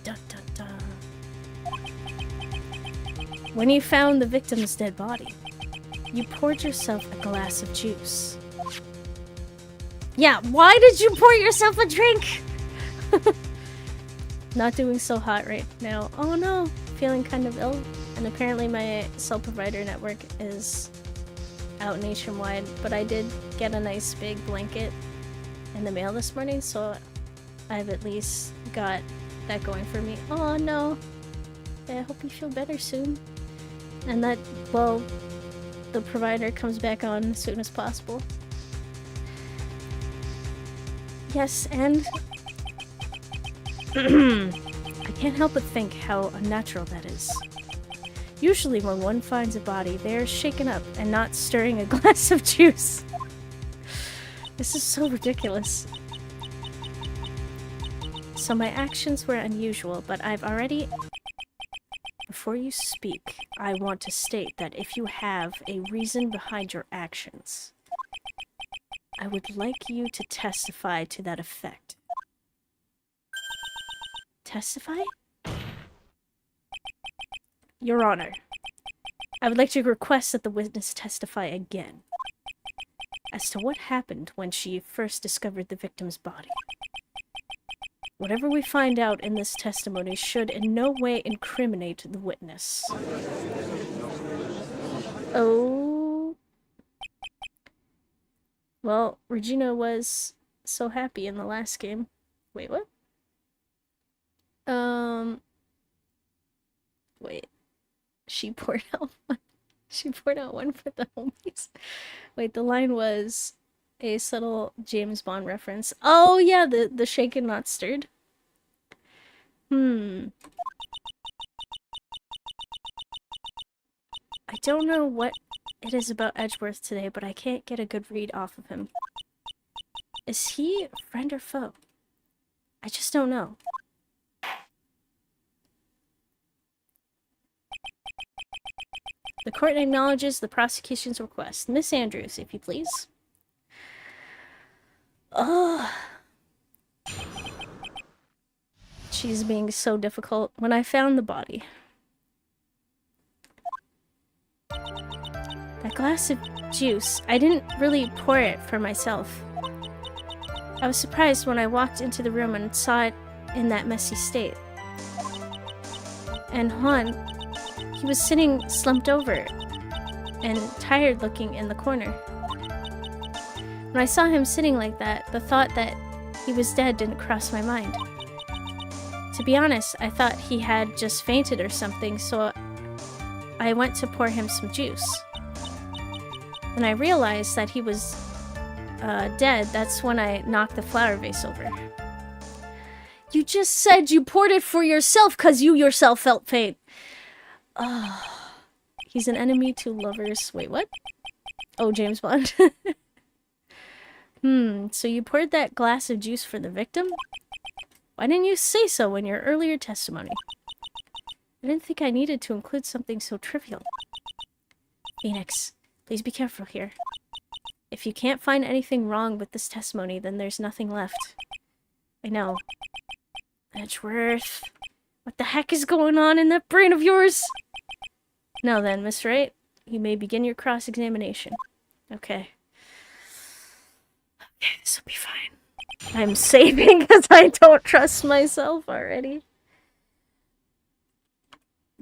Dun, dun, dun. When you found the victim's dead body, you poured yourself a glass of juice. Yeah, why did you pour yourself a drink? Not doing so hot right now. Oh no, feeling kind of ill. And apparently my cell provider network is out nationwide, but I did get a nice big blanket in the mail this morning, so I've at least got that going for me. Oh no. I hope you feel better soon. And that, well, the provider comes back on as soon as possible. Yes, and... I can't help but think how unnatural that is. Usually when one finds a body, they are shaken up and not stirring a glass of juice. This is so ridiculous. So my actions were unusual, but I've already... Before you speak, I want to state that if you have a reason behind your actions, I would like you to testify to that effect. Testify? Your Honor, I would like to request that the witness testify again as to what happened when she first discovered the victim's body. Whatever we find out in this testimony should in no way incriminate the witness. Oh. Well, Regina was so happy in the last game. Wait, what? Wait. She poured out one. She poured out one for the homies. Wait, the line was a subtle James Bond reference. Oh yeah, the shaken not stirred. I don't know what it is about Edgeworth today, but I can't get a good read off of him. Is he friend or foe? I just don't know. The court acknowledges the prosecution's request. Miss Andrews, if you please. Oh. She's being so difficult. When I found the body. That glass of juice, I didn't really pour it for myself. I was surprised when I walked into the room and saw it in that messy state. And Juan, he was sitting slumped over and tired looking in the corner. When I saw him sitting like that, the thought that he was dead didn't cross my mind. To be honest, I thought he had just fainted or something, so I went to pour him some juice. When I realized that he was dead, that's when I knocked the flower vase over. You just said you poured it for yourself because you yourself felt faint. He's an enemy to lovers. Wait, what? Oh, James Bond. So you poured that glass of juice for the victim? Why didn't you say so in your earlier testimony? I didn't think I needed to include something so trivial. Phoenix, please be careful here. If you can't find anything wrong with this testimony, then there's nothing left. I know. Edgeworth, what the heck is going on in that brain of yours? Now then, Miss Wright, you may begin your cross-examination. Okay. Okay, this will be fine. I'm saving because I don't trust myself already.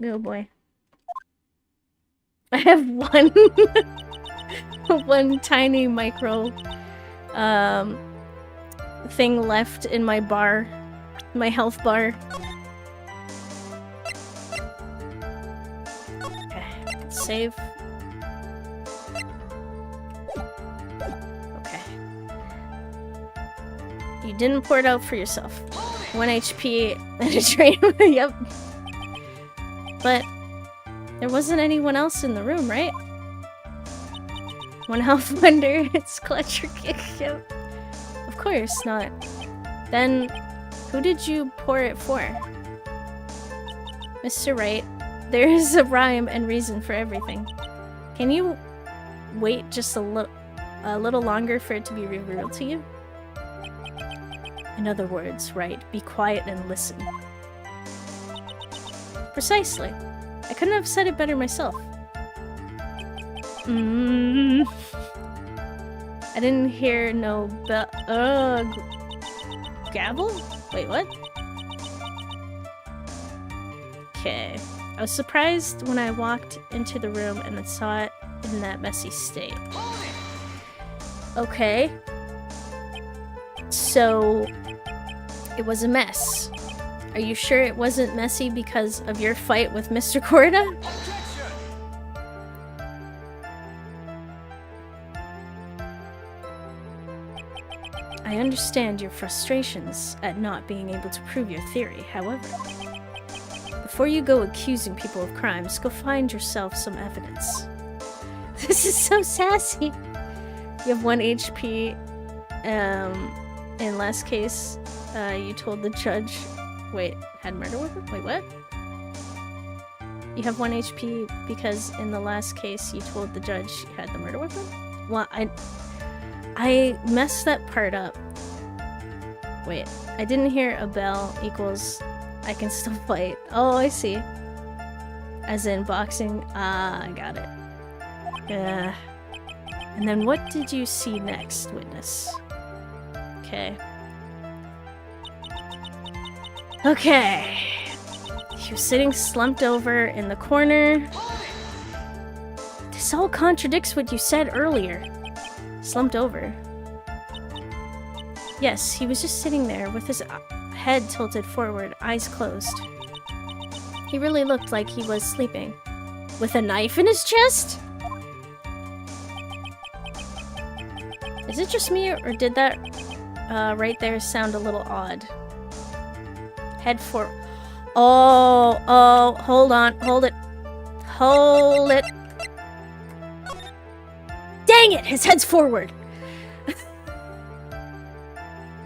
Oh boy. I have one tiny micro thing left in my bar. My health bar. Okay, save. Okay. You didn't pour it out for yourself. 1 HP and a train. Yep. But there wasn't anyone else in the room, right? 1 health wonder. It's clutch or kick. Yep. Of course not. Then who did you pour it for? Mr. Wright, there is a rhyme and reason for everything. Can you wait just a little longer for it to be revealed to you? In other words, Wright, be quiet and listen. Precisely. I couldn't have said it better myself. I didn't hear no gavel? Wait, what? Okay. I was surprised when I walked into the room and then saw it in that messy state. Okay. So, it was a mess. Are you sure it wasn't messy because of your fight with Mr. Corda? I understand your frustrations at not being able to prove your theory. However, before you go accusing people of crimes, go find yourself some evidence. This is so sassy. You have 1 HP. In last case, you told the judge... Wait, had murder weapon? Wait, what? You have 1 HP because in the last case you told the judge you had the murder weapon? Well, I messed that part up. Wait, I didn't hear a bell equals I can still fight. Oh, I see. As in boxing. Ah, I got it. And then what did you see next, witness? Okay. Okay. He was sitting slumped over in the corner. This all contradicts what you said earlier. Slumped over. Yes, he was just sitting there with his head tilted forward, eyes closed. He really looked like he was sleeping. With a knife in his chest? Is it just me, or did that right there sound a little odd? Head for... Oh, hold on, hold it. Hold it. Dang it, his head's forward.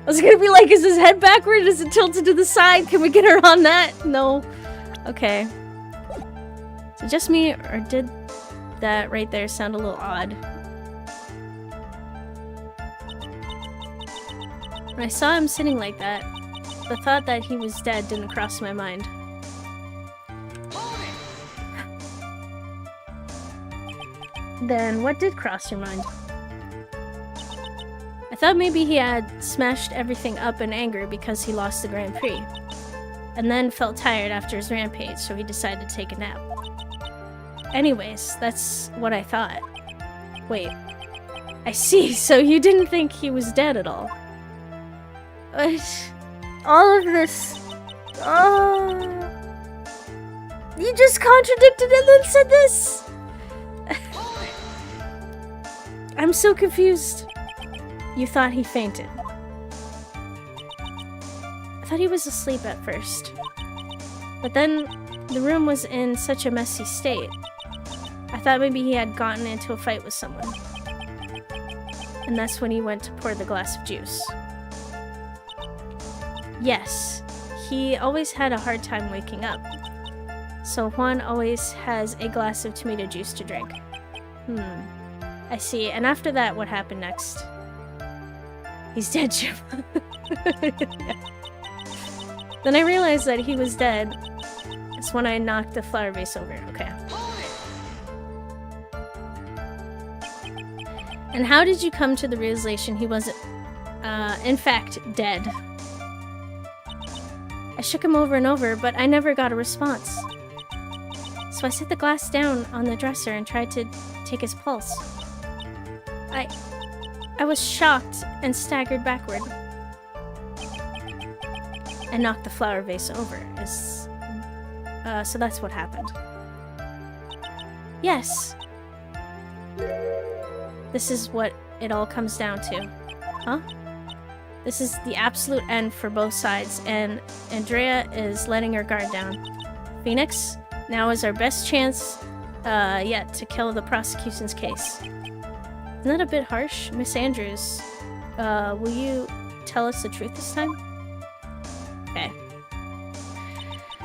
I was gonna be like, is his head backward? Is it tilted to the side? Can we get her on that? No. Okay. Is it just me, or did that right there sound a little odd. When I saw him sitting like that, the thought that he was dead didn't cross my mind. Then what did cross your mind? I thought maybe he had smashed everything up in anger because he lost the Grand Prix, and then felt tired after his rampage, so he decided to take a nap. Anyways, that's what I thought. Wait. I see, so you didn't think he was dead at all. All of this... Oh... You just contradicted and then said this? I'm so confused. You thought he fainted. I thought he was asleep at first. But then the room was in such a messy state. I thought maybe he had gotten into a fight with someone. And that's when he went to pour the glass of juice. Yes, he always had a hard time waking up. So Juan always has a glass of tomato juice to drink. I see. And after that, what happened next? He's dead, Jim. Yeah. Then I realized that he was dead. That's when I knocked the flower vase over. Okay. And how did you come to the realization he wasn't, in fact, dead? I shook him over and over, but I never got a response. So I set the glass down on the dresser and tried to take his pulse. I was shocked and staggered backward. And knocked the flower vase over. So that's what happened. Yes. This is what it all comes down to. Huh? This is the absolute end for both sides, and Andrea is letting her guard down. Phoenix, now is our best chance yet to kill the prosecution's case. Isn't that a bit harsh? Miss Andrews, will you tell us the truth this time? Okay.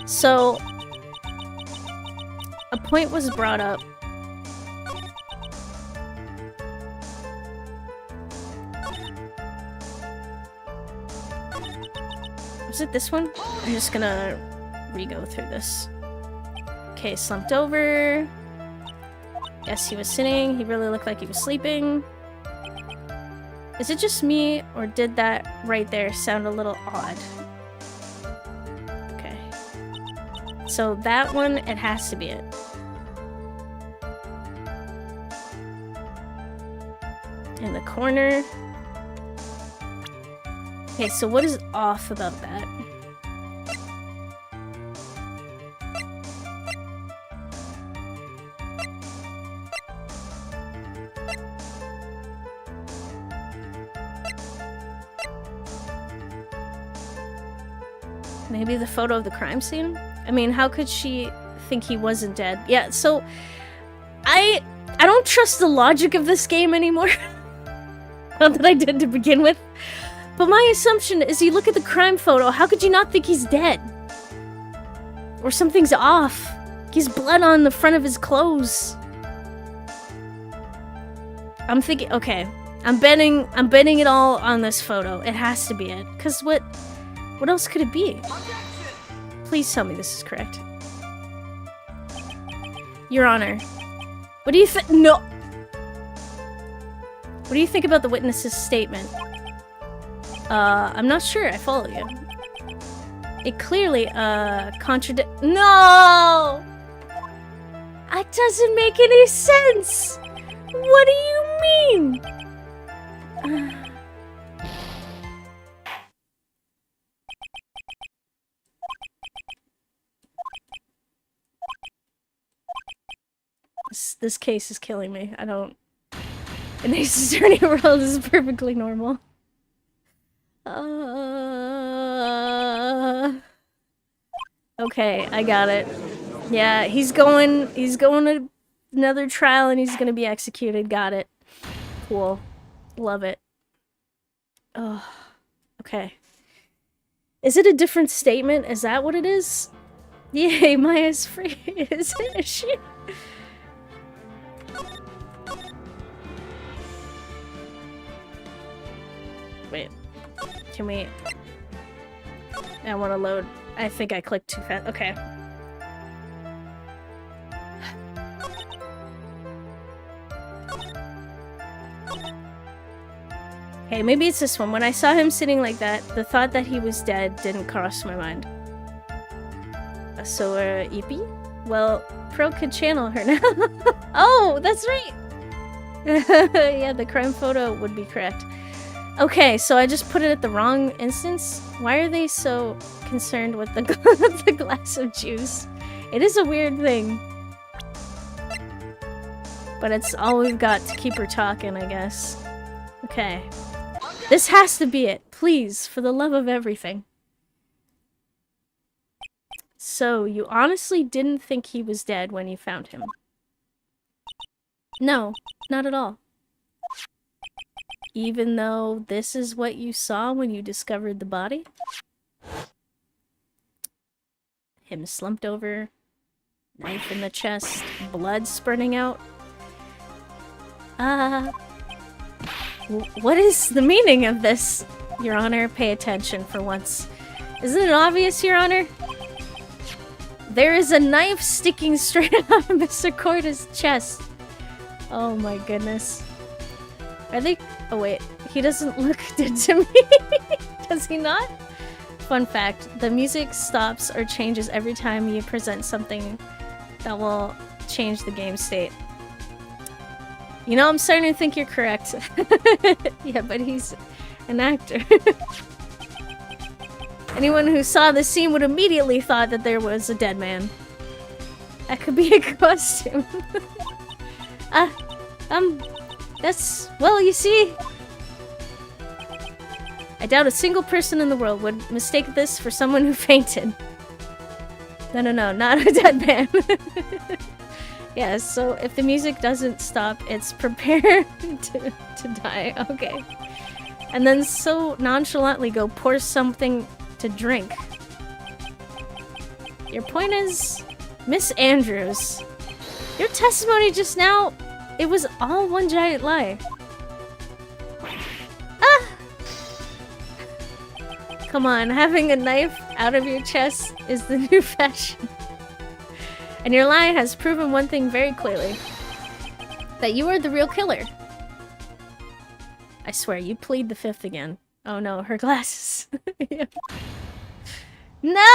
So, a point was brought up. Was it this one? I'm just gonna re-go through this. Okay, slumped over. Yes, he was sitting. He really looked like he was sleeping. Is it just me, or did that right there sound a little odd? Okay. So that one, it has to be it. In the corner. Okay, so what is off about that? Maybe the photo of the crime scene? I mean, how could she think he wasn't dead? Yeah, so I don't trust the logic of this game anymore. Not that I did to begin with. But my assumption is you look at the crime photo, how could you not think he's dead? Or something's off. He's blood on the front of his clothes. I'm thinking, okay, I'm betting it all on this photo. It has to be it. 'Cause what else could it be? Please tell me this is correct. Your Honor, what do you think? No. What do you think about the witness's statement? I'm not sure. I follow you. It clearly, No! That doesn't make any sense! What do you mean? This case is killing me. I don't... In Ace Attorney world, this is perfectly normal. Okay, I got it. Yeah, he's going to another trial and he's gonna be executed. Got it. Cool. Love it. Oh, okay. Is it a different statement? Is that what it is? Yay, Maya's free. Is it? Is she? Can we... I want to load. I think I clicked too fast. Okay. Okay, maybe it's this one. When I saw him sitting like that, the thought that he was dead didn't cross my mind. So, EP? Well, Pro could channel her now. Oh, that's right! Yeah, the crime photo would be correct. Okay, so I just put it at the wrong instance? Why are they so concerned with the, the glass of juice? It is a weird thing. But it's all we've got to keep her talking, I guess. Okay. This has to be it. Please, for the love of everything. So, you honestly didn't think he was dead when you found him? No, not at all. Even though this is what you saw when you discovered the body? Him slumped over, knife in the chest, blood spurting out. What is the meaning of this? Your Honor, pay attention for once. Isn't it obvious, Your Honor? There is a knife sticking straight out of Mr. Corda's chest. Oh my goodness. Are they... Oh wait, he doesn't look dead to me. Does he not? Fun fact, the music stops or changes every time you present something that will change the game state. You know, I'm starting to think you're correct. Yeah, but he's an actor. Anyone who saw the scene would immediately thought that there was a dead man. That could be a costume. That's... Well, you see... I doubt a single person in the world would mistake this for someone who fainted. No, not a dead man. Yeah, so if the music doesn't stop, it's prepare to die. Okay. And then so nonchalantly go pour something to drink. Your point is, Miss Andrews, your testimony just now, it was all one giant lie. Ah! Come on, having a knife out of your chest is the new fashion. And your lie has proven one thing very clearly. That you are the real killer. I swear, you plead the fifth again. Oh no, her glasses. Yeah. No!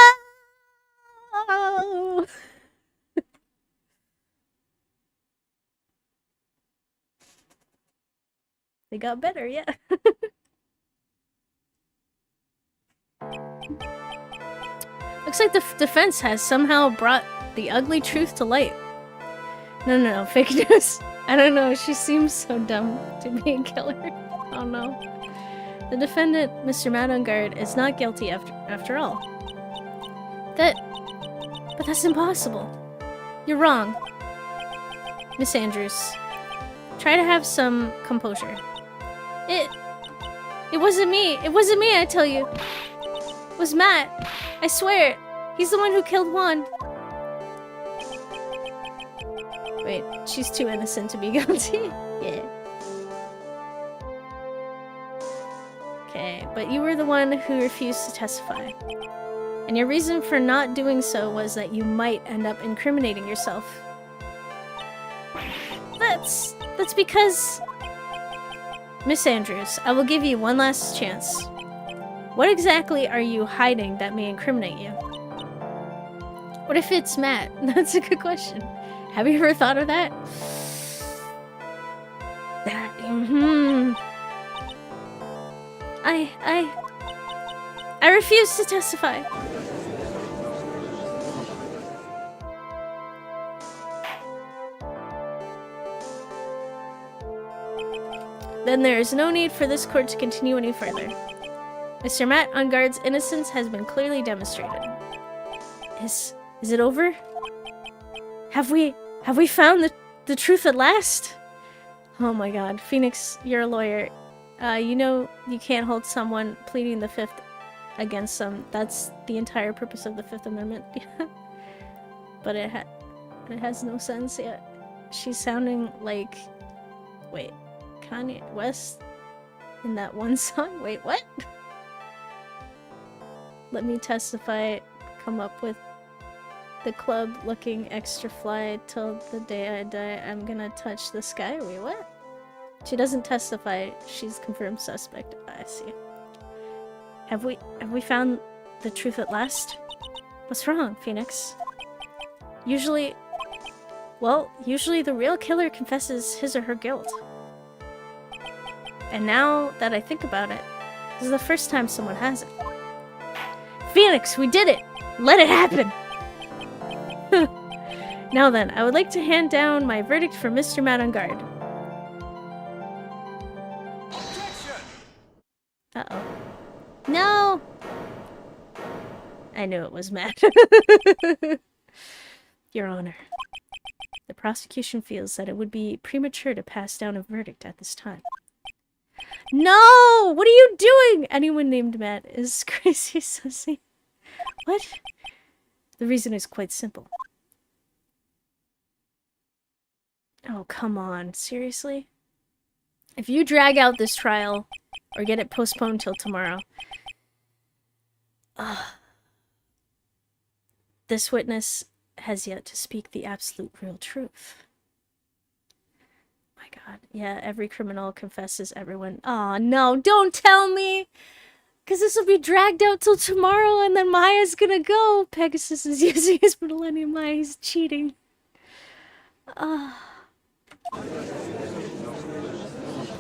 They got better, yeah. Looks like the defense has somehow brought the ugly truth to light. No, fake news. I don't know, she seems so dumb to be a killer. Oh no. The defendant, Mr. Madongard, is not guilty after all. But that's impossible. You're wrong. Miss Andrews, try to have some composure. It wasn't me. It wasn't me, I tell you. It was Matt. I swear it. He's the one who killed Juan. Wait, she's too innocent to be guilty? Yeah. Okay, but you were the one who refused to testify. And your reason for not doing so was that you might end up incriminating yourself. That's because... Miss Andrews, I will give you one last chance. What exactly are you hiding that may incriminate you? What if it's Matt? That's a good question. Have you ever thought of that? I refuse to testify. Then there is no need for this court to continue any further. Mr. Matt Ungard's innocence has been clearly demonstrated. Is it over? Have we found the truth at last? Oh my god, Phoenix, you're a lawyer. You know you can't hold someone pleading the fifth against them. That's the entire purpose of the Fifth Amendment. But it has no sense yet. She's sounding like... Wait, Kanye West in that one song? Wait, what? let me testify, come up with the club looking extra fly till the day I die. I'm gonna touch the sky. Wait, what? She doesn't testify. She's confirmed suspect. I see. Have we found the truth at last? What's wrong, Phoenix? Usually the real killer confesses his or her guilt. And now that I think about it, this is the first time someone hasn't. Phoenix, we did it! Let it happen! Now then, I would like to hand down my verdict for Mr. Matt on guard. Uh-oh. No! I knew it was Matt. Your Honor, the prosecution feels that it would be premature to pass down a verdict at this time. No! What are you doing? Anyone named Matt is crazy, sussy. What? The reason is quite simple. Oh, come on. Seriously? If you drag out this trial, or get it postponed till tomorrow, this witness has yet to speak the absolute real truth. My god. Yeah, every criminal confesses everyone. Aw, no, don't tell me! Because this will be dragged out till tomorrow and then Maya's gonna go. Pegasus is using his Millennium Maya. He's cheating.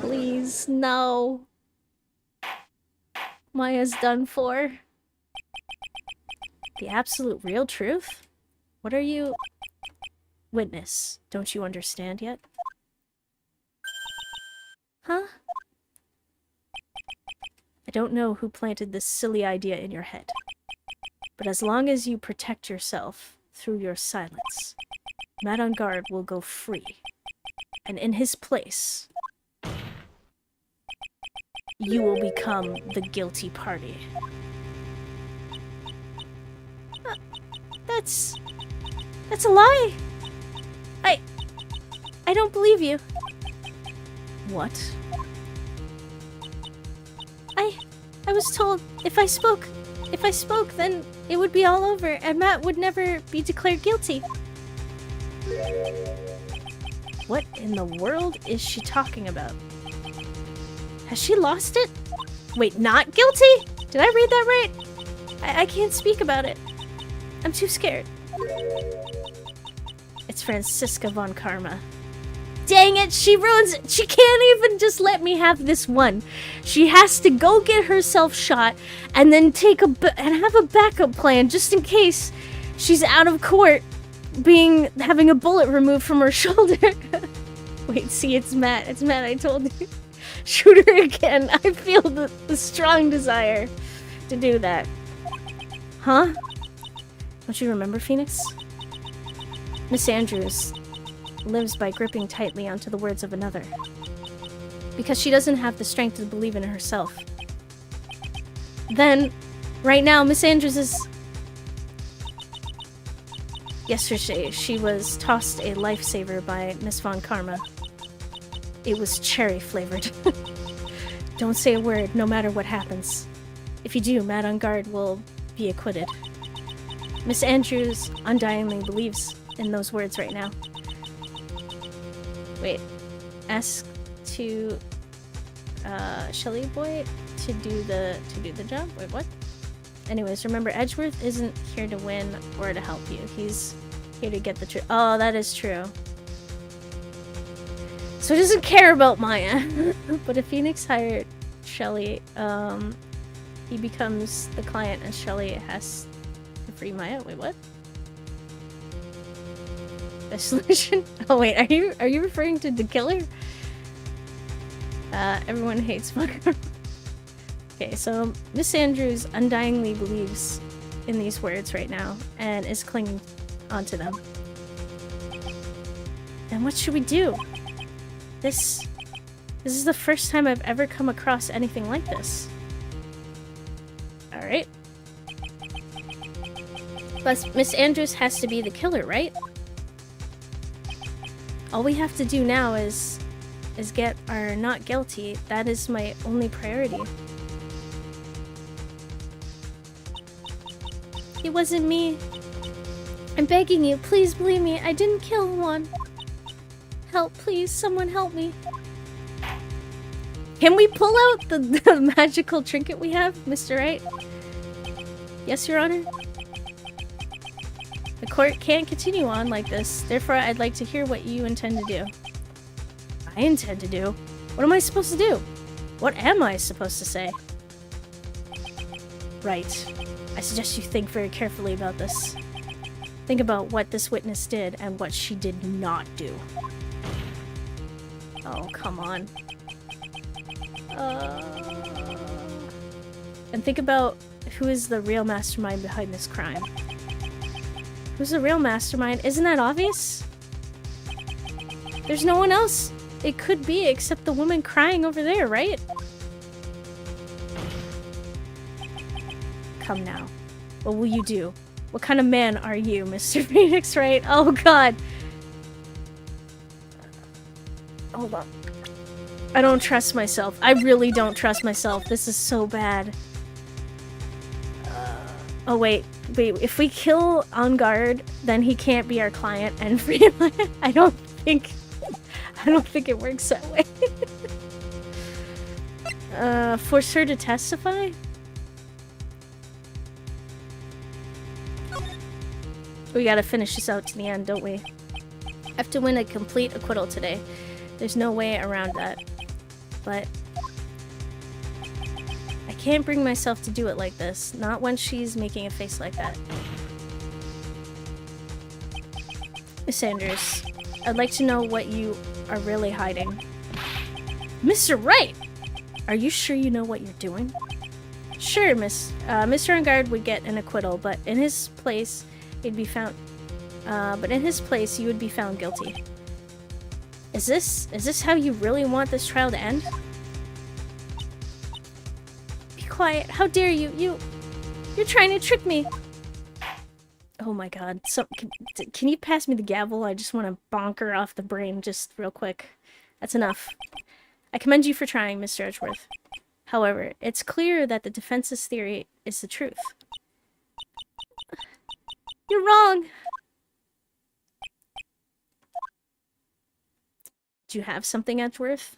Please, no. Maya's done for. The absolute real truth? What are you... Witness, don't you understand yet? Huh? I don't know who planted this silly idea in your head. But as long as you protect yourself through your silence, Matt on guard will go free. And in his place, you will become the guilty party. That's a lie! I don't believe you. What? I was told if I spoke, then it would be all over and Matt would never be declared guilty. What in the world is she talking about? Has she lost it? Wait, not guilty? Did I read that right? I can't speak about it. I'm too scared. It's Franziska von Karma. Dang it, she ruins it. She can't even just let me have this one. She has to go get herself shot and then have a backup plan just in case she's out of court having a bullet removed from her shoulder. Wait, see, it's Matt. It's Matt, I told you. Shoot her again. I feel the strong desire to do that. Huh? Don't you remember, Phoenix? Miss Andrews lives by gripping tightly onto the words of another. Because she doesn't have the strength to believe in herself. Then, right now, Miss Andrews is... Yesterday, she was tossed a lifesaver by Miss Von Karma. It was cherry-flavored. Don't say a word, no matter what happens. If you do, Matt on guard will be acquitted. Miss Andrews undyingly believes in those words right now. Wait. Ask to Shelly Boy to do the job? Wait, what? Anyways, remember, Edgeworth isn't here to win or to help you. He's here to get the truth. Oh, that is true. So he doesn't care about Maya. But if Phoenix hired Shelly, he becomes the client and Shelly has to free Maya. Wait, what? The solution? Oh wait, are you referring to the killer? Everyone hates Fucker. Okay, so Miss Andrews undyingly believes in these words right now and is clinging onto them. Then what should we do? This is the first time I've ever come across anything like this. Alright. But Miss Andrews has to be the killer, right? All we have to do now is get our not guilty. That is my only priority. It wasn't me. I'm begging you, please believe me. I didn't kill one. Help, please. Someone help me. Can we pull out the magical trinket we have, Mr. Wright? Yes, Your Honor? The court can't continue on like this. Therefore, I'd like to hear what you intend to do. I intend to do? What am I supposed to do? What am I supposed to say? Right. I suggest you think very carefully about this. Think about what this witness did and what she did not do. Oh, come on. And think about who is the real mastermind behind this crime. Who's the real mastermind? Isn't that obvious? There's no one else it could be except the woman crying over there, right? Come now. What will you do? What kind of man are you, Mr. Phoenix, right? Oh god. Hold on. I don't trust myself. I really don't trust myself. This is so bad. Oh wait. Wait, if we kill on guard, then he can't be our client and free him. I don't think it works that way. Force her to testify? We gotta finish this out to the end, don't we? Have to win a complete acquittal today. There's no way around that. But I can't bring myself to do it like this. Not when she's making a face like that. Miss Andrews, I'd like to know what you are really hiding. Mr. Wright! Are you sure you know what you're doing? Sure, Mr. Ungard would get an acquittal, but in his place, he'd be found... you would be found guilty. Is this how you really want this trial to end? Be quiet. How dare you? You're trying to trick me. Oh my god. So, can you pass me the gavel? I just want to bonk her off the brain just real quick. That's enough. I commend you for trying, Mr. Edgeworth. However, it's clear that the defense's theory is the truth. You're wrong! Do you have something, Edgeworth?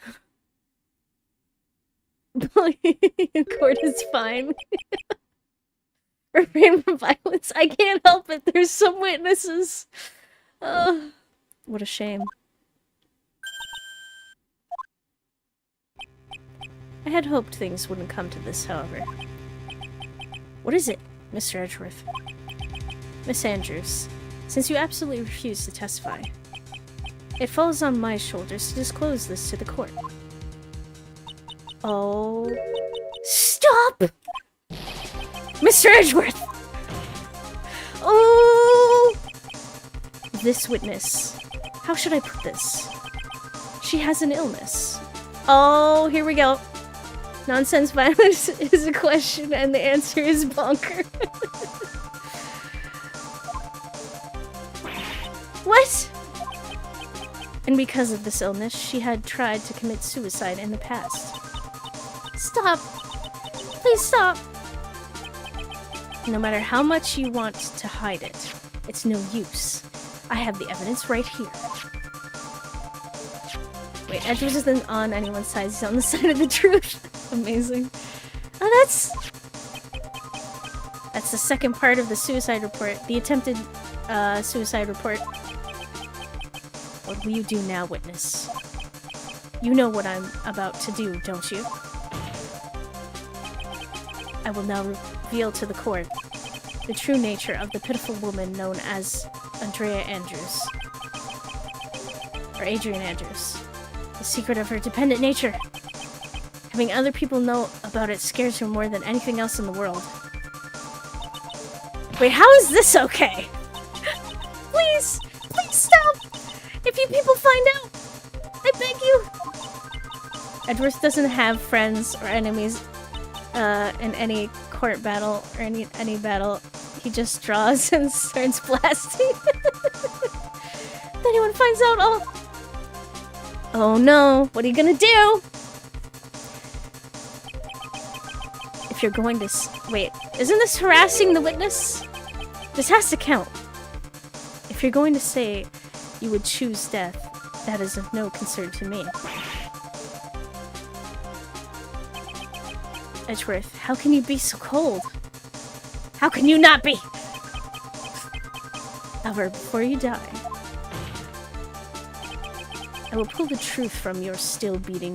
Court is fine. Refrain from violence. I can't help it. There's some witnesses. What a shame. I had hoped things wouldn't come to this, however. What is it, Mr. Edgeworth? Miss Andrews, since you absolutely refuse to testify, it falls on my shoulders to disclose this to the court. Oh. Stop! Mr. Edgeworth! Oh! This witness. How should I put this? She has an illness. Oh, here we go. Nonsense violence is a question and the answer is bonker. What? And because of this illness, she had tried to commit suicide in the past. Stop! Please stop! No matter how much you want to hide it, it's no use. I have the evidence right here. Wait, Edgeworth isn't on anyone's side, he's on the side of the truth. Amazing. Oh, that's the second part of the suicide report. The attempted suicide report. What will you do now, witness? You know what I'm about to do, don't you? I will now reveal to the court the true nature of the pitiful woman known as Adrian Andrews. The secret of her dependent nature. Having other people know about it scares her more than anything else in the world. Wait, how is this okay? Please! Please stop! If you people find out, I beg you! Edgeworth doesn't have friends or enemies in any court battle or any battle. He just draws and starts blasting. If anyone finds out, oh no, what are you gonna do? If you're going to wait, isn't this harassing the witness? This has to count. If you're going to say you would choose death, that is of no concern to me. Edgeworth, how can you be so cold? How can you not be? However, before you die, I will pull the truth from your still breathing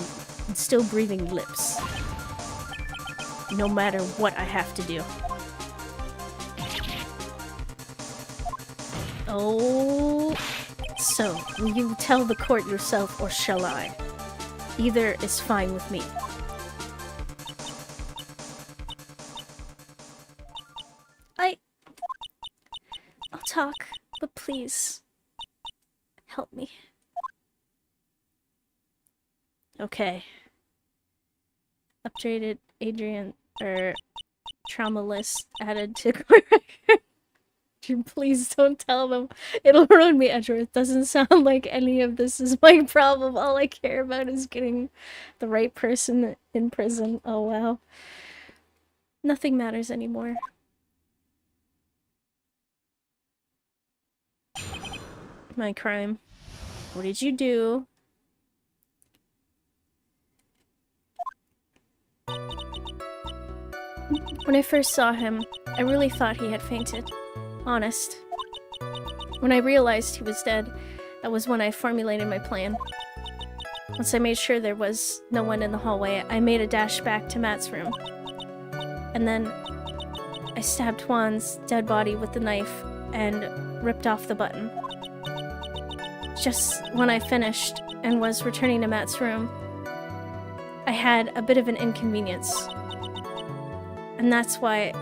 lips. No matter what I have to do. Oh, so will you tell the court yourself, or shall I? Either is fine with me. I'll talk, but please, help me. Okay. Updated trauma list added to Please don't tell them. It'll ruin me, Edgeworth. Doesn't sound like any of this is my problem. All I care about is getting the right person in prison. Oh, wow. Nothing matters anymore. My crime. What did you do? When I first saw him, I really thought he had fainted. Honest. When I realized he was dead, that was when I formulated my plan. Once I made sure there was no one in the hallway, I made a dash back to Matt's room. And then I stabbed Juan's dead body with the knife and ripped off the button. Just when I finished and was returning to Matt's room, I had a bit of an inconvenience. And that's why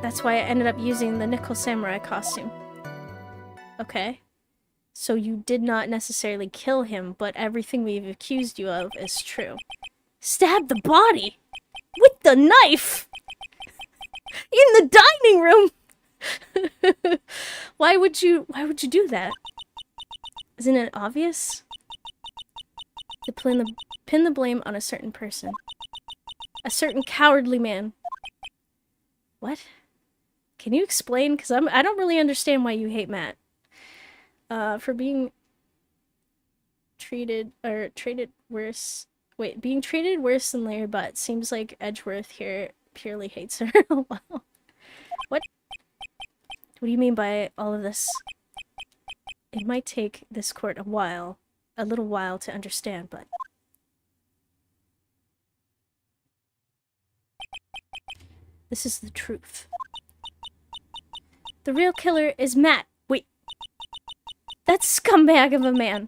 I ended up using the Nickel Samurai costume. Okay. So you did not necessarily kill him, but everything we've accused you of is true. Stab the body! With the knife! In the dining room! Why would you do that? Isn't it obvious? To pin the blame on a certain person. A certain cowardly man. What? Can you explain? Because I don't really understand why you hate Matt. For being treated worse. Wait, being treated worse than Larry Butt. Seems like Edgeworth here purely hates her. Oh, wow. What? What do you mean by all of this? It might take this court a little while to understand, but... This is the truth. The real killer is Matt. Wait. That scumbag of a man.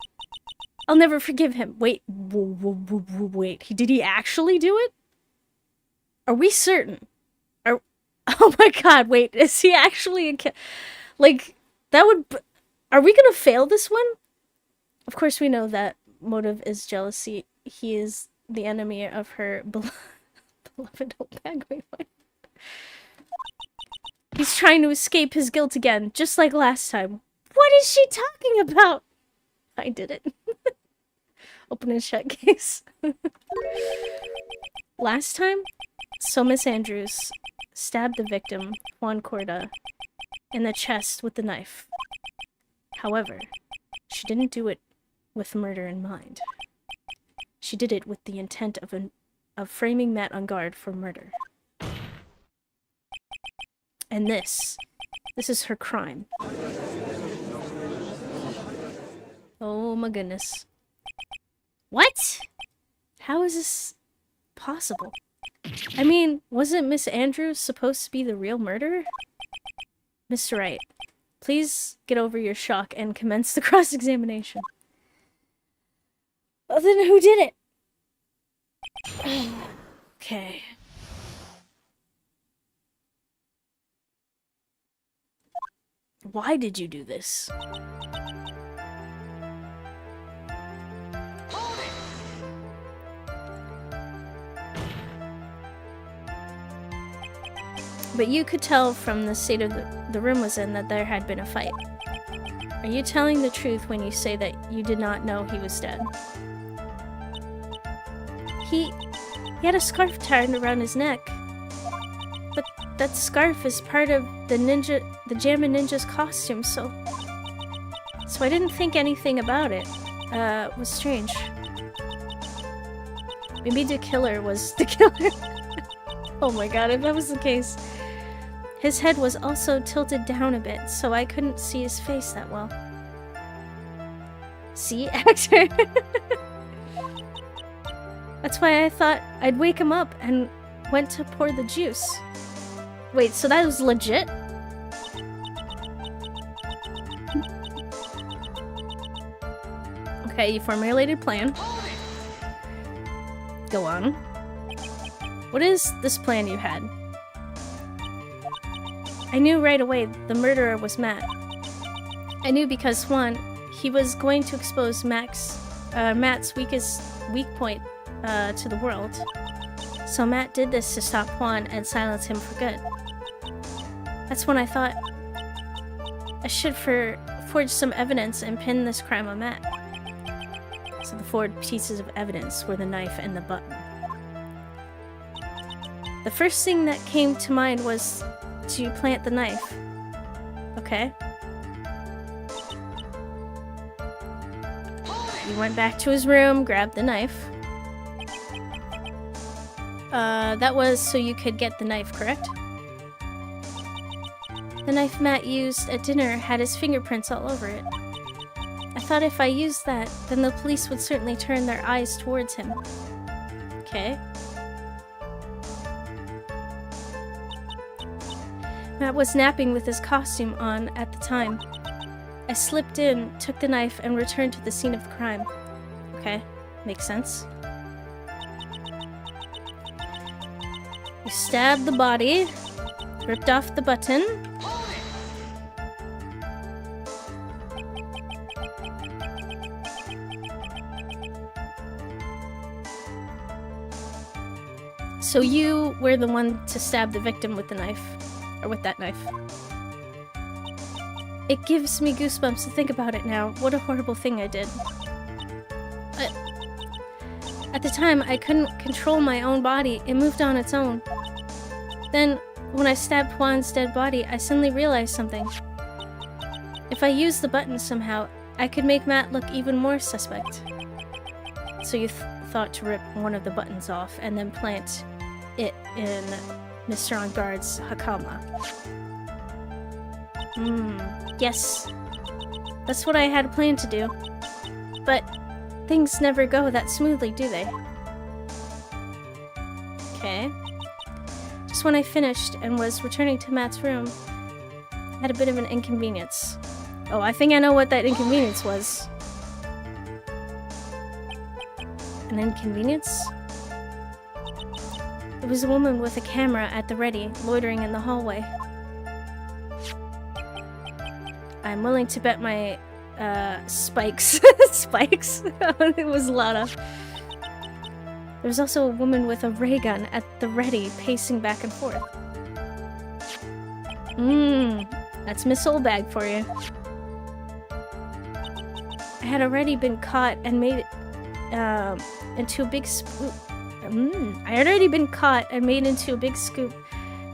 I'll never forgive him. Wait. Wait. Did he actually do it? Are we certain? Oh my god, wait. Is he actually a like, that would... Are we gonna fail this one? Of course we know that motive is jealousy. He is the enemy of her beloved Opag. Wait, what? He's trying to escape his guilt again, just like last time. What is she talking about? I did it. Open and shut case. Last time, so Miss Andrews stabbed the victim, Juan Corda, in the chest with the knife. However, she didn't do it with murder in mind. She did it with the intent of framing Matt on guard for murder. And this is her crime. Oh my goodness. What? How is this possible? I mean, wasn't Miss Andrews supposed to be the real murderer? Mr. Wright, please get over your shock and commence the cross-examination. Well, then who did it? Okay. Why did you do this? But you could tell from the state of the room was in that there had been a fight. Are you telling the truth when you say that you did not know he was dead? He had a scarf tied around his neck. that scarf is part of the Jammin' Ninja's costume, so I didn't think anything about it. It was strange. Maybe the killer was the killer. Oh my god, if that was the case. His head was also tilted down a bit, so I couldn't see his face that well. See, actor? That's why I thought I'd wake him up and went to pour the juice. Wait, so that was legit? Okay, you formulated plan. Go on. What is this plan you had? I knew right away the murderer was Matt. I knew because, one, he was going to expose Matt's weak point to the world. So Matt did this to stop Juan and silence him for good. That's when I thought I should forge some evidence and pin this crime on Matt. So the 4 pieces of evidence were the knife and the button. The first thing that came to mind was to plant the knife. Okay. He went back to his room, grabbed the knife. That was so you could get the knife, correct? The knife Matt used at dinner had his fingerprints all over it. I thought if I used that, then the police would certainly turn their eyes towards him. Okay. Matt was napping with his costume on at the time. I slipped in, took the knife, and returned to the scene of the crime. Okay, makes sense. You stabbed the body, ripped off the button. So you were the one to stab the victim with the knife. Or with that knife. It gives me goosebumps to think about it now. What a horrible thing I did. At the time, I couldn't control my own body. It moved on its own. Then, when I stabbed Juan's dead body, I suddenly realized something. If I used the button somehow, I could make Matt look even more suspect. So you thought to rip one of the buttons off and then plant it in Mr. On Guard's Hakama. Yes. That's what I had planned to do. But things never go that smoothly, do they? Okay. Just when I finished and was returning to Matt's room, I had a bit of an inconvenience. Oh, I think I know what that inconvenience was. An inconvenience? It was a woman with a camera at the ready, loitering in the hallway. I'm willing to bet my, spikes. Spikes? It was a lot of... There was also a woman with a ray gun at the ready, pacing back and forth. That's Miss Soulbag for you. I had already been caught and made into a big scoop. I had already been caught and made into a big scoop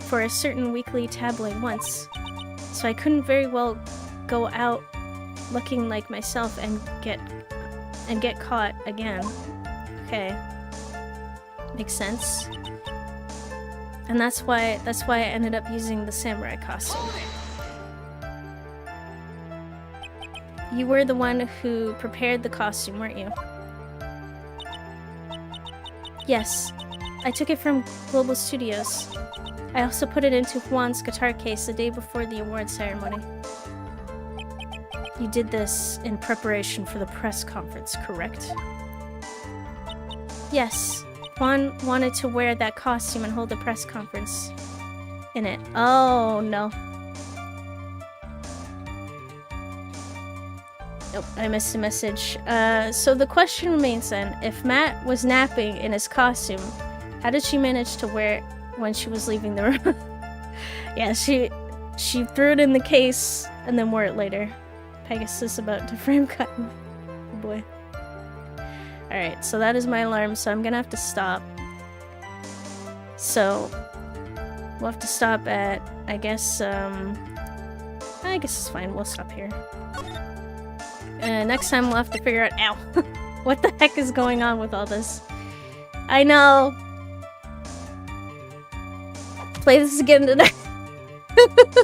for a certain weekly tabloid once, so I couldn't very well go out looking like myself and get caught again. Okay, makes sense. And that's why I ended up using the samurai costume. You were the one who prepared the costume, weren't you? Yes, I took it from Global Studios. I also put it into Juan's guitar case the day before the award ceremony. You did this in preparation for the press conference, correct? Yes, Juan wanted to wear that costume and hold a press conference in it. Oh, no. Nope, I missed a message. So the question remains then, if Matt was napping in his costume, how did she manage to wear it when she was leaving the room? Yeah, she threw it in the case and then wore it later. Pegasus about to frame cut. Oh boy. Alright, so that is my alarm, so I'm gonna have to stop. So, we'll have to stop at, I guess it's fine. We'll stop here. Next time we'll have to figure out, ow, what the heck is going on with all this. I know. Play this again tonight.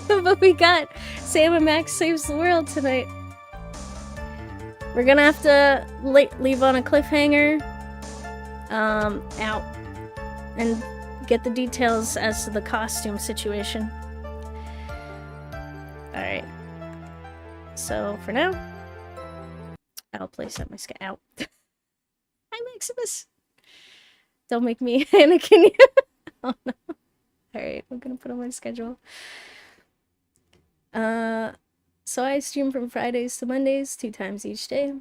But we got Sam and Max Saves the World tonight. We're gonna have to leave on a cliffhanger. Out. And get the details as to the costume situation. Alright. So, for now, I'll place up my out. Hi, Maximus! Don't make me Anakin. Oh no. Alright, I'm gonna put on my schedule. So I stream from Fridays to Mondays, 2 times each day.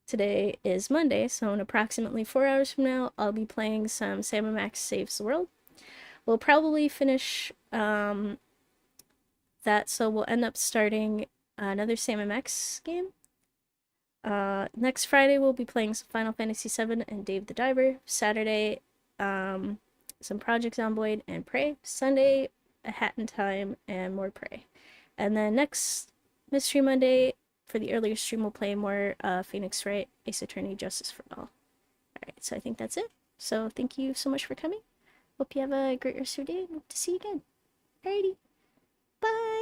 Today is Monday, so in approximately 4 hours from now, I'll be playing some Sam and Max Saves the World. We'll probably finish that, so we'll end up starting another Sam and Max game. Next Friday, we'll be playing some Final Fantasy VII and Dave the Diver. Saturday, some Project Zomboid and Prey. Sunday, A Hat in Time and more Prey. And then next Mystery Monday, for the earlier stream, we'll play more Phoenix Wright, Ace Attorney, Justice for All. Alright, so I think that's it. So thank you so much for coming. Hope you have a great rest of your day and hope to see you again. Alrighty. Bye!